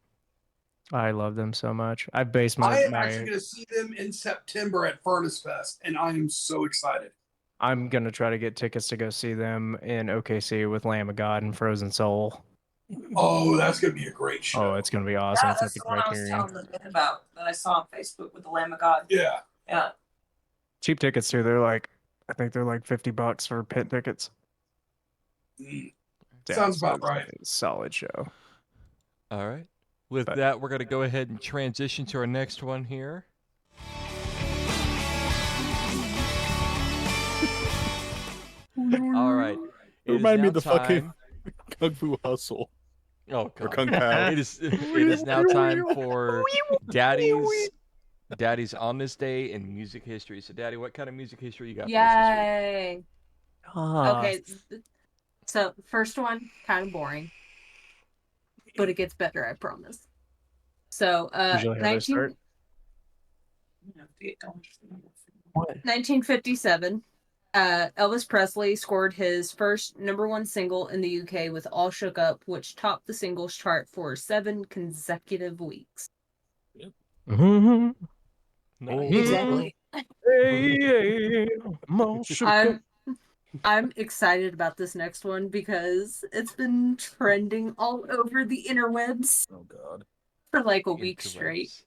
I love them so much. I am actually going to see them in September at Furnace Fest, and I am so excited. I'm going to try to get tickets to go see them in OKC with Lamb of God and Frozen Soul. Oh, that's going to be a great show. Oh, it's going to be awesome. Yeah, that's the one I was telling them about that I saw on Facebook with the Lamb of God. Yeah. Yeah. Cheap tickets too. I think they're like $50 for pit tickets. Sounds about right. Solid show. All right. With that, we're going to go ahead and transition to our next one here. All right. Remind me of the fucking Kung Fu Hustle. Oh, God. Or Kung Pao. It is now time for Daddi's On This Day in music history. So, Daddi, what kind of music history you got for us this week? Okay, so first one, kind of boring, but it gets better, I promise. So, 1957, Elvis Presley scored his first #1 single in the UK with All Shook Up, which topped the singles chart for 7 consecutive weeks. Yep. Exactly. I'm excited about this next one because it's been trending all over the interwebs. Oh God. For like a week straight.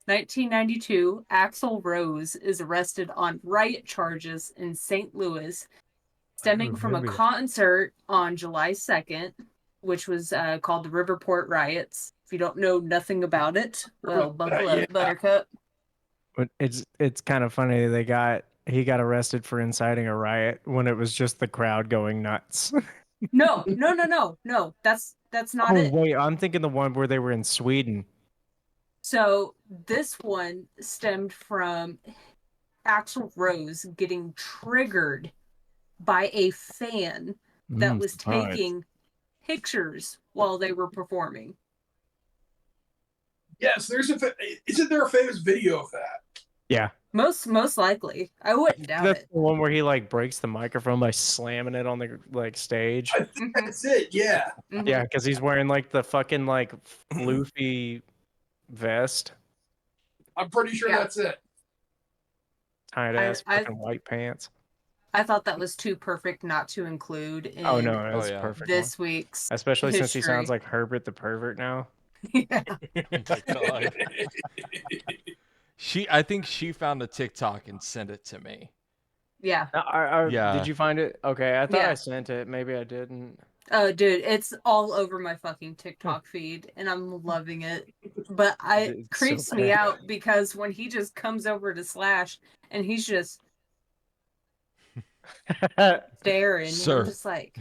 1992, Axl Rose is arrested on riot charges in St. Louis, stemming from a concert on July 2nd, which was called the Riverport Riots. If you don't know nothing about it, well, buckle up, Buttercup. But it's kind of funny he got arrested for inciting a riot when it was just the crowd going nuts. No. That's not it. Oh wait, I'm thinking the one where they were in Sweden. So this one stemmed from Axl Rose getting triggered by a fan that was taking pictures while they were performing. Yes, isn't there a famous video of that? Yeah. Most likely. I wouldn't doubt That's it. the one where he like breaks the microphone by slamming it on the stage. I think that's it, yeah. Mm-hmm. Yeah, because he's wearing like the fucking like floofy vest. I'm pretty sure that's it. Tight ass fucking white pants. I thought that was too perfect not to include in That's perfect. this week's Especially since he history. sounds like Herbert the pervert now. Yeah. Oh my God. I think she found the TikTok and sent it to me. Yeah. Yeah. Did you find it? Okay, I thought Yeah. I sent it. Maybe I didn't. Oh, dude, it's all over my fucking TikTok feed, and I'm loving it. But it It's so creeps me bad. out because when he just comes over to Slash and he's just staring, and Sir. I'm just like,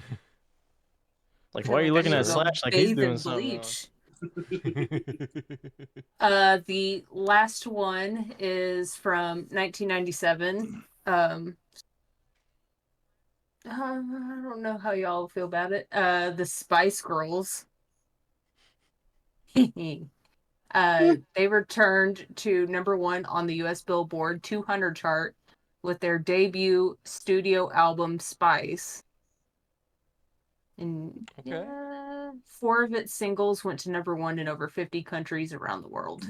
Like, why are you looking at "Go Slash like he's bathe doing in something wrong? bleach." The last one is from 1997. I don't know how y'all feel about it. The Spice Girls. They returned to #1 on the US Billboard 200 chart with their debut studio album Spice. And Okay. 4 of its singles went to #1 in over 50 countries around the world.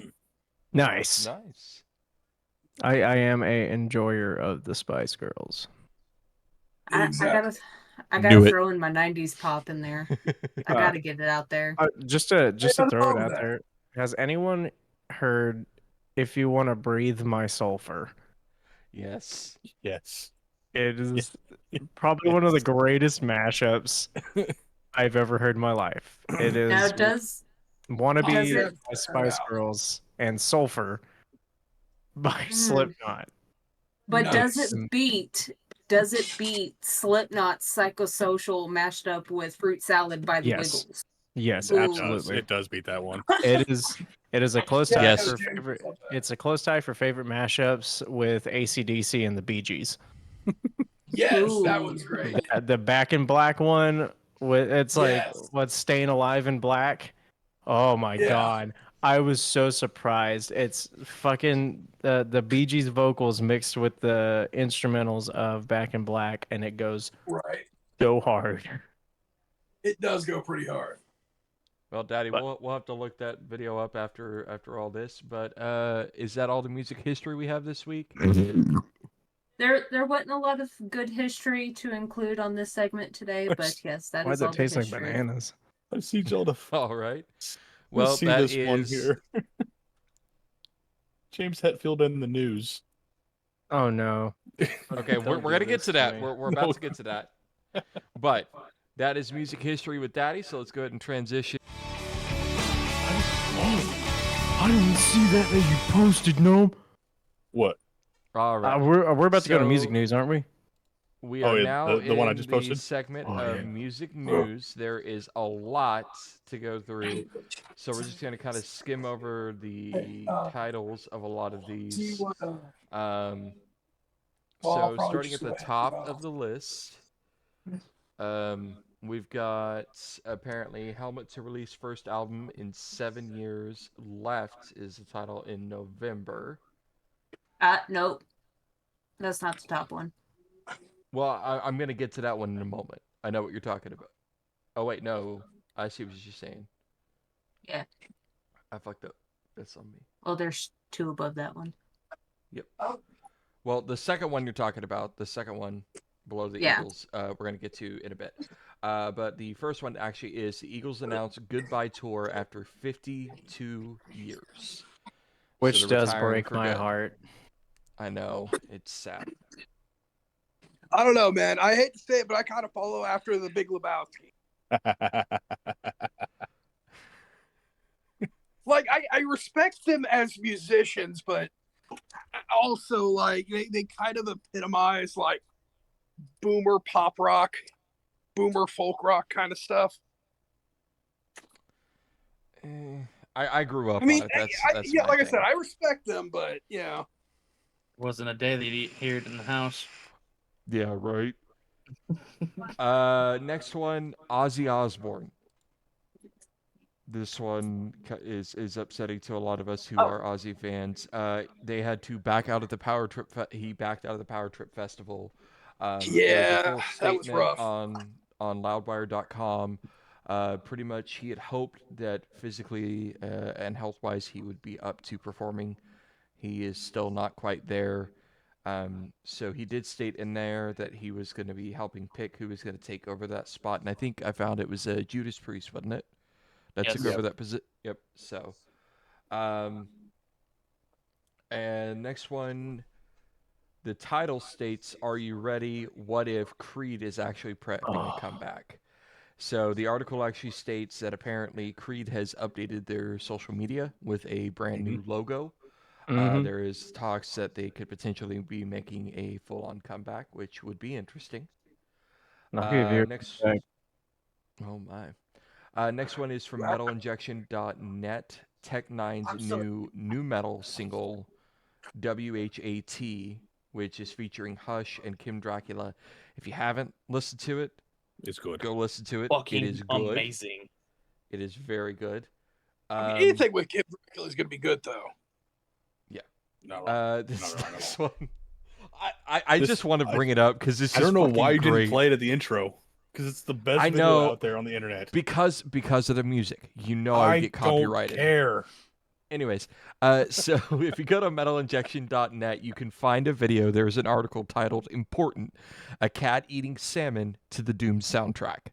Nice. Nice. I am a enjoyer of the Spice Girls. I Exactly. gotta Knew it. throw in my 90s pop in there. I gotta get it out there. Just to throw it love out that. there, has anyone heard "If You Want to Breathe My Sulfur"? Yes. Yes. It is probably one of the greatest mashups I've ever heard in my life. It Now, is does "Wannabe" it- by Spice Girls and "Sulfur" by Slipknot. But Nice. does it beat Slipknot's Psychosocial mashed up with Fruit Salad by the Yes. Wiggles? Yes, Ooh. absolutely. It does beat that one. It is a close tie Yes. for favorite. It's a close tie for favorite mashups with AC/DC and the Bee Gees. Yes, that Ooh. one's great. The Back in Black one, with it's like Yes. what's Staying Alive in Black. Oh my Yeah. god, I was so surprised. It's fucking the Bee Gees vocals mixed with the instrumentals of Back in Black, and it goes Right. so hard. It does go pretty hard. Well, Daddy, But- we'll have to look that video up after all this. But is that all the music history we have this week? There wasn't a lot of good history to include on this segment today, but yes, that Why is does all it the taste like history. bananas? I see y'all to All right. Well, see that this one is here. James Hetfield in the news. Oh no. okay. We're Don't do gonna get this to to that. me. We're about to get to that. But that is music history with Daddy. So let's go ahead and transition. I didn't see that you posted, Gnome. What? All right. We're about to go to music So- news, aren't we? We Oh, are yeah, now the one I in just the posted? segment Oh, of yeah. music news. There is a lot to go through, so we're just going to kind of skim over the titles of a lot of these. So starting at the top of the list, we've got apparently Helmet to release first album in 7 years. Left is the title in November. Nope. That's not the top one. Well, I'm going to get to that one in a moment. I know what you're talking about. Oh, wait, no. I see what you're saying. Yeah. I fucked up. That's on me. Well, there's 2 above that one. Yep. Well, the second one you're talking about, the second one below the Yeah. Eagles, we're going to get to in a bit. But the first one actually is the Eagles announce goodbye tour after 52 years. Which So they're does retiring break for my good. heart. I know. It's sad. I don't know, man. I hate to say it, but I kind of follow after the Big Lebowski. Like, I respect them as musicians, but also, like, they kind of epitomize, like, boomer pop rock, boomer folk rock kind of stuff. I grew up I mean, on it. That's yeah, my like I thing. said, I respect them, but, you know. Wasn't a day they'd hear it in the house. Yeah, right. Next one, Ozzy Osbourne. This one is upsetting to a lot of us who are Ozzy fans. They had to back out of the Power Trip. He backed out of the Power Trip Festival. There was a Yeah, full that was statement rough. on loudwire.com. Pretty much, he had hoped that physically and health-wise he would be up to performing. He is still not quite there. So he did state in there that he was going to be helping pick who was going to take over that spot. And I think I found it was Judas Priest, wasn't it? That Yes. took over that position. Yep. So, And next one, the title states, "Are you ready? What if Creed is actually prepping a comeback?" So the article actually states that apparently Creed has updated their social media with a brand new logo. There is talks that they could potentially be making a full-on comeback, which would be interesting. Next, oh my. Next one is from metalinjection.net. Tech Nine's new metal single, WHAT, which is featuring Hush and Kim Dracula. If you haven't listened to it, it's good. Go listen to it. Fucking it is good. amazing. It is very good. I mean, anything with Kim Dracula is going to be good, though. Yeah. Not wrong. This Not wrong at next all. one, I just want to bring it up because it's. I don't know why you great. didn't play it at the intro, because it's the best I video know, out there on the internet. because of the music. You know, I would get copyrighted. I don't care. Anyways, so if you go to metalinjection.net, you can find a video. There's an article titled "Important: A Cat Eating Salmon to the Doom Soundtrack."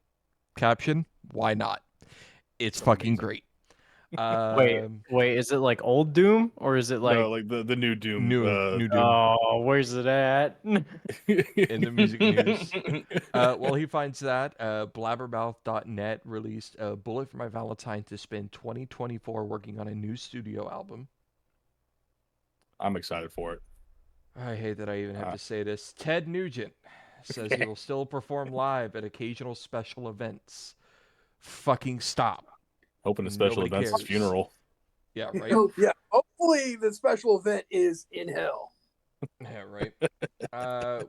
Caption: Why not? It's fucking great. Wait, is it like old Doom or is it like No, like the new Doom? New Doom. Oh, where's it at? In the music news. Well, he finds that blabbermouth.net released a bullet for my Valentine to spend 2024 working on a new studio album. I'm excited for it. I hate that I even have to say this. Ted Nugent says he will still perform live at occasional special events. Fucking stop. Hoping a special Nobody event's his cares. funeral. Yeah, right? Yeah, hopefully the special event is in hell. Yeah, right.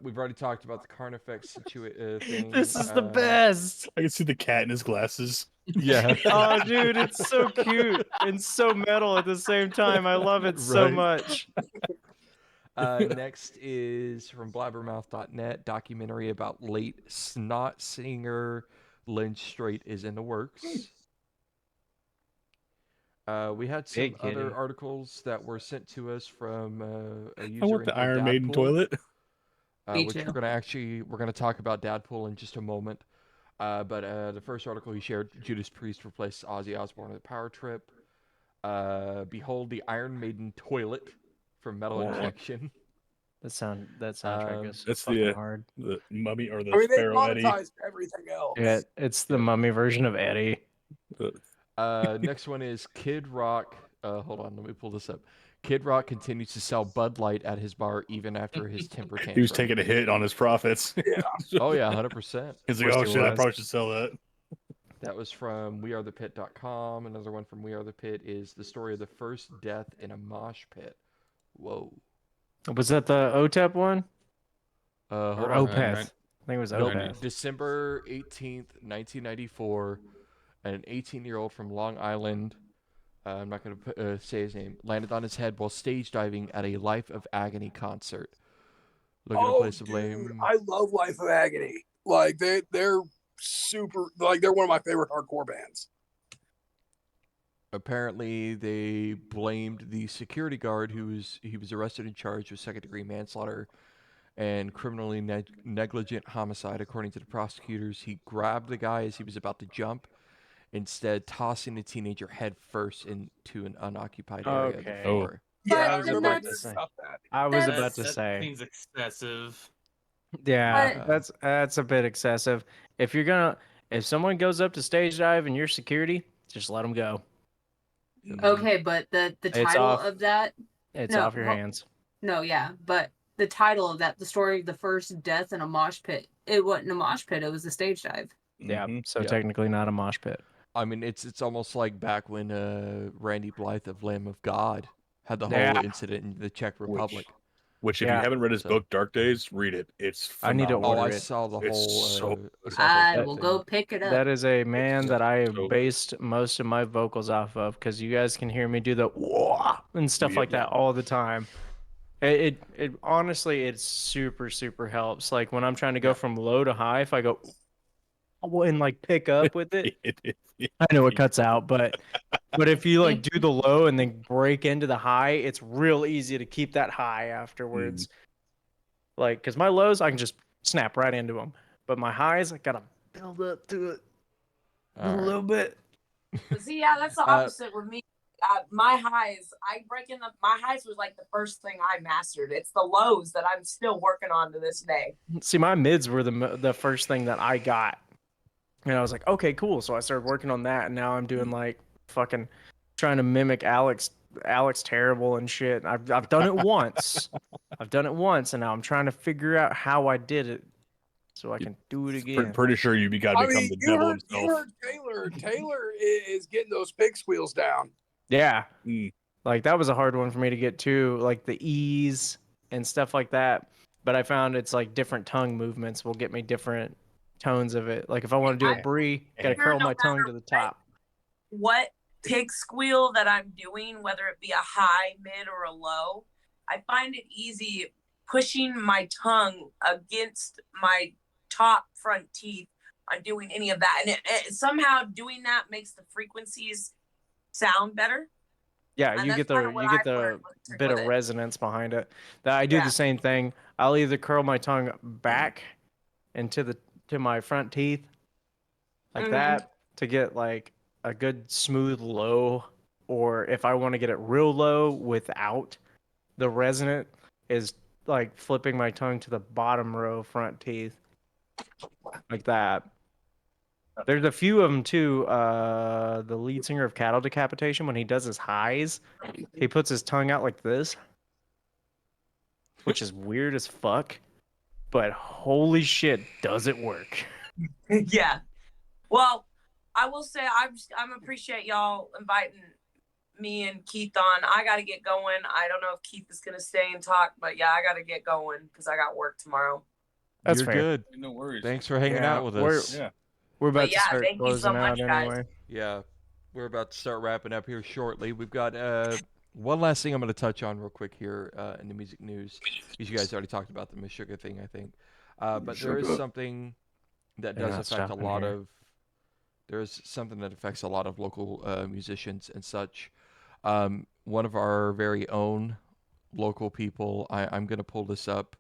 We've already talked about the Carnifex thing. This is the best. I can see the cat in his glasses. Yeah. Oh, dude, it's so cute and so metal at the same time. I love it so Right. much. Next is from blabbermouth.net. Documentary about late snot singer Lynn Strait is in the works. We had some Big other kitty. articles that were sent to us from a user I want in the here, Iron Maiden Dadpool, toilet. Me which too. we're gonna talk about Dadpool in just a moment. But the first article he shared, Judas Priest replaced Ozzy Osbourne at a power trip. Behold the Iron Maiden toilet from Metal Wow. Injection. That soundtrack is That's fucking the hard. the mummy or the I mean, they Pharaoh Eddie. monetized everything else. Yeah, it's the mummy version of Eddie. Next one is Kid Rock. Hold on, let me pull this up. Kid Rock continues to sell Bud Light at his bar even after his temper tantrum. He was taking a hit on his profits. Oh yeah, 100%. He's like, oh shit, I probably should sell that. That was from wearethepit.com. Another one from We Are the Pit is the story of the first death in a mosh pit. Whoa. Was that the OTEP one? Hold Or on. Opeth? I think it was Nope. Opeth. December 18th, 1994, an 18-year-old from Long Island, I'm not going to say his name, landed on his head while stage diving at a Life of Agony concert. Looking to place of blame. I love Life of Agony. Like they're super. Like they're one of my favorite hardcore bands. Apparently, they blamed the security guard he was arrested and charged with second-degree manslaughter and criminally negligent homicide. According to the prosecutors, he grabbed the guy as he was about to jump, instead tossing the teenager head first into an unoccupied area of the Okay. floor. Yeah, I But remember that's- stuff that. I was That's- about to say. Seems excessive. Yeah, But- that's a bit excessive. If someone goes up to stage dive and you're security, just let them go. Okay, but the It's title off. of that, It's No, off your well- hands. no, yeah, but the title of that, the story of the first death in a mosh pit, it wasn't a mosh pit, it was a stage dive. Yeah, so Yeah. technically not a mosh pit. I mean, it's almost like back when Randy Blythe of Lamb of God had the whole Yeah. incident in the Czech Republic. Which if Yeah. you haven't read his So- book Dark Days, read it. It's I need to phenomenal. order I it. saw the It's whole. so I saw the I whole will thing. go pick it up. That is a man that I have So- based most of my vocals off of because you guys can hear me do the wah and stuff like that all the time. It honestly, it super helps. Like when I'm trying to go from low to high, if I go and like pick up with it, I know it cuts out, but if you like do the low and then break into the high, it's real easy to keep that high afterwards. Like, because my lows, I can just snap right into them, but my highs, I gotta build up to it a All right. little bit. But see, yeah, that's the opposite with me. my highs, my highs was like the first thing I mastered. It's the lows that I'm still working on to this day. See, my mids were the first thing that I got, and I was like, okay, cool. So I started working on that, and now I'm doing like fucking trying to mimic Alex Terrible and shit. I've done it once. I've done it once, and now I'm trying to figure out how I did it so I can do it again. Pretty sure you got to become the devil you himself. heard Taylor. Taylor is getting those pig squeals down. Yeah. Mm. Like that was a hard one for me to get to, like the E's and stuff like that. But I found it's like different tongue movements will get me different tones of it. Like if I want to do a brie, gotta curl my tongue to the top. What pig squeal that I'm doing, whether it be a high, mid, or a low, I find it easy pushing my tongue against my top front teeth on doing any of that. And it somehow doing that makes the frequencies sound better. Yeah, And you get the bit of resonance behind it. That I do the same thing. I'll either curl my tongue back into to my front teeth like that to get like a good smooth low, or if I want to get it real low without the resonant, is like flipping my tongue to the bottom row front teeth like that. There's a few of them too. The lead singer of Cattle Decapitation, when he does his highs, he puts his tongue out like this, which is weird as fuck. But holy shit, does it work? Yeah. Well, I will say I'm appreciate y'all inviting me and Keith on. I got to get going. I don't know if Keith is gonna stay and talk, but yeah, I got to get going because I got work tomorrow. That's You're fair. good. No worries. Thanks for hanging out with us. We're about But yeah, to start thank you so closing much, out guys. anyway. Yeah, we're about to start wrapping up here shortly. We've got one last thing I'm going to touch on real quick here in the music news. You guys already talked about the Miss Sugar thing, I think. But there is something that does affect a lot of. There's something that affects a lot of local musicians and such. One of our very own local people. I'm going to pull this up,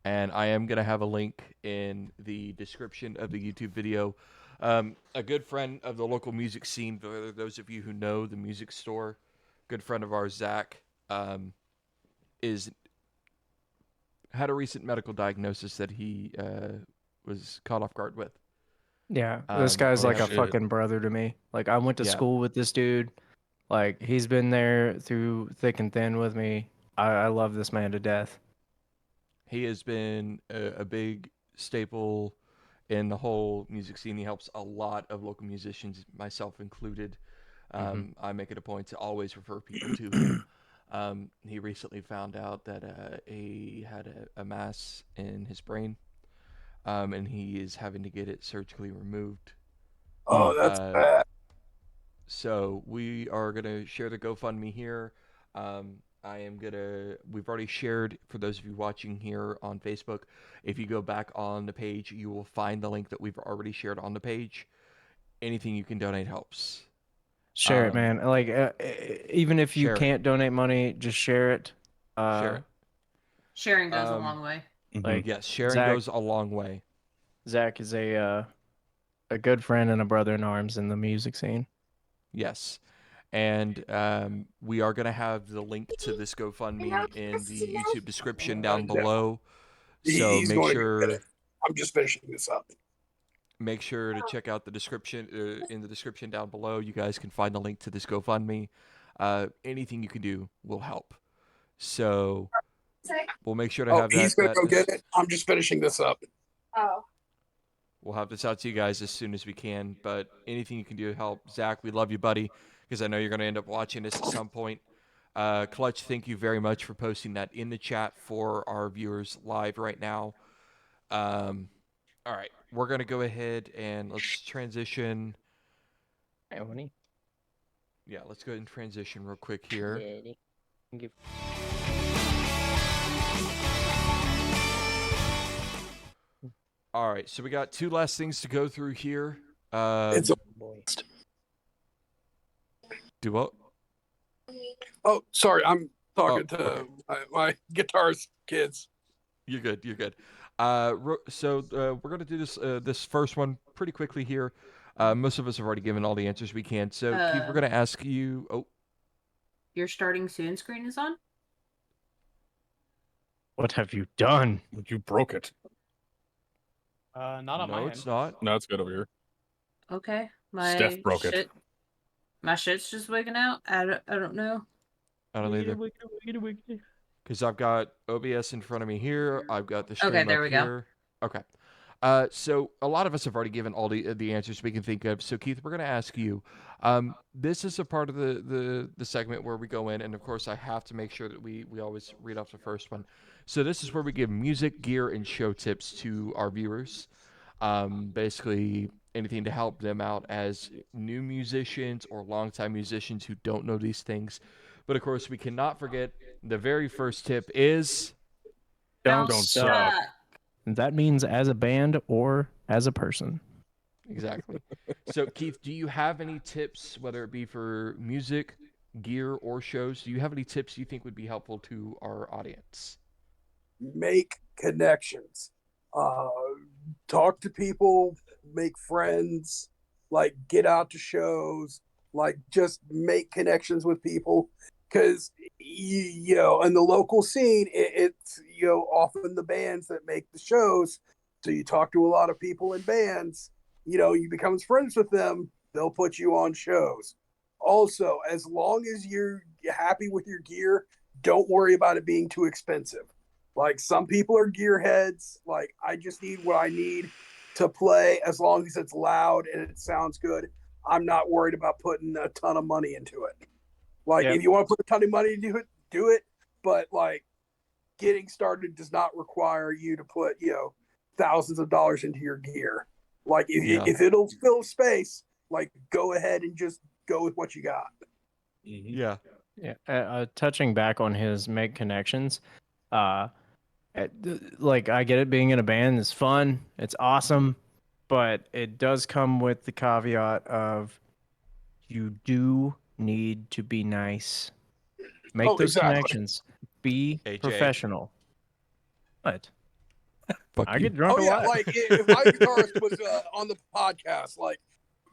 and I am going to have a link in the description of the YouTube video. A good friend of the local music scene, for those of you who know the music store, good friend of ours, Zach, had a recent medical diagnosis that he was caught off guard with. Yeah, this guy's like a shit. fucking brother to me. Like I went to school with this dude. Like he's been there through thick and thin with me. I love this man to death. He has been a big staple in the whole music scene. He helps a lot of local musicians, myself included. I make it a point to always refer people to him. He recently found out that he had a mass in his brain, and he is having to get it surgically removed. Oh, that's bad. So we are going to share the GoFundMe here. We've already shared, for those of you watching here on Facebook, if you go back on the page, you will find the link that we've already shared on the page. Anything you can donate helps. Share it, man. Like even if you share it. can't donate money, just share it. Share it. Sharing goes a long way. Like Yes, sharing Zach- goes a long way. Zach is a good friend and a brother in arms in the music scene. Yes. And we are going to have the link to this GoFundMe in the YouTube description down below. So He's make going to sure get it. I'm just finishing this up. make sure to check out the description in the description down below. You guys can find the link to this GoFundMe. Anything you can do will help. So we'll make sure to have that. He's going to go get it. I'm just finishing this up. Oh. We'll have this out to you guys as soon as we can. But anything you can do to help. Zach, we love you, buddy, because I know you're going to end up watching this at some point. Clutch, thank you very much for posting that in the chat for our viewers live right now. All right, we're going to go ahead and let's transition. Hey, honey. Yeah, let's go ahead and transition real quick here. All right, so we got two last things to go through here. It's a Do what? Oh, sorry. I'm talking to my guitarist kids. You're good. You're good. So we're gonna do this first one pretty quickly here. Most of us have already given all the answers we can. So Keith, we're gonna ask you. Oh, your starting soon screen is on? What have you done? You broke it. Not on my No, end. it's not. No, it's good over here. Okay, my Steph broke it. My shit's just wigging out. I don't know. I don't either. Because I've got OBS in front of me here. I've got the stream there up we go. here. Okay. So a lot of us have already given all the answers we can think of. So Keith, we're going to ask you. This is a part of the segment where we go in, and of course I have to make sure that we always read off the first one. So this is where we give music, gear, and show tips to our viewers. Basically anything to help them out as new musicians or longtime musicians who don't know these things. But of course we cannot forget the very first tip is Don't suck. That means as a band or as a person. exactly. So Keith, do you have any tips, whether it be for music, gear, or shows? Do you have any tips you think would be helpful to our audience? Make connections. Talk to people, make friends, like get out to shows, like just make connections with people. Because, you know, in the local scene, it's, you know, often the bands that make the shows. So you talk to a lot of people in bands, you know, you become friends with them, they'll put you on shows. Also, as long as you're happy with your gear, don't worry about it being too expensive. Like, some people are gearheads. Like, I just need what I need to play as long as it's loud and it sounds good. I'm not worried about putting a ton of money into it. Like, if you want to put a ton of money into it, do it. But, like, getting started does not require you to put, you know, thousands of dollars into your gear. Like, if it'll fill space, like, go ahead and just go with what you got. Yeah. Yeah. Touching back on his make connections, like, I get it, being in a band is fun, it's awesome, but it does come with the caveat of you do need to be nice. Make those connections. Be professional. What? I get drunk a lot. Like, if my guitarist was on the podcast, like,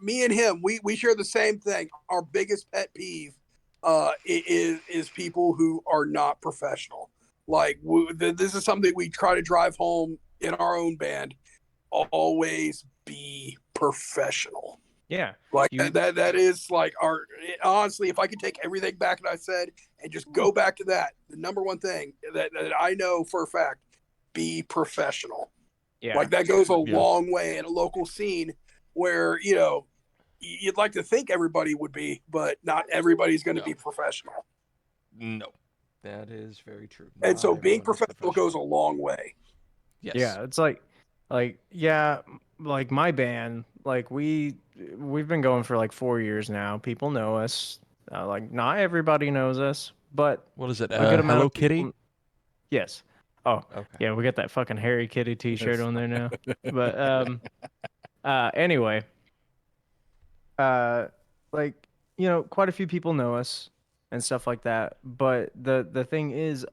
me and him, we share the same thing. Our biggest pet peeve is people who are not professional. Like, this is something we try to drive home in our own band. Always be professional. Yeah. Like, that is like honestly, if I could take everything back that I said and just go back to that, the number one thing that I know for a fact, be professional. Yeah. Like, that goes a long way in a local scene where, you know, you'd like to think everybody would be, but not everybody's going to be professional. No. That is very true. And so being professional goes a long way. Yes. Yeah, it's like my band, like we've been going for like 4 years now. People know us. Like, not everybody knows us, but what is it? a good amount Hello of people... Kitty? Yes. Oh, okay. Yeah, we got that fucking Harry Kitty t-shirt on there now. But anyway, like, you know, quite a few people know us and stuff like that. But the thing is,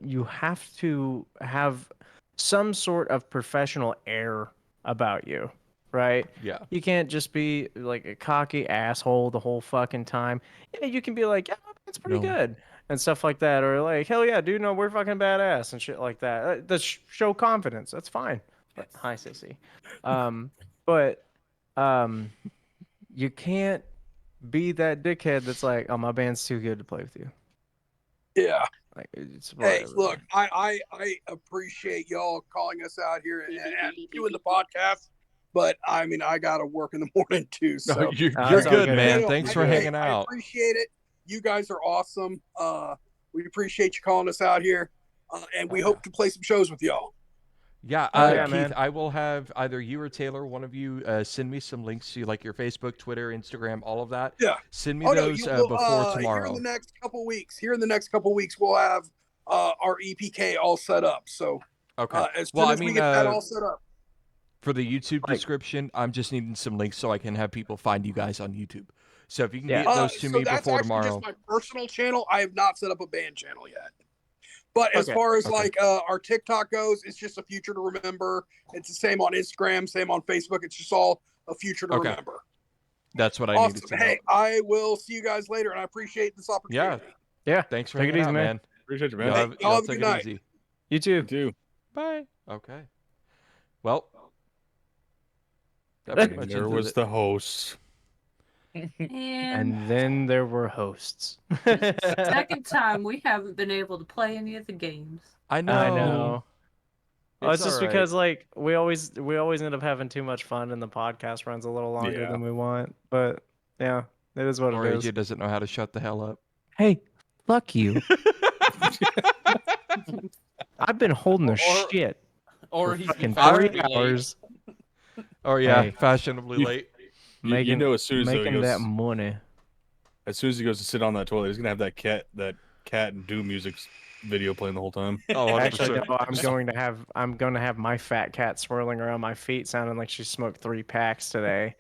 you have to have some sort of professional air about you, right? Yeah. You can't just be like a cocky asshole the whole fucking time. Yeah, you can be like, yeah, it's pretty good and stuff like that, or like, hell yeah, dude, no, we're fucking badass and shit like that. Show confidence. That's fine. But, hi, sissy. But you can't be that dickhead that's like, oh, my band's too good to play with you. Yeah. Like, it's hey, whatever. look, I appreciate y'all calling us out here and doing the podcast, but I mean, I gotta work in the morning too. So No, you're good, man. You know, Thanks for hanging I out. appreciate it. You guys are awesome. We appreciate you calling us out here, and we hope to play some shows with y'all. Yeah, yeah, Keith, man. I will have either you or Taylor, one of you, send me some links to like your Facebook, Twitter, Instagram, all of that. Yeah. Send me No, those before tomorrow. Here in the next couple weeks, we'll have our EPK all set up. So Okay. as soon as we get that all set up. For the YouTube description, I'm just needing some links so I can have people find you guys on YouTube. So if you can get those to me before tomorrow. That's actually just my personal channel. I have not set up a band channel yet. But as far as like our TikTok goes, it's just a future to remember. It's the same on Instagram, same on Facebook. It's just all a future to remember. That's what I needed Awesome. to know. Hey, I will see you guys later, and I appreciate this opportunity. Yeah. Thanks for Take it hanging easy, out, man. man. Appreciate you, man. Y'all Hey, have, y'all have a take good it night. easy. You too. You too. Bye. Okay. Well, that And pretty much there ended was it. the host. And And then there were hosts. second time we haven't been able to play any of the games. I know. I know. Oh, it's just all right. because like we always end up having too much fun and the podcast runs a little longer Yeah. than we want. But yeah, it is what Or it is. AJ doesn't know how to shut the hell up. Hey, fuck you. I've been holding the shit Or for he's fucking been 3 hours. Oh yeah, Hey. fashionably You- late. Making, know, as soon as though he making that goes, money. as soon as he goes to sit on that toilet, he's gonna have that cat and Doom music video playing the whole time. Oh, Actually, 100%. no, I'm going to have my fat cat swirling around my feet, sounding like she smoked 3 packs today.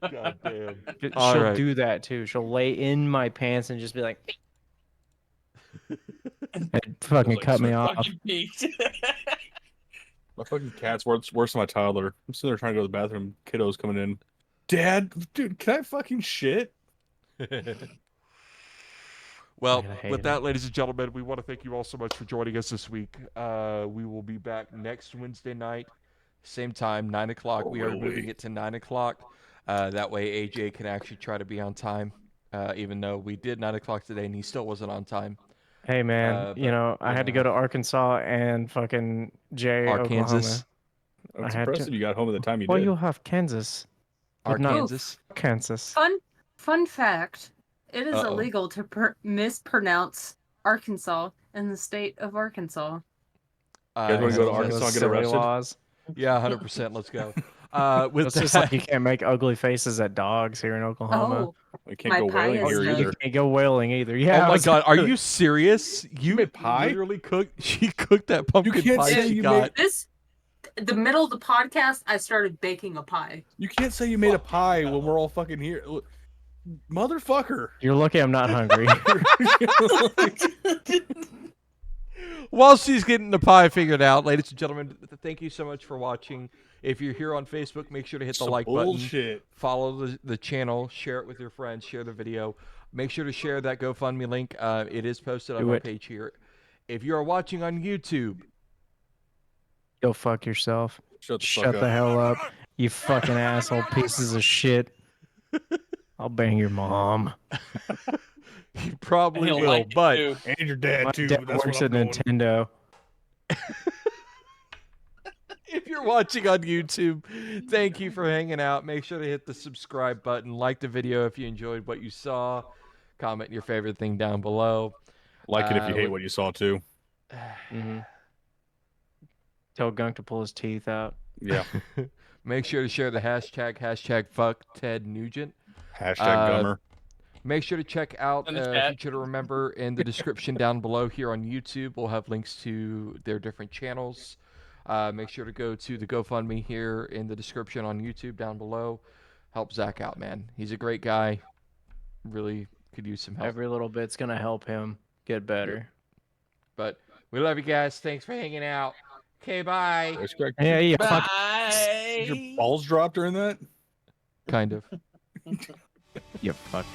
God damn. She'll All right. do that too. She'll lay in my pants and just be like, and fucking Like, cut me sorry, off. fucking peaked. My fucking cat's worse than my toddler. I'm sitting there trying to go to the bathroom. Kiddo's coming in. Dad, dude, can I fucking shit? Well, I hate with it. that, ladies and gentlemen, we want to thank you all so much for joining us this week. We will be back next Wednesday night, same time, 9 o'clock. We are moving it to 9 o'clock. That way AJ can actually try to be on time, even though we did 9 o'clock today and he still wasn't on time. Hey man, but, you know, I had to go to Arkansas and fucking Arkansas. Oklahoma. It's I had to- impressive you got home at the time you Well, did. you have Kansas, but not Arkansas. Kansas. Fun fact: it is Uh-oh. illegal to mispronounce Arkansas in the state of Arkansas. You guys want to go to Arkansas and get Silly arrested? laws. Yeah, 100%. Let's go. With It's that, just like you can't make ugly faces at dogs here in Oklahoma. Oh, We can't My go pie whaling is here done. You either. can't go whaling either. Yeah. oh I my was- God, are you serious? You made pie? literally cooked. She cooked that pumpkin can't pie say she you got. the middle of the podcast, I started baking a pie. You can't say you made a pie when we're all fucking here. Motherfucker. You're lucky I'm not hungry. While she's getting the pie figured out, ladies and gentlemen, thank you so much for watching. If you're here on Facebook, make sure to hit the Some like bullshit. button. Follow the channel. Share it with your friends. Share the video. Make sure to share that GoFundMe link. It is posted on Do my it. page here. If you are watching on YouTube, Go fuck yourself. Shut the Shut fuck the up. hell up. You fucking asshole pieces of shit. I'll bang your mom. you probably He'll will. like it But too. And your dad My too. dad That's works what at I'm going. Nintendo. if you're watching on YouTube, thank you for hanging out. Make sure to hit the subscribe button. Like the video if you enjoyed what you saw. Comment your favorite thing down below. Like it if you hate with- what you saw too. Mm-hmm. Tell Gunk to pull his teeth out. Yeah. Make sure to share the hashtag fuck Ted Nugent. Hashtag Gummer. Make sure to check out In the chat. Future to Remember in the description down below here on YouTube. We'll have links to their different channels. Make sure to go to the GoFundMe here in the description on YouTube down below. Help Zach out, man. He's a great guy. Really could use some help. Every little bit's gonna help him get better. But we love you guys. Thanks for hanging out. Okay, bye. Respect. Yeah, yeah. Fuck. Did your balls drop during that? Kind of. You fuck.